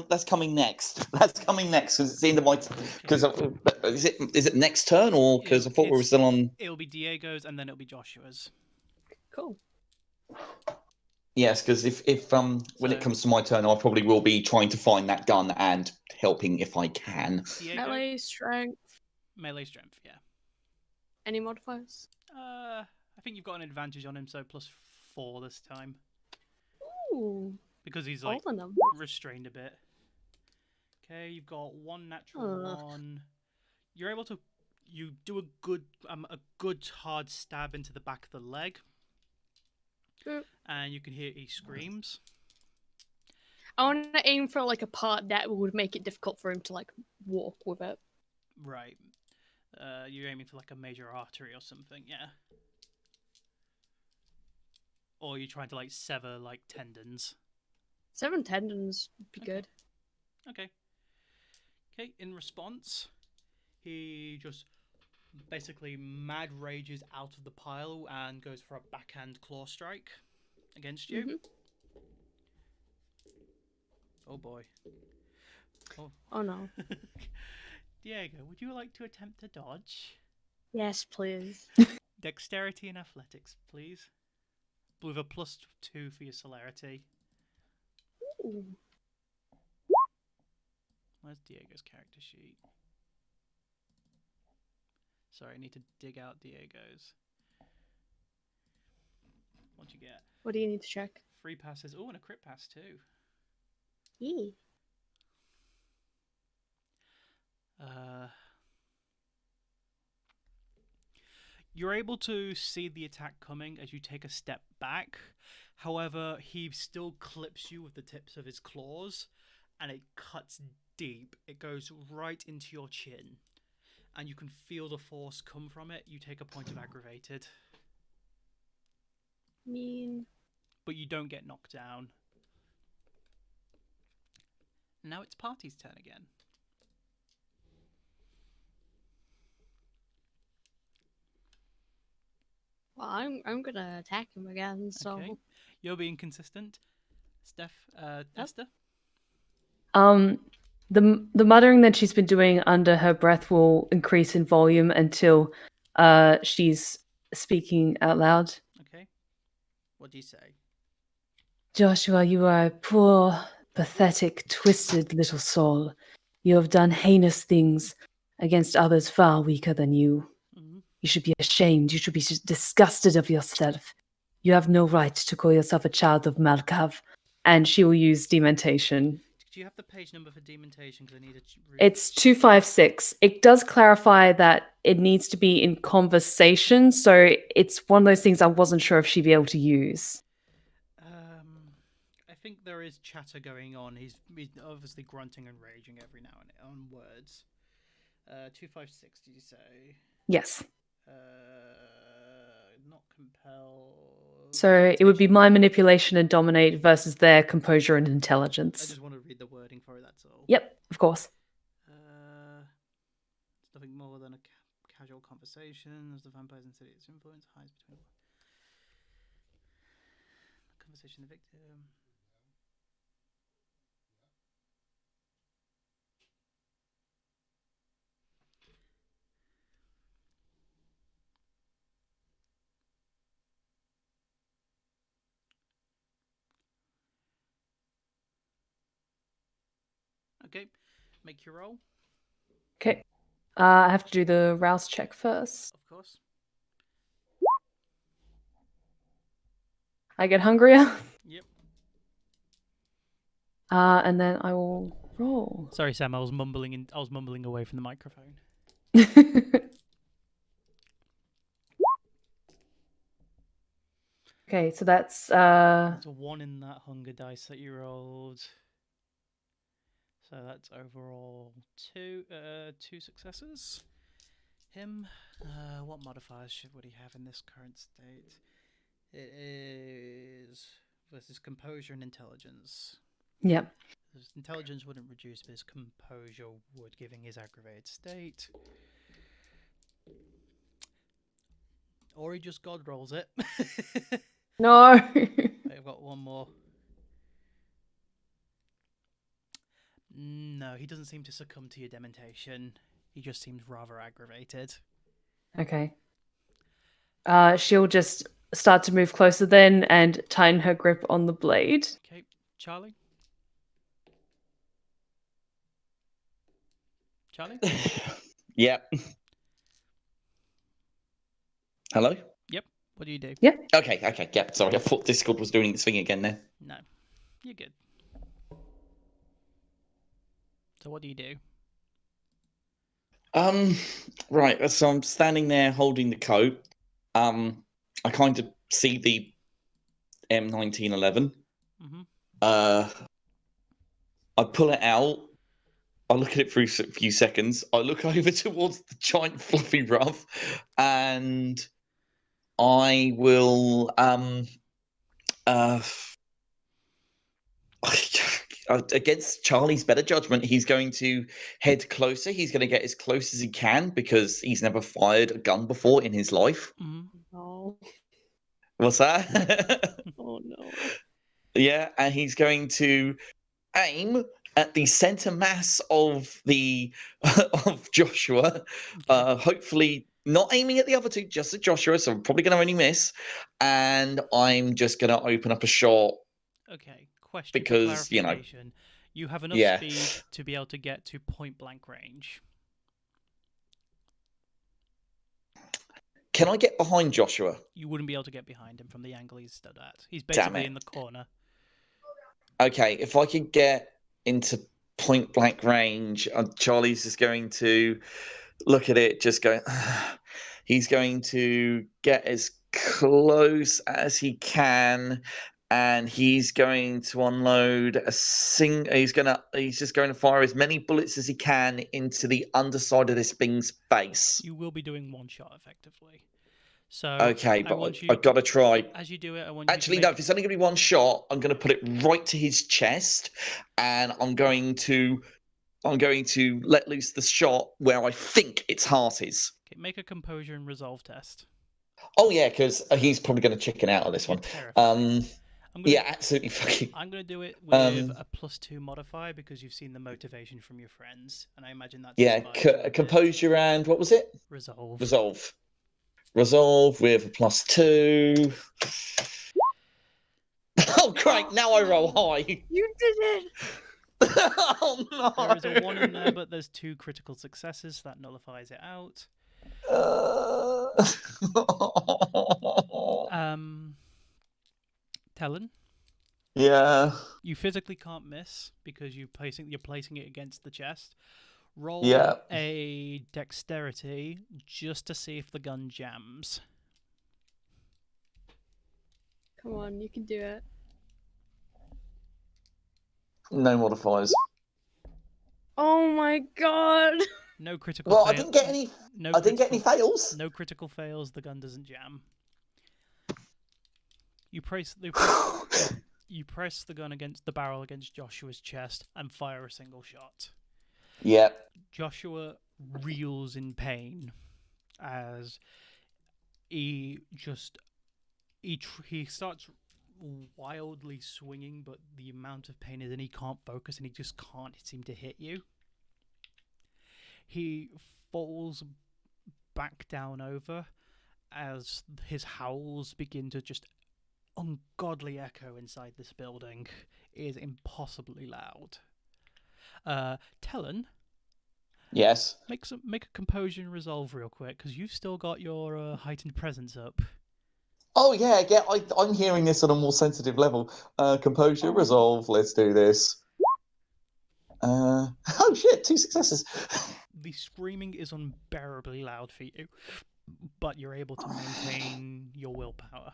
That's coming next. That's coming next because it's the end of my. Because is it next turn or because I thought we were still on? It'll be Diego's and then it'll be Joshua's. Cool. Yes, because if when it comes to my turn, I probably will be trying to find that gun and helping if I can. Diego, Melee strength. melee strength, yeah. Any modifiers? I think you've got an advantage on him, so +4 this time Ooh. because he's All like the numbers. restrained a bit. Okay, you've got 1 natural 1. You're able to. You do a good hard stab into the back of the leg, and you can hear he screams. I want to aim for like a part that would make it difficult for him to like walk with it. Right. You're aiming for like a major artery or something, yeah. Or you're trying to like sever like tendons. 7 tendons would be good. Okay. Okay, in response, he just basically mad rages out of the pile and goes for a backhand claw strike against you. Mm-hmm. Oh boy. Oh no. Diego, would you like to attempt to dodge? Yes, please. Dexterity and athletics, please. With a +2 for your celerity. Ooh. Where's Diego's character sheet? Sorry, I need to dig out Diego's. What'd you get? What do you need to check? 3 passes. Oh, and a crit pass too. Yee. You're able to see the attack coming as you take a step back. However, he still clips you with the tips of his claws, and it cuts deep. It goes right into your chin, and you can feel the force come from it. You take a point of aggravated. Mean. But you don't get knocked down. Now it's Party's turn again. Well, I'm gonna attack him again. So. Okay. You're being consistent. Esther? The muttering that she's been doing under her breath will increase in volume until she's speaking out loud. Okay. What do you say? Joshua, you are a poor, pathetic, twisted little soul. You have done heinous things against others far weaker than you. Mm-hmm. You should be ashamed. You should be disgusted of yourself. You have no right to call yourself a child of Malkav. And she will use dementation. Do you have the page number for dementation? Because I need to. It's 256. It does clarify that it needs to be in conversation, so it's one of those things I wasn't sure if she'd be able to use. I think there is chatter going on. He's obviously grunting and raging every now and then on words. 256, did you say? Yes. Not compel. So it would be mind manipulation and dominate versus their composure and intelligence. I just want to read the wording for it, that's all. Yep, of course. It's nothing more than a casual conversation as the vampires and city's influence hides between the conversation the victim. Okay, make your roll. Okay. I have to do the rouse check first. Of course. I get hungrier. Yep. And then I will roll. Sorry, Sam. I was mumbling away from the microphone. Okay, so that's There's a 1 in that hunger dice that you rolled. So that's overall 2 successes. Him. What modifiers would he have in this current state? It is versus composure and intelligence. Yep. His intelligence wouldn't reduce, but his composure would, giving his aggravated state. Or he just god rolls it. No. I've got one more. No, he doesn't seem to succumb to your dementation. He just seems rather aggravated. Okay. She'll just start to move closer then and tighten her grip on the blade. Okay, Charlie? Charlie? Yep. Hello? What do you do? Okay, yeah. Sorry, I thought Discord was doing its thing again there. No, you're good. So what do you do? Right, so I'm standing there holding the coat. I kind of see the M1911. Mm-hmm. I pull it out. I look at it for a few seconds. I look over towards the giant fluffy ruff, and I will against Charlie's better judgment, he's going to head closer. He's going to get as close as he can because he's never fired a gun before in his life. Mm-hmm. Oh, What's that? oh no. Yeah, and he's going to aim at the center mass of the of Joshua. Hopefully not aiming at the other two, just at Joshua. So I'm probably going to only miss, and I'm just going to open up a shot. Okay, question Because, for you know, clarification. You have enough Yeah. speed to be able to get to point blank range. Can I get behind Joshua? You wouldn't be able to get behind him from the angle he's stood at. He's Damn basically it. in the corner. Okay, if I could get into point blank range, Charlie's just going to look at it, just go. He's going to get as close as he can, and he's going to unload a He's just going to fire as many bullets as he can into the underside of this thing's face. You will be doing one shot effectively. So Okay, I but want you I've got to try. as you do it, I want Actually, you no, to if it's only going to be one shot, I'm going to put it right to his chest, and I'm going to let loose the shot where I think its heart is. make a composure and resolve test. Oh yeah, because he's probably going to chicken out on this You're one. terrified. Yeah, absolutely fucking. I'm going to do it with a +2 modifier because you've seen the motivation from your friends, and I imagine that's Yeah, inspired you a bit. composure and what was it? Resolve. Resolve with a +2. Oh great! Now I roll high. You did it! Oh no! There is a 1 in there, but there's 2 critical successes, so that nullifies it out. Talon? Yeah. You physically can't miss because you're placing it against the chest. Roll Yeah. a dexterity just to see if the gun jams. Come on, you can do it. No modifiers. Oh my god! No critical Well, fail. I didn't get any. No I didn't get any critical- fails. No critical fails, the gun doesn't jam. You press the gun against the barrel against Joshua's chest and fire a single shot. Yeah. Joshua reels in pain as he starts wildly swinging, but the amount of pain is in he can't focus and he just can't seem to hit you. He falls back down over as his howls begin to just ungodly echo inside this building. It is impossibly loud. Talon, Yes. make a composure and resolve real quick because you've still got your heightened presence up. Oh yeah. I'm hearing this on a more sensitive level. Composure, resolve. Let's do this. Oh shit! 2 successes. The screaming is unbearably loud for you, but you're able to maintain your willpower.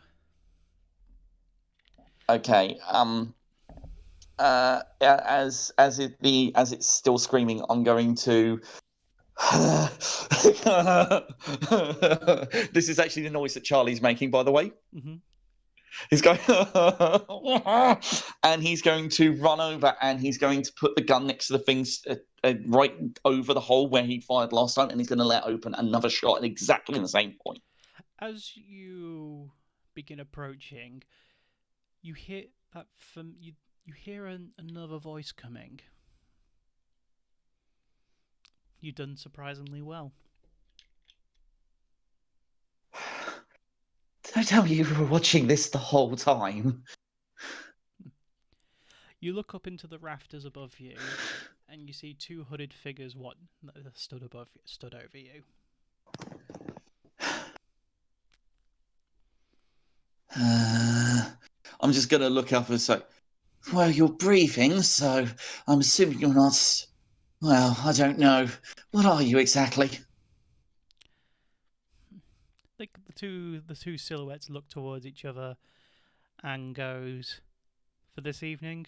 Okay. As it's still screaming, I'm going to. This is actually the noise that Charlie's making, by the way. Mm-hmm. He's going, and he's going to run over and he's going to put the gun next to the things right over the hole where he fired last time, and he's going to let open another shot at exactly the same point. As you begin approaching, you hear that you hear another voice coming. You've done surprisingly well. Did I tell you were watching this the whole time? You look up into the rafters above you, and you see two hooded figures stood over you. I'm just going to look up and say, well, you're breathing, so I'm assuming you're not... Well, I don't know. What are you exactly? The two silhouettes look towards each other and goes, for this evening,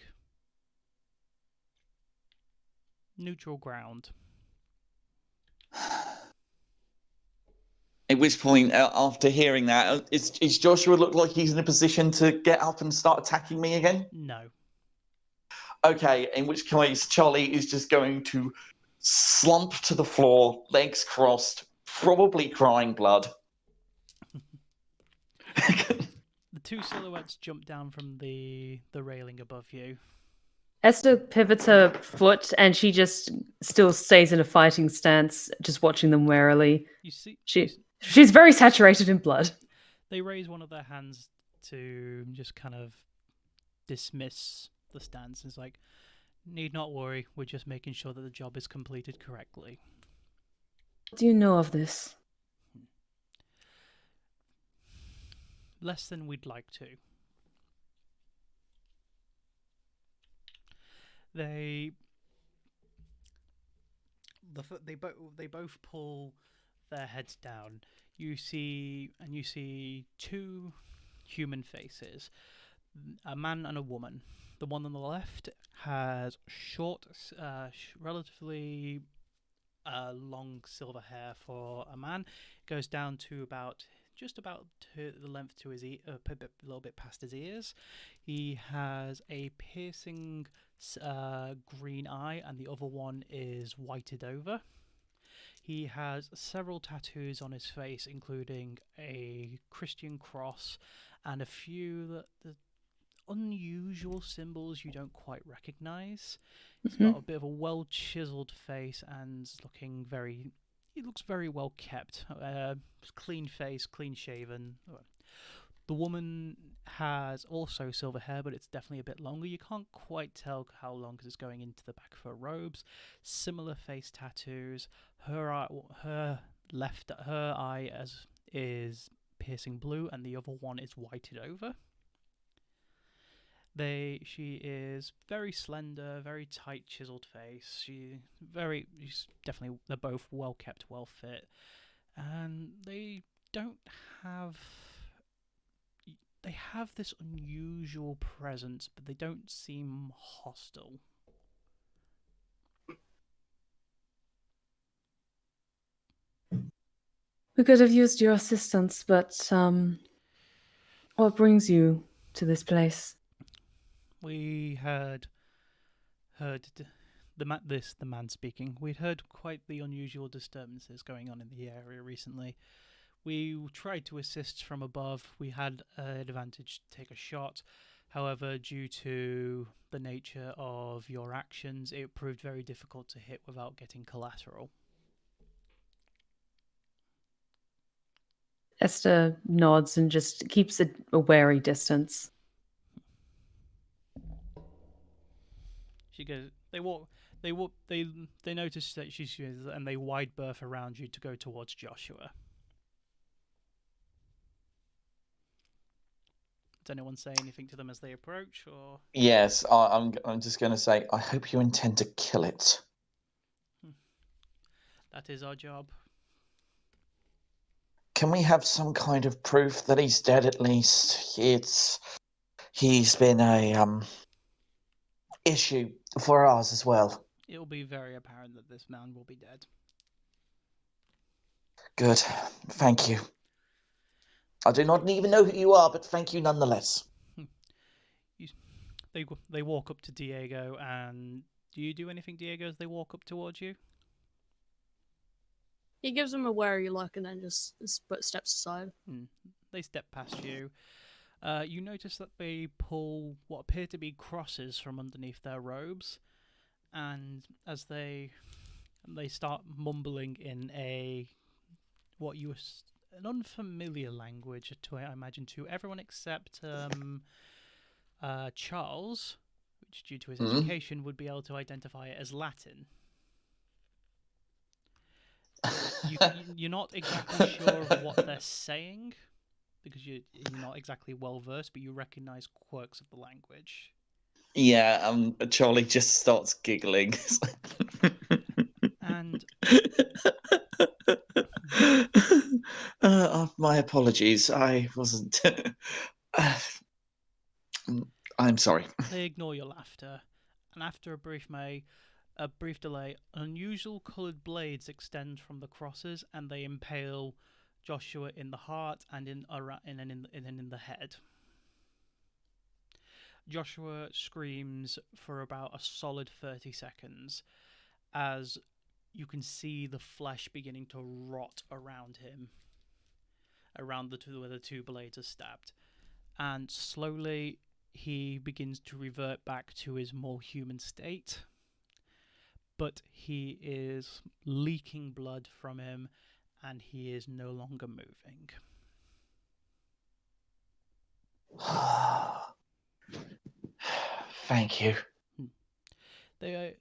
neutral ground. At which point, after hearing that, is Joshua look like he's in a position to get up and start attacking me again? No. Okay, in which case Charlie is just going to slump to the floor, legs crossed, probably crying blood. The two silhouettes jump down from the railing above you. Esther pivots her foot and she just still stays in a fighting stance, just watching them warily. You see, She's very saturated in blood. They raise one of their hands to just kind of dismiss the stance. It's like, need not worry, we're just making sure that the job is completed correctly. What do you know of this? Less than we'd like to. They both pull their heads down. You see two human faces, a man and a woman. The one on the left has short, relatively long silver hair for a man. It goes down to just about to the length to his a little bit past his ears. He has a piercing green eye, and the other one is whited over. He has several tattoos on his face, including a Christian cross and a few unusual symbols you don't quite recognize. He's got a bit of a well-chiseled face and he looks very well kept. Clean face, clean shaven. The woman has also silver hair, but it's definitely a bit longer. You can't quite tell how long because it's going into the back of her robes. Similar face tattoos. Her eye is piercing blue, and the other one is whited over. She is very slender, very tight, chiseled face. They're both well kept, well fit, and they have this unusual presence, but they don't seem hostile. We could have used your assistance, but what brings you to this place? We heard the man speaking. We'd heard quite the unusual disturbances going on in the area recently. We tried to assist from above. We had an advantage to take a shot. However, due to the nature of your actions, it proved very difficult to hit without getting collateral. Esther nods and just keeps a wary distance. She goes. They notice that she's, and they wide berth around you to go towards Joshua. Does anyone say anything to them as they approach, or? Yes, I'm just going to say, I hope you intend to kill it. That is our job. Can we have some kind of proof that he's dead at least? He's been a issue for ours as well. It will be very apparent that this man will be dead. Good. Thank you. I do not even know who you are, but thank you nonetheless. They walk up to Diego, and do you do anything, Diego, as they walk up towards you? He gives him a wary look and then just steps aside. They step past you. You notice that they pull what appear to be crosses from underneath their robes, and as they start mumbling in an unfamiliar language to, I imagine, to everyone except Charles, which due to his education would be able to identify it as Latin. You're not exactly sure of what they're saying because you're not exactly well versed, but you recognise quirks of the language. Yeah, Charlie just starts giggling. And my apologies. I wasn't. I'm sorry. they ignore your laughter, and after a brief delay, unusual coloured blades extend from the crosses, and they impale Joshua in the heart and in the head. Joshua screams for about a solid 30 seconds as you can see the flesh beginning to rot around him, around where the two blades are stabbed. And slowly he begins to revert back to his more human state. But he is leaking blood from him and he is no longer moving. Thank you. The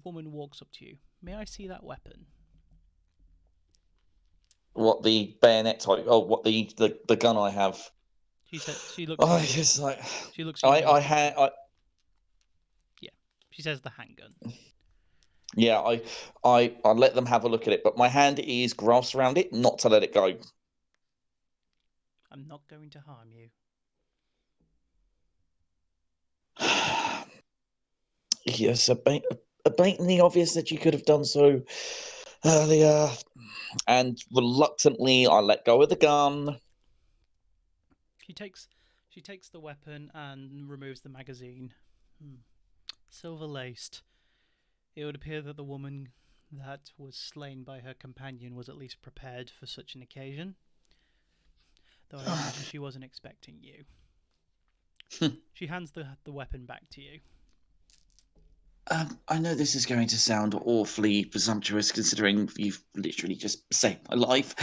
woman walks up to you. May I see that weapon? What, the bayonet type? Oh, what the gun I have? She said. She looks. Oh, it's just like she looks. At you Yeah, she says the handgun. Yeah, I let them have a look at it, but my hand is grasped around it, not to let it go. I'm not going to harm you. Yes, blatantly obvious that you could have done so earlier. And reluctantly, I let go of the gun. She takes the weapon and removes the magazine. Silver laced. It would appear that the woman that was slain by her companion was at least prepared for such an occasion. Though I imagine she wasn't expecting you. She hands the weapon back to you. I know this is going to sound awfully presumptuous considering you've literally just saved my life,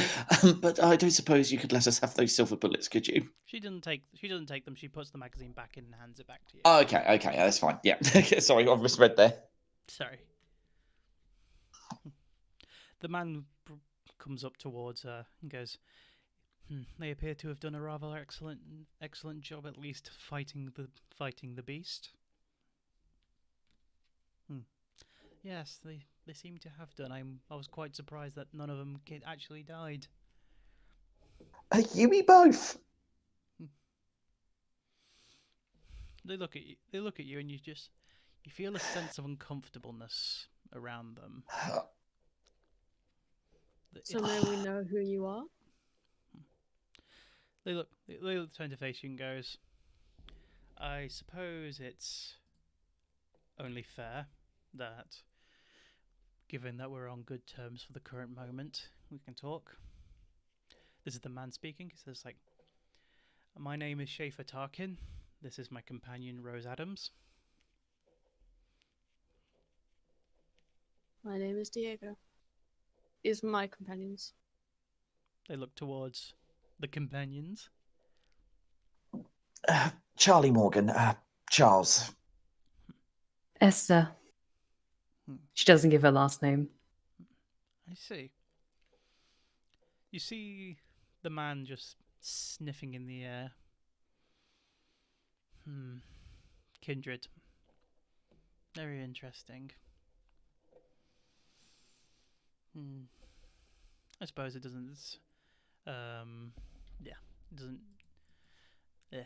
but I don't suppose you could let us have those silver bullets, could you? She doesn't take them. She puts the magazine back in and hands it back to you. Oh, okay, that's fine. Yeah, sorry, I misread there. Sorry. The man comes up towards her and goes, "They appear to have done a rather excellent job, at least fighting the beast." Yes, they seem to have done. I was quite surprised that none of them actually died. You me both. They look at you, and you feel a sense of uncomfortableness around them. So now we know who you are? They turn to face you and goes, "I suppose it's only fair that, given that we're on good terms for the current moment, we can talk." This is the man speaking. He says, "My name is Schaefer Tarkin. This is my companion, Rose Adams." My name is Diego. These are my companions. They look towards the companions. Charlie Morgan, Charles. Esther. She doesn't give her last name. I see. You see the man just sniffing in the air. Kindred. Very interesting. I suppose it doesn't. It doesn't. Yeah.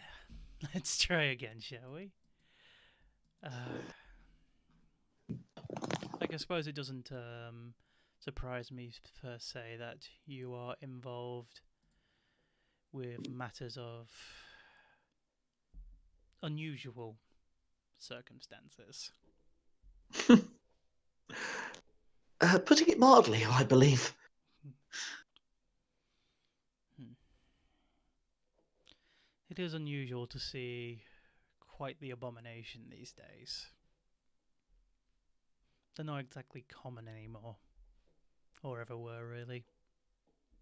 Let's try again, shall we? I suppose it doesn't surprise me per se that you are involved with matters of unusual circumstances. Putting it mildly, I believe. It is unusual to see quite the abomination these days. They're not exactly common anymore, or ever were, really.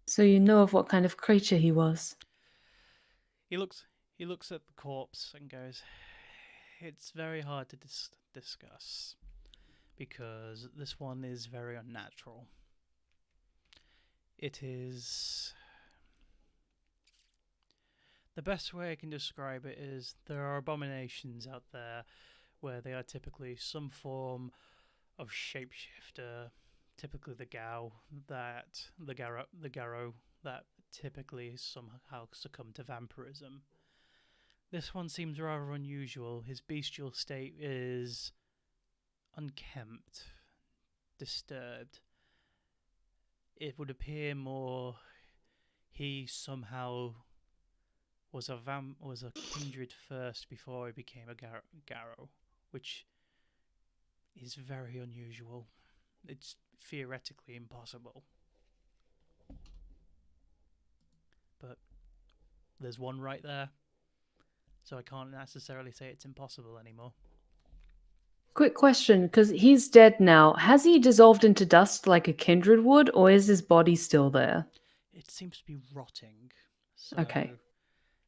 So you know of what kind of creature he was? He looks at the corpse and goes, "It's very hard to discuss, because this one is very unnatural. It is... The best way I can describe it is there are abominations out there where they are typically some form of shapeshifter, typically the Gao, the Garrow that typically somehow succumb to vampirism. This one seems rather unusual. His bestial state is unkempt, disturbed. It would appear more he somehow was a kindred first before he became a Garrow, which is very unusual. It's theoretically impossible. But there's one right there, so I can't necessarily say it's impossible anymore. Quick question, because he's dead now. Has he dissolved into dust like a kindred would, or is his body still there? It seems to be rotting. So Okay.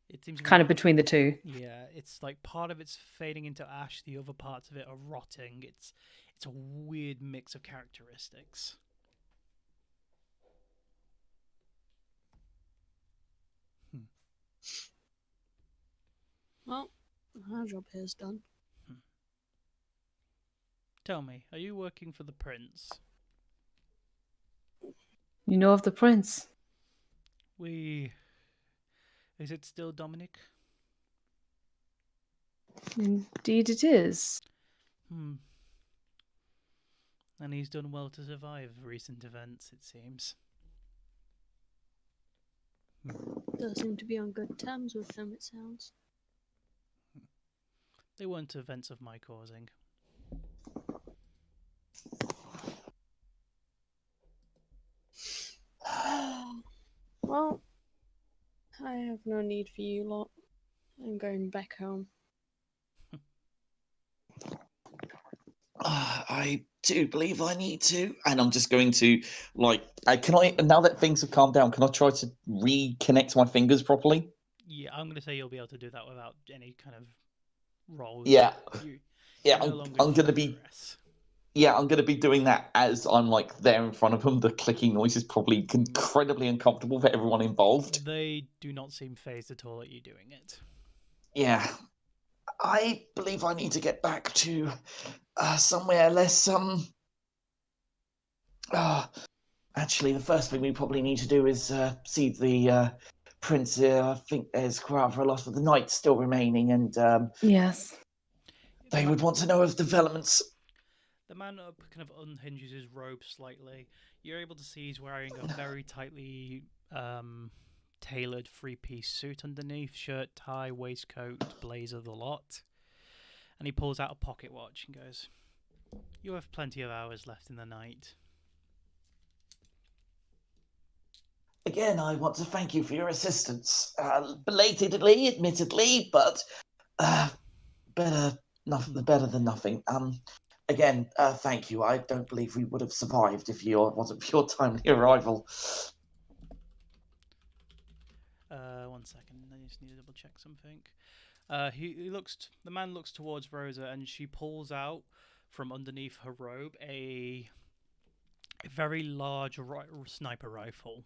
It seems to be Kind of between the two. Yeah, it's like part of it's fading into ash, the other parts of it are rotting. It's a weird mix of characteristics. Well, our job here is done. Tell me, are you working for the prince? You know of the prince? Is it still Dominic? Indeed it is. And he's done well to survive recent events, it seems. Does seem to be on good terms with them, it sounds. They weren't events of my causing. Well, I have no need for you lot. I'm going back home. I do believe I need to, and I'm just going to can I, now that things have calmed down, can I try to reconnect my fingers properly? Yeah, I'm going to say you'll be able to do that without any kind of roll. Yeah, No I'm going to be. stress. Yeah, I'm going to be doing that as I'm there in front of them. The clicking noise is probably incredibly uncomfortable for everyone involved. They do not seem phased at all at you doing it. Yeah, I believe I need to get back to somewhere less. Actually, the first thing we probably need to do is see the prince here. I think there's rather a lot of the knights still remaining, and Yes. they would want to know of developments. The man kind of unhinges his robe slightly. You're able to see he's wearing a very tightly tailored three-piece suit underneath, shirt, tie, waistcoat, blazer, the lot. And he pulls out a pocket watch and goes, "You have plenty of hours left in the night." Again, I want to thank you for your assistance. Belatedly, admittedly, but better than nothing. Again, thank you. I don't believe we would have survived if it wasn't for your timely arrival. 1 second, I just need to double check something. The man looks towards Rosa, and she pulls out from underneath her robe a very large sniper rifle.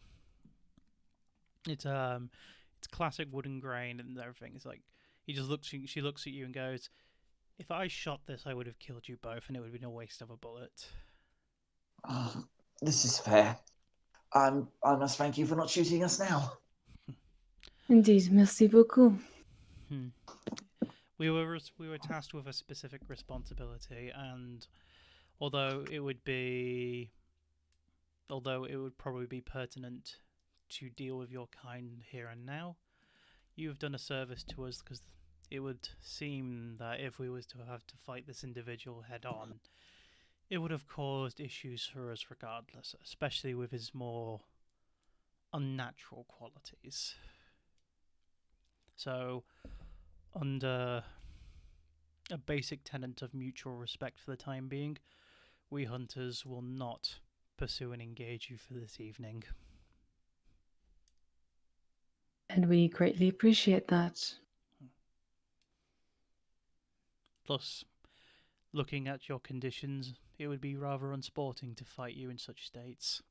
It's classic wooden grain and everything. It's like she looks at you and goes, "If I shot this, I would have killed you both, and it would have been a waste of a bullet." This is fair. I must thank you for not shooting us now. Indeed, merci beaucoup. We were tasked with a specific responsibility, and although it would probably be pertinent to deal with your kind here and now, you've done a service to us, because it would seem that if we was to have to fight this individual head on, it would have caused issues for us regardless, especially with his more unnatural qualities. So, under a basic tenet of mutual respect for the time being, we hunters will not pursue and engage you for this evening. And we greatly appreciate that. Plus, looking at your conditions, it would be rather unsporting to fight you in such states.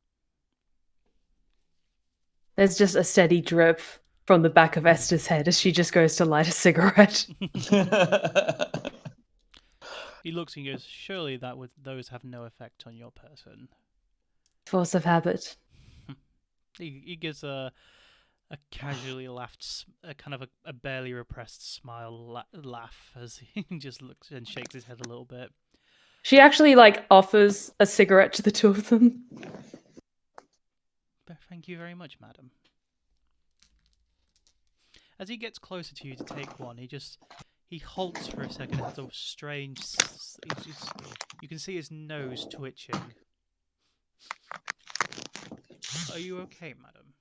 There's just a steady drip from the back of Esther's head as she just goes to light a cigarette. He looks and goes, surely those have no effect on your person. Force of habit. He gives a casually laughed, a kind of a barely repressed smile laugh as he just looks and shakes his head a little bit. She actually offers a cigarette to the two of them. Thank you very much, madam. As he gets closer to you to take one, he halts for a second. Has a strange. You can see his nose twitching. Are you okay, madam?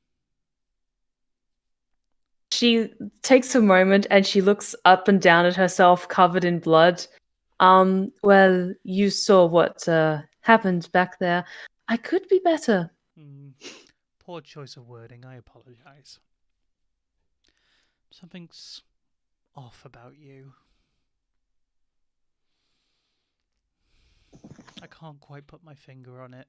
She takes a moment and she looks up and down at herself, covered in blood. Well, you saw what happened back there. I could be better. Poor choice of wording. I apologize. Something's off about you. I can't quite put my finger on it.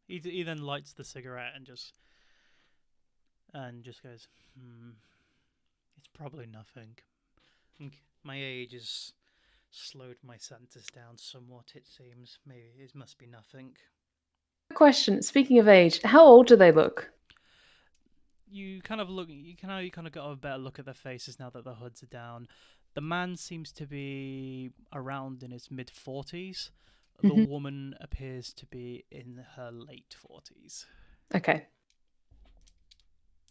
He then lights the cigarette and just goes, it's probably nothing. My age has slowed my senses down somewhat, it seems. Maybe it must be nothing. Question, speaking of age, how old do they look? You kind of got a better look at their faces now that the hoods are down. The man seems to be around in his mid-40s. The woman appears to be in her late 40s. Okay.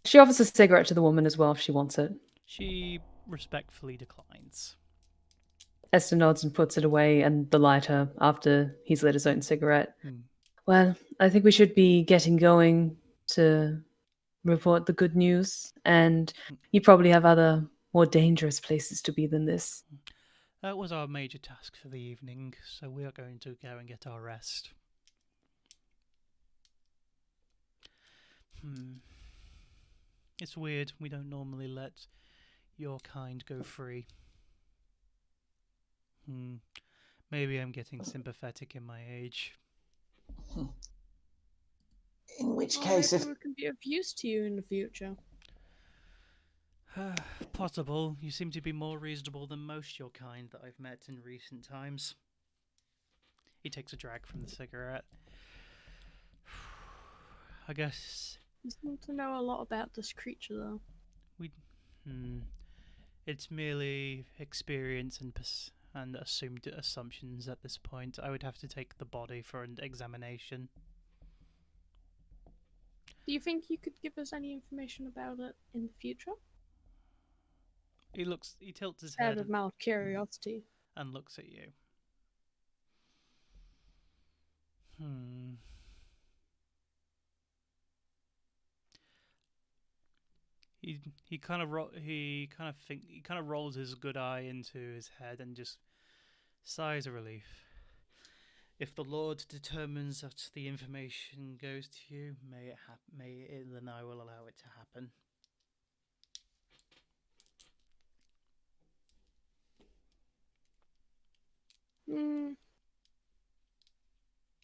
She offers a cigarette to the woman as well if she wants it. She respectfully declines. Esther nods and puts it away and the lighter after he's lit his own cigarette. Well, I think we should be getting going to report the good news, and you probably have other more dangerous places to be than this. That was our major task for the evening, so we are going to go and get our rest. It's weird, we don't normally let your kind go free. Maybe I'm getting sympathetic in my age. In which case, if we can be of use to you in the future. Possible. You seem to be more reasonable than most your kind that I've met in recent times. He takes a drag from the cigarette. I guess You seem to know a lot about this creature, though. It's merely experience and assumed assumptions at this point. I would have to take the body for an examination. Do you think you could give us any information about it in the future? He tilts his head Out of mild curiosity. and looks at you. He kind of rolls his good eye into his head and just sighs of relief. If the Lord determines that the information goes to you, then I will allow it to happen.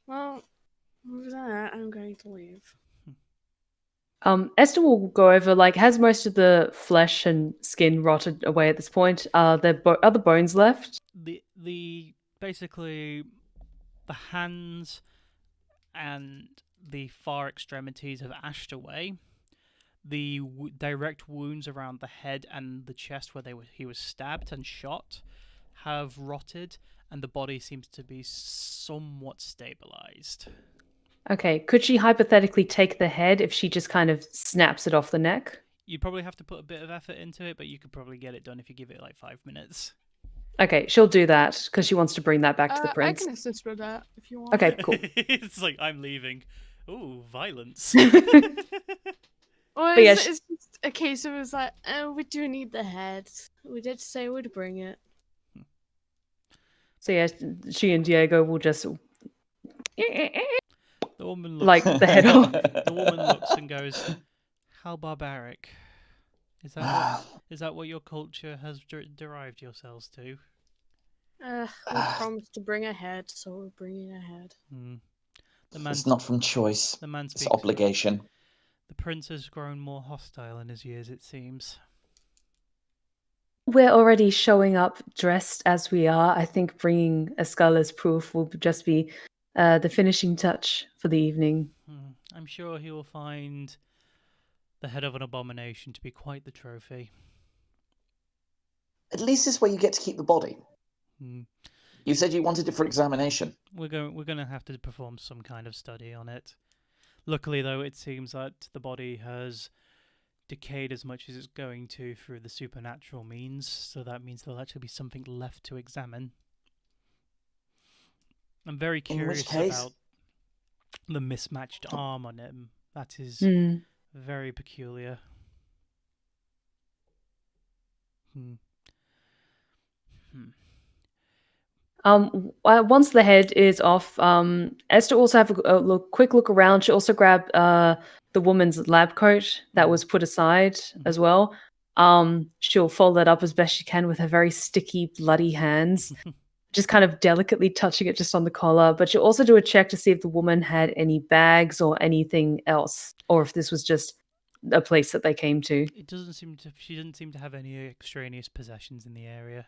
Well, with that, I'm going to leave. Esther will go over, has most of the flesh and skin rotted away at this point? Are there other bones left? Basically, the hands and the far extremities have ashed away. The direct wounds around the head and the chest where he was stabbed and shot have rotted, and the body seems to be somewhat stabilized. Okay, could she hypothetically take the head if she just kind of snaps it off the neck? You'd probably have to put a bit of effort into it, but you could probably get it done if you give it like 5 minutes. Okay, she'll do that because she wants to bring that back to the I prince. can assist with that if you want. Okay, cool. It's like, I'm leaving. Ooh, violence. Well, But yeah, it's just a case of it's like, oh, we do need the head. We did say we'd bring it. So yeah, she and Diego will just The woman looks, like the head off. the woman looks and goes, "How barbaric! Is that what your culture has derived yourselves to?" We promised to bring a head, so we're bringing a head. The man, It's not from choice. the man It's speaks. obligation. The prince has grown more hostile in his years, it seems. We're already showing up dressed as we are. I think bringing a skull as proof will just be the finishing touch for the evening. I'm sure he will find the head of an abomination to be quite the trophy. At least it's where you get to keep the body. You said you wanted it for examination. We're going to have to perform some kind of study on it. Luckily, though, it seems that the body has decayed as much as it's going to through the supernatural means, so that means there'll actually be something left to examine. I'm very curious about the mismatched arm on him. That is very peculiar. Once the head is off, Esther also have a quick look around. She also grabbed the woman's lab coat that was put aside as well. She'll fold that up as best she can with her very sticky, bloody hands, just kind of delicately touching it just on the collar. But she'll also do a check to see if the woman had any bags or anything else, or if this was just a place that they came to. She didn't seem to have any extraneous possessions in the area.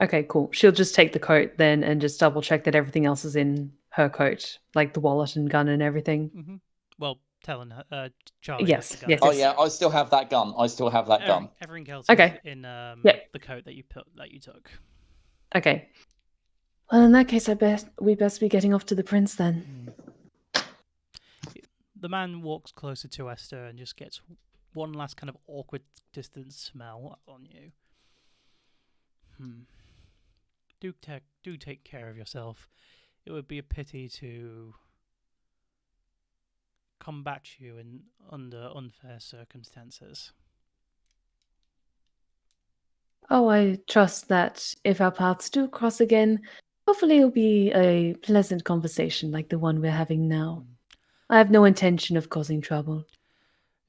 Okay, cool. She'll just take the coat then and just double check that everything else is in her coat, like the wallet and gun and everything. Well, telling her, Charlie. Yes, gun. yes. Oh yeah, I still have that gun. Everything else Okay. is in the coat that you took. Okay. Well, in that case, I bet we best be getting off to the prince then. The man walks closer to Esther and just gets one last kind of awkward distant smell on you. Do take care of yourself. It would be a pity to combat you under unfair circumstances. Oh, I trust that if our paths do cross again, hopefully it'll be a pleasant conversation like the one we're having now. I have no intention of causing trouble.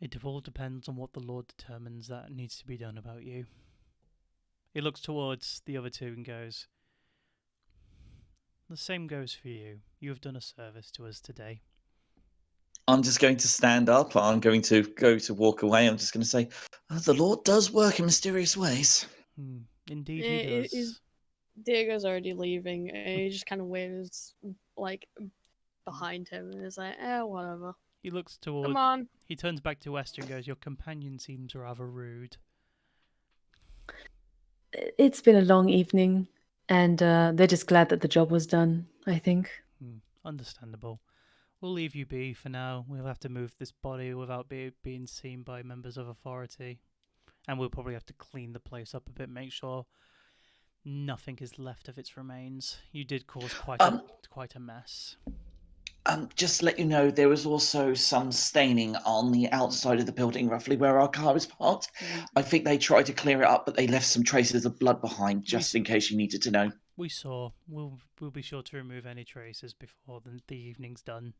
It all depends on what the Lord determines that needs to be done about you. He looks towards the other two and goes, "The same goes for you. You have done a service to us today." I'm just going to stand up. I'm going to go to walk away. I'm just going to say, the Lord does work in mysterious ways. Indeed, he does. Diego's already leaving. And he just kind of waves like behind him and is like, whatever. He looks towards. Come on. He turns back to Esther and goes, "Your companion seems rather rude." It's been a long evening, and they're just glad that the job was done, I think. Understandable. We'll leave you be for now. We'll have to move this body without being seen by members of authority. And we'll probably have to clean the place up a bit, make sure nothing is left of its remains. You did cause quite a mess. Just to let you know, there was also some staining on the outside of the building, roughly where our car was parked. I think they tried to clear it up, but they left some traces of blood behind, just in case you needed to know. We saw. We'll be sure to remove any traces before the evening's done.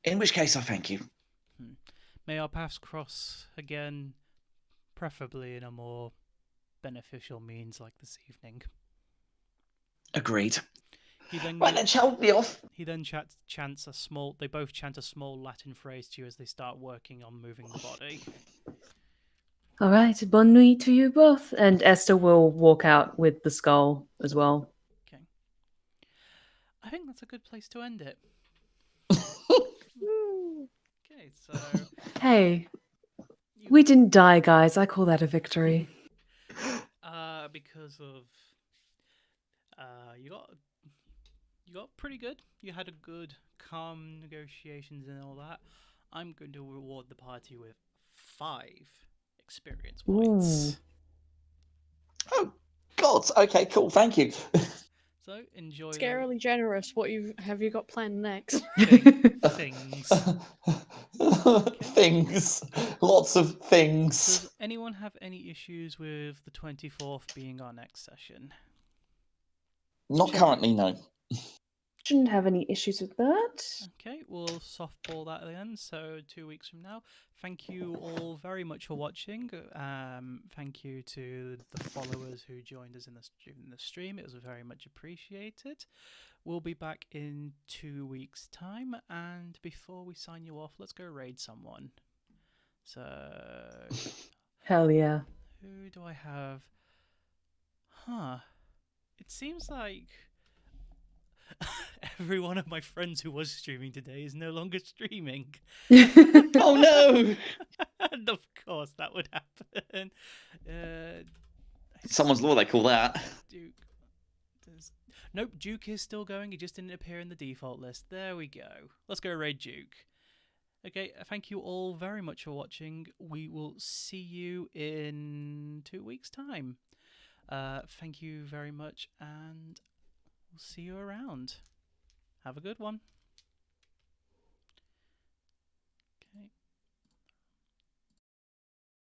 In which case, I thank you. May our paths cross again, preferably in a more beneficial means like this evening. Agreed. Then shall we be off? He then chants a small. They both chant a small Latin phrase to you as they start working on moving the body. All right, bonne nuit to you both. And Esther will walk out with the skull as well. Okay. I think that's a good place to end it. Okay, so. Hey, we didn't die, guys. I call that a victory. Because of. you got pretty good. You had a good, calm negotiations and all that. I'm going to reward the party with 5 experience points. Oh, God. Okay, cool. Thank you. So enjoy them. Scarily generous. What have you got planned next? Things. Things. Lots of things. Does anyone have any issues with the 24th being our next session? Not currently, no. Shouldn't have any issues with that. Okay, we'll softball that then. So 2 weeks from now. Thank you all very much for watching. Thank you to the followers who joined us in the stream. It was very much appreciated. We'll be back in 2 weeks' time. And before we sign you off, let's go raid someone. So, Hell yeah. who do I have? It seems like every one of my friends who was streaming today is no longer streaming. Oh, no. And of course that would happen. Someone's law, they call that. Duke. Nope, Duke is still going. He just didn't appear in the default list. There we go. Let's go raid Duke. Okay, thank you all very much for watching. We will see you in 2 weeks' time. Thank you very much, and we'll see you around. Have a good one.